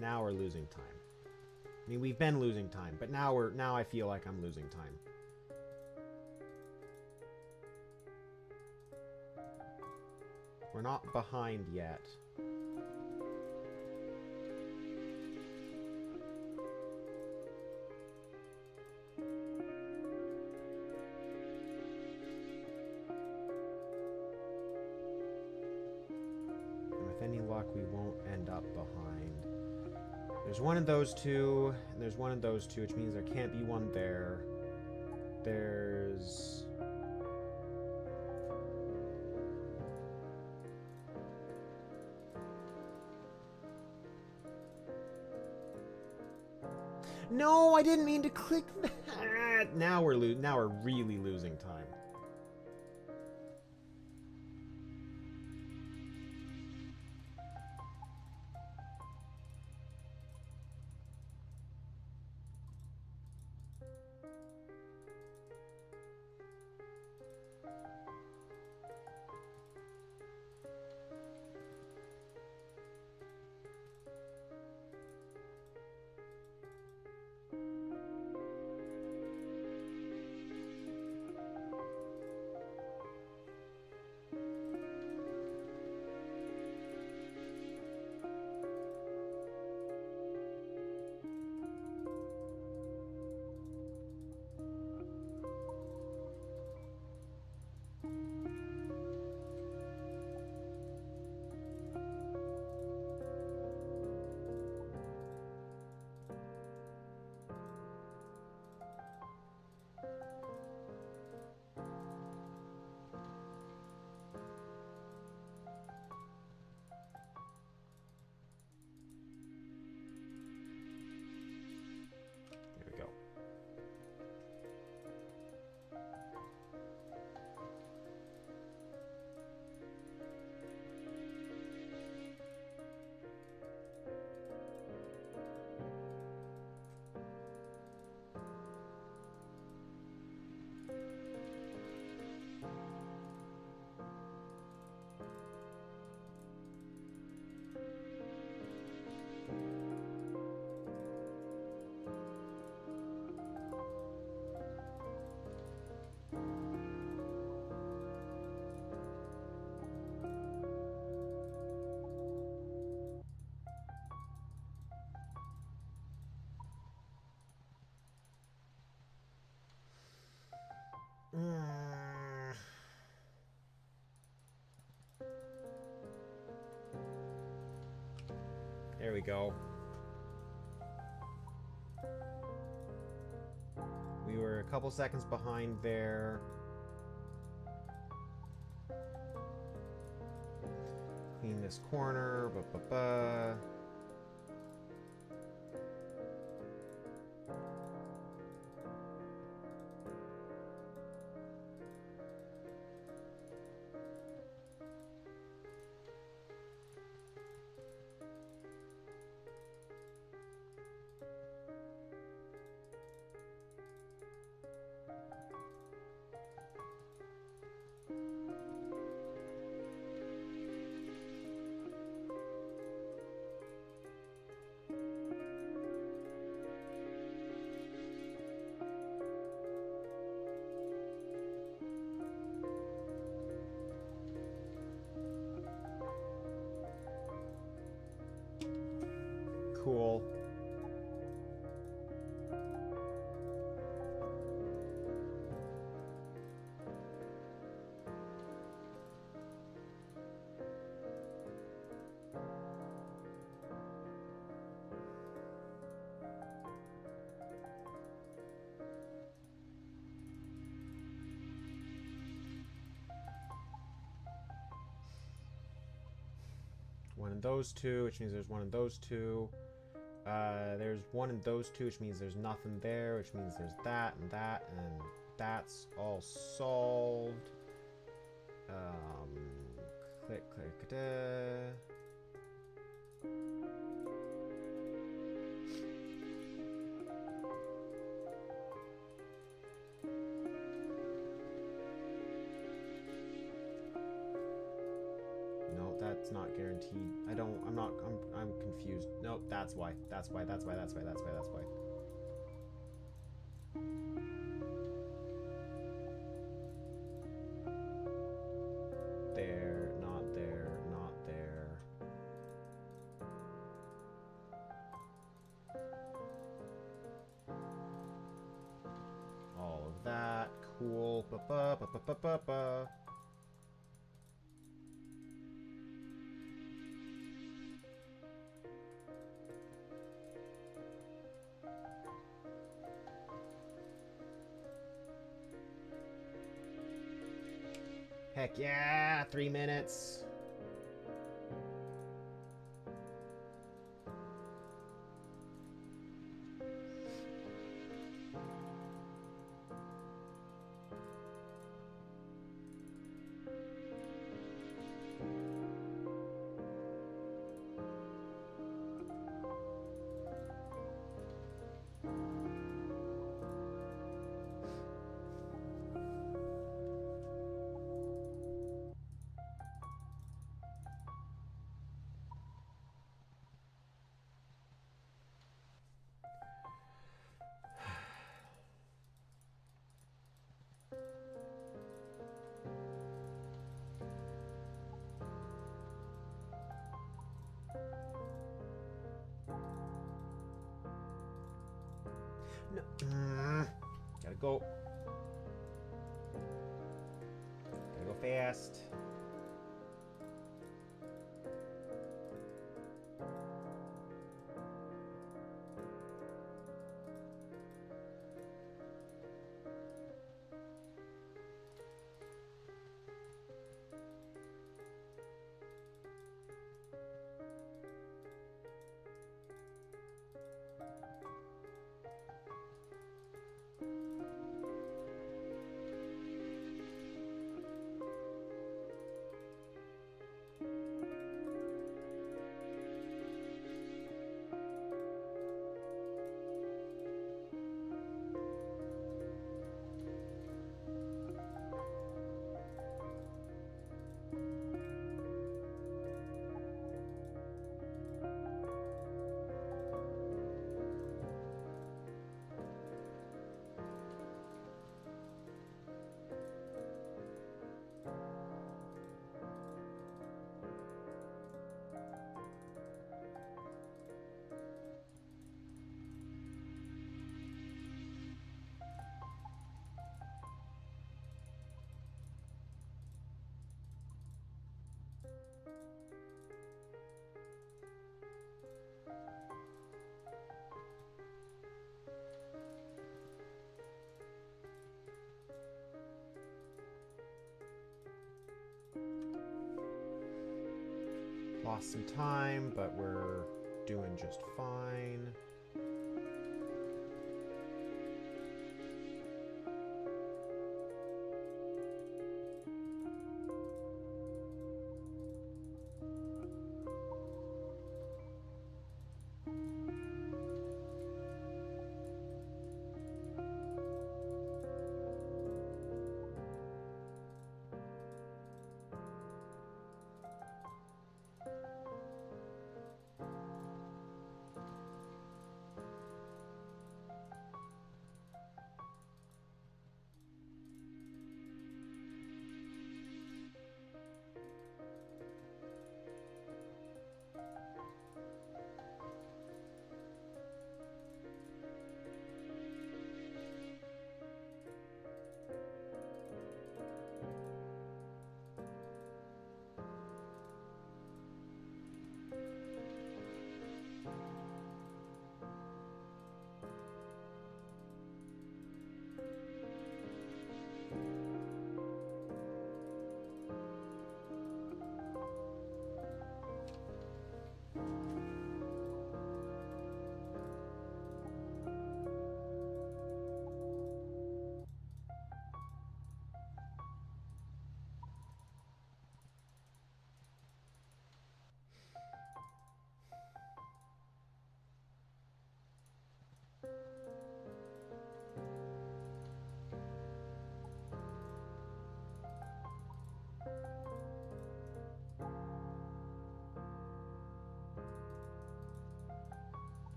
now we're losing time. I mean, we've been losing time, but now I feel like I'm losing time. We're not behind yet. And with any luck, we won't end up behind. There's one of those two, and there's one of those two, which means there can't be one there. There's... No, I didn't mean to click that. Now we're really losing time. There we go. There we go. We were a couple seconds behind there. Clean this corner. Ba-ba-ba. Cool. One in those two, which means there's one in those two. There's one in those two, which means there's nothing there, which means there's that, and that's all solved. Click, click, da. No, that's not guaranteed. I'm confused. Nope, that's why. That's why. There, not there, not there. All of that, cool. Ba-ba-ba-ba-ba-ba-ba. Heck yeah, 3 minutes. Gotta go. Gotta go fast. Lost some time, but we're doing just fine.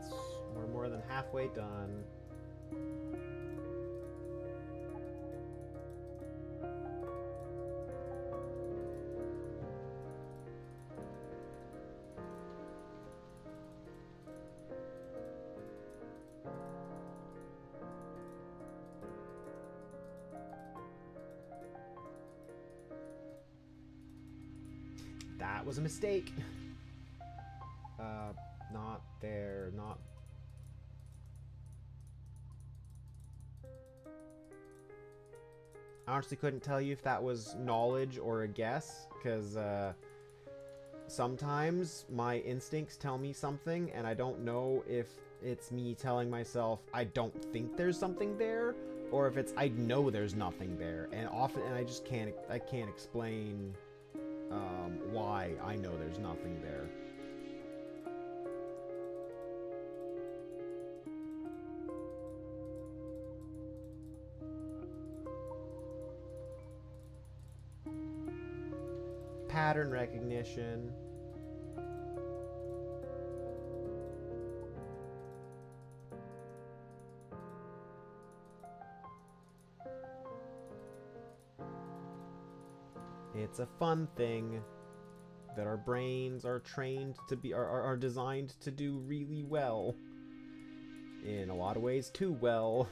That's we're more than halfway done. That was a mistake. Not there, not... I honestly couldn't tell you if that was knowledge or a guess, because sometimes my instincts tell me something, and I don't know if it's me telling myself I don't think there's something there, or if it's I know there's nothing there. And often, and I just can't explain why I know there's nothing there. Pattern recognition. It's a fun thing that our brains are trained to be, are designed to do really well. In a lot of ways, too well.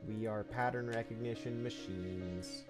We are pattern recognition machines.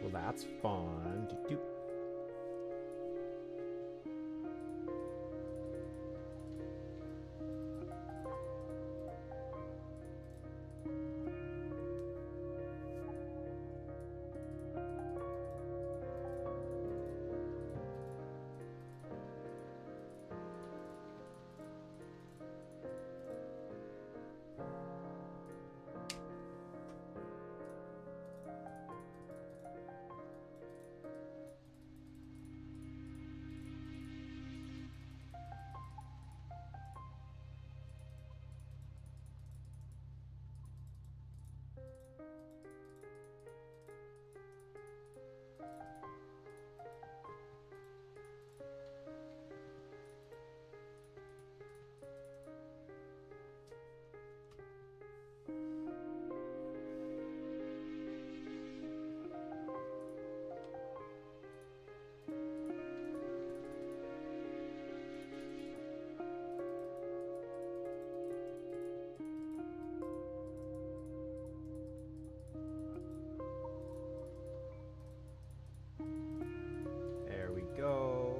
Well, that's fun. Doop, doop. There we go.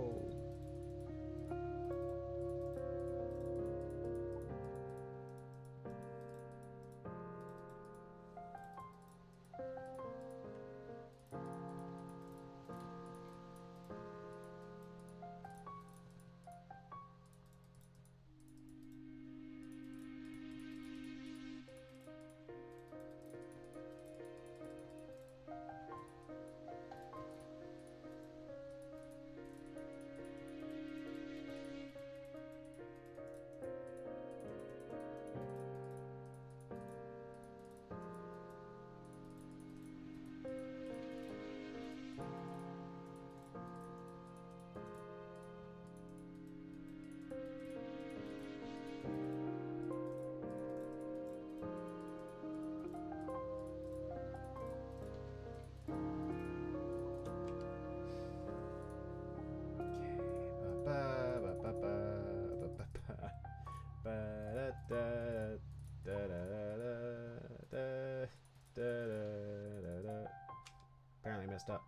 Apparently messed up.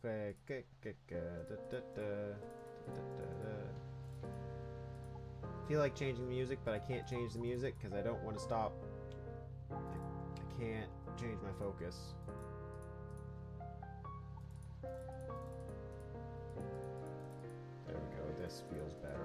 Click. Feel like changing the music, but I can't change the music because I don't want to stop. I can't change my focus. There we go. This feels better.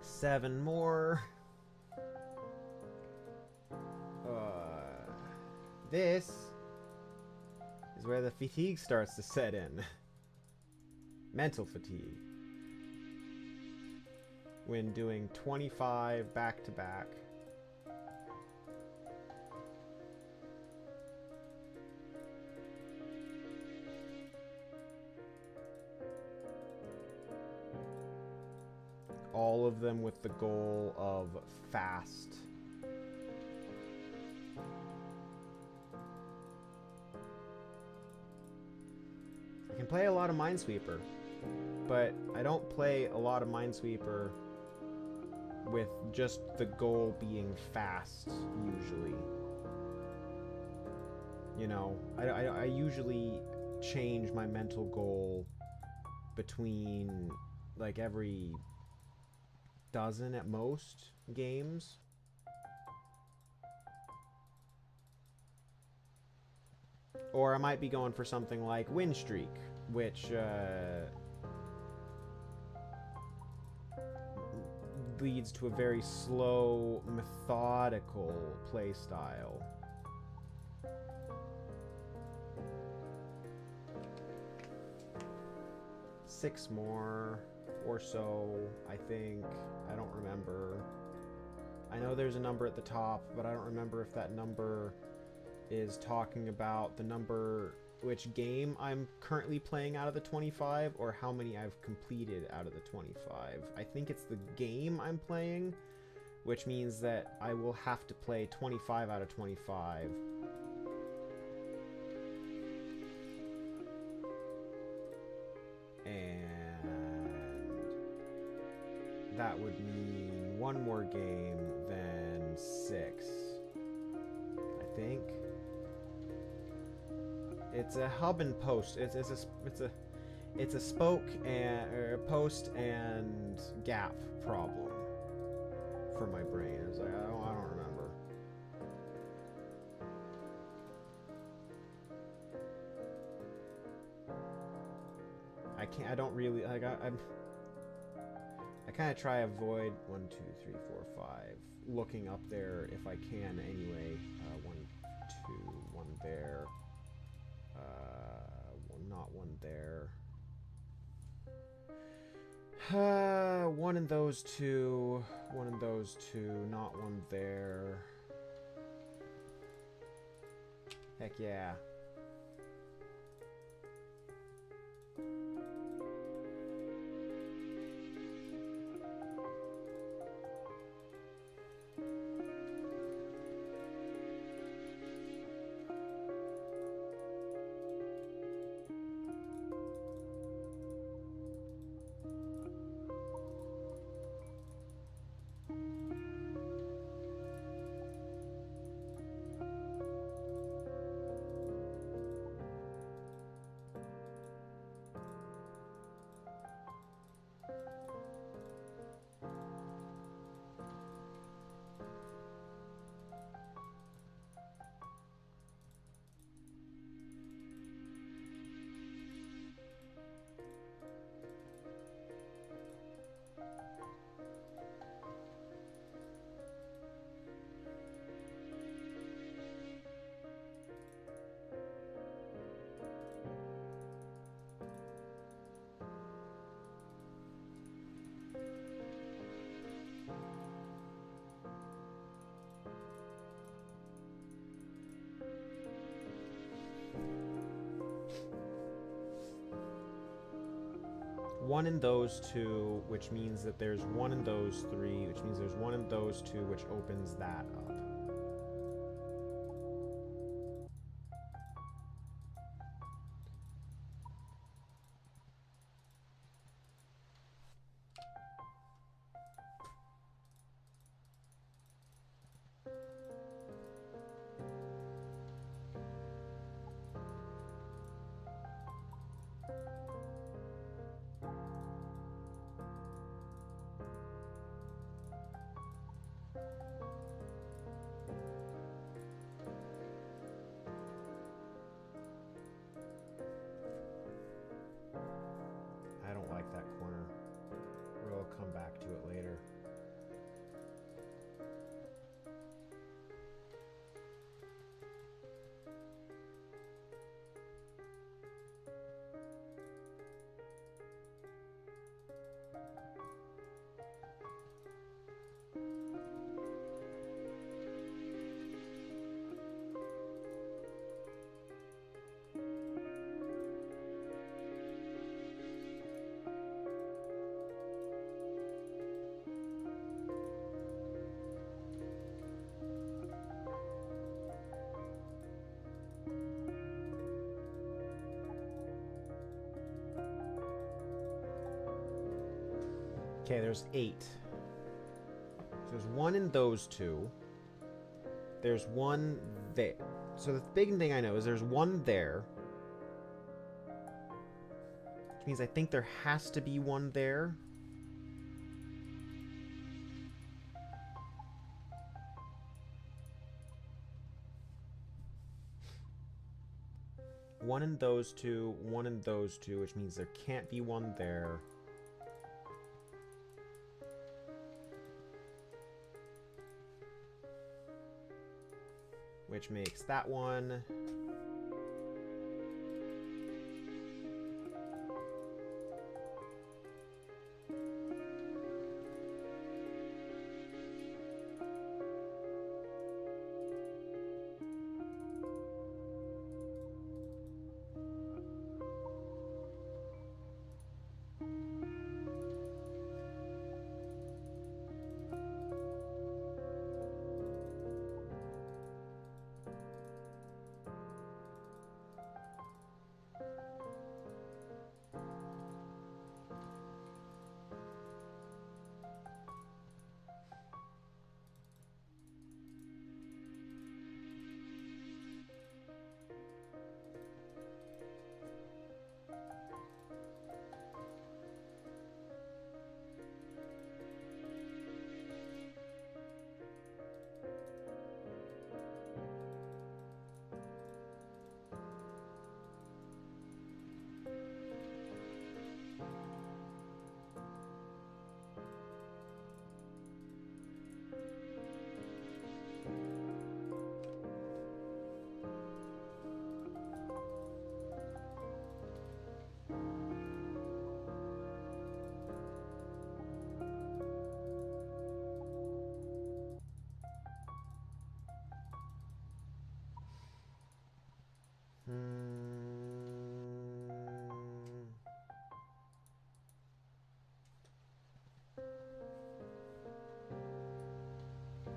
Seven more. This is where the fatigue starts to set in. Mental fatigue. When doing 25 back to back. All of them with the goal of fast. I can play a lot of Minesweeper, but I don't play a lot of Minesweeper with just the goal being fast, usually. You know, I usually change my mental goal between, like, every dozen at most games. Or I might be going for something like Win Streak, which leads to a very slow, methodical playstyle. Six more or so, I think. I don't remember. I know there's a number at the top, but I don't remember if that number is talking about the number, which game I'm currently playing out of the 25, or how many I've completed out of the 25. I think it's the game I'm playing, which means that I will have to play 25 out of 25. That would mean one more game than 6. I think it's a hub and post. It's a spoke and post and gap problem for my brain. It's like I don't remember. I don't really like. I kind of try avoid 1, 2, 3, 4, 5. Looking up there if I can anyway. 1, 2, 1 there. Not one there. 1 in those two. 1 in those two. Not one there. Heck yeah. One in those two, which means that there's 1 in those 3, which means there's 1 in those 2, which opens that up. I don't like that corner. We'll come back to it later. Okay, there's 8. So there's 1 in those 2. There's 1 there. So the big thing I know is there's 1 there. Which means I think there has to be 1 there. One in those 2, 1 in those 2, which means there can't be 1 there. Which makes that one.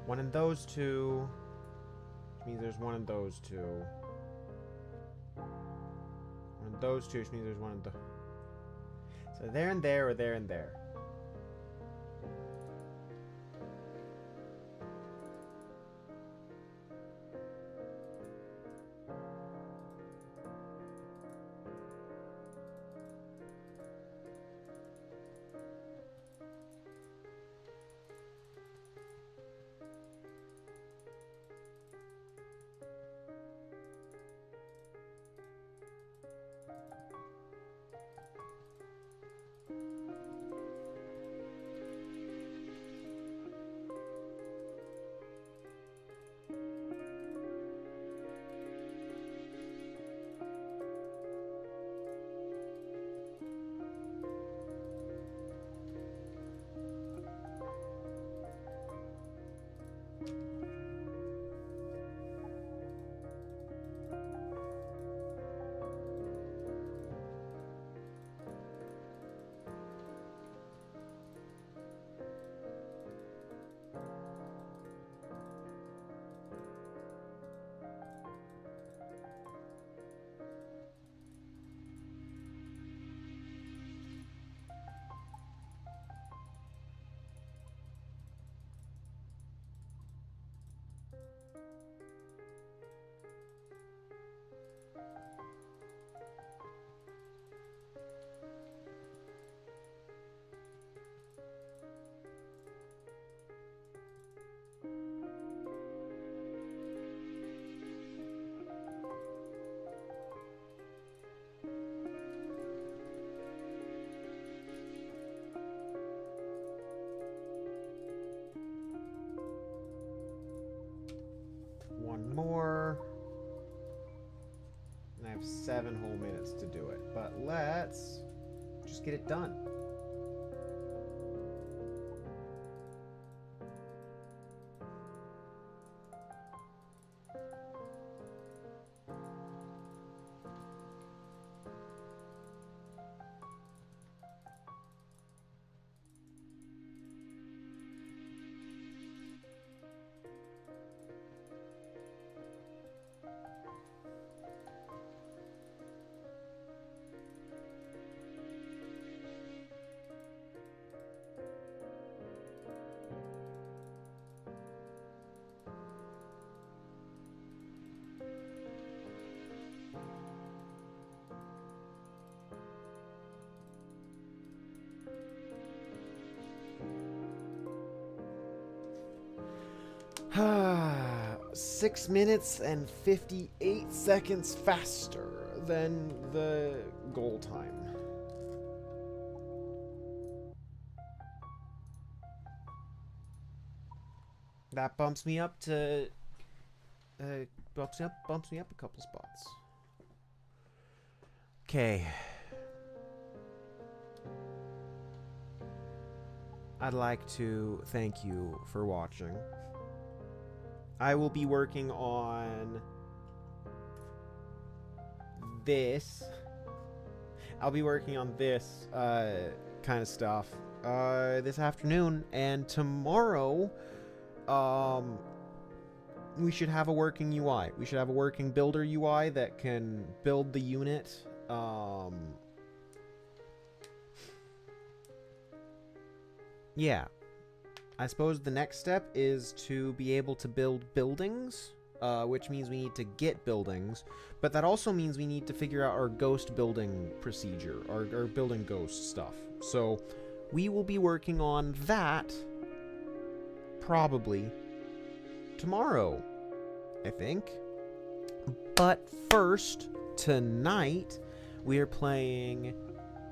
One in those two. Which means there's one in those two. One in those two, which means there's one in the... So there and there, or there and there. One more. And I have 7 whole minutes to do it. But let's just get it done. Ah, 6 minutes and 58 seconds faster than the goal time. That bumps me up to bumps me up a couple spots. Okay. I'd like to thank you for watching. I will be working on this. I'll be working on this kind of stuff this afternoon, and tomorrow we should have a working UI. We should have a working builder UI that can build the unit. Yeah. I suppose the next step is to be able to build buildings, which means we need to get buildings, but that also means we need to figure out our ghost building procedure, our building ghost stuff. So we will be working on that probably tomorrow, I think. But first, tonight, we are playing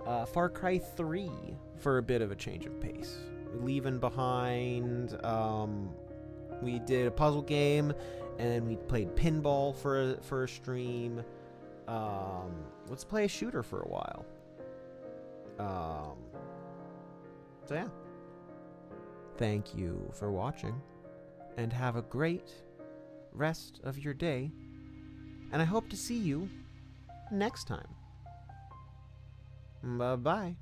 Far Cry 3 for a bit of a change of pace. Leaving behind, we did a puzzle game, and we played pinball for a stream. Let's play a shooter for a while. So yeah. Thank you for watching, and have a great rest of your day, and I hope to see you next time. Bye-bye.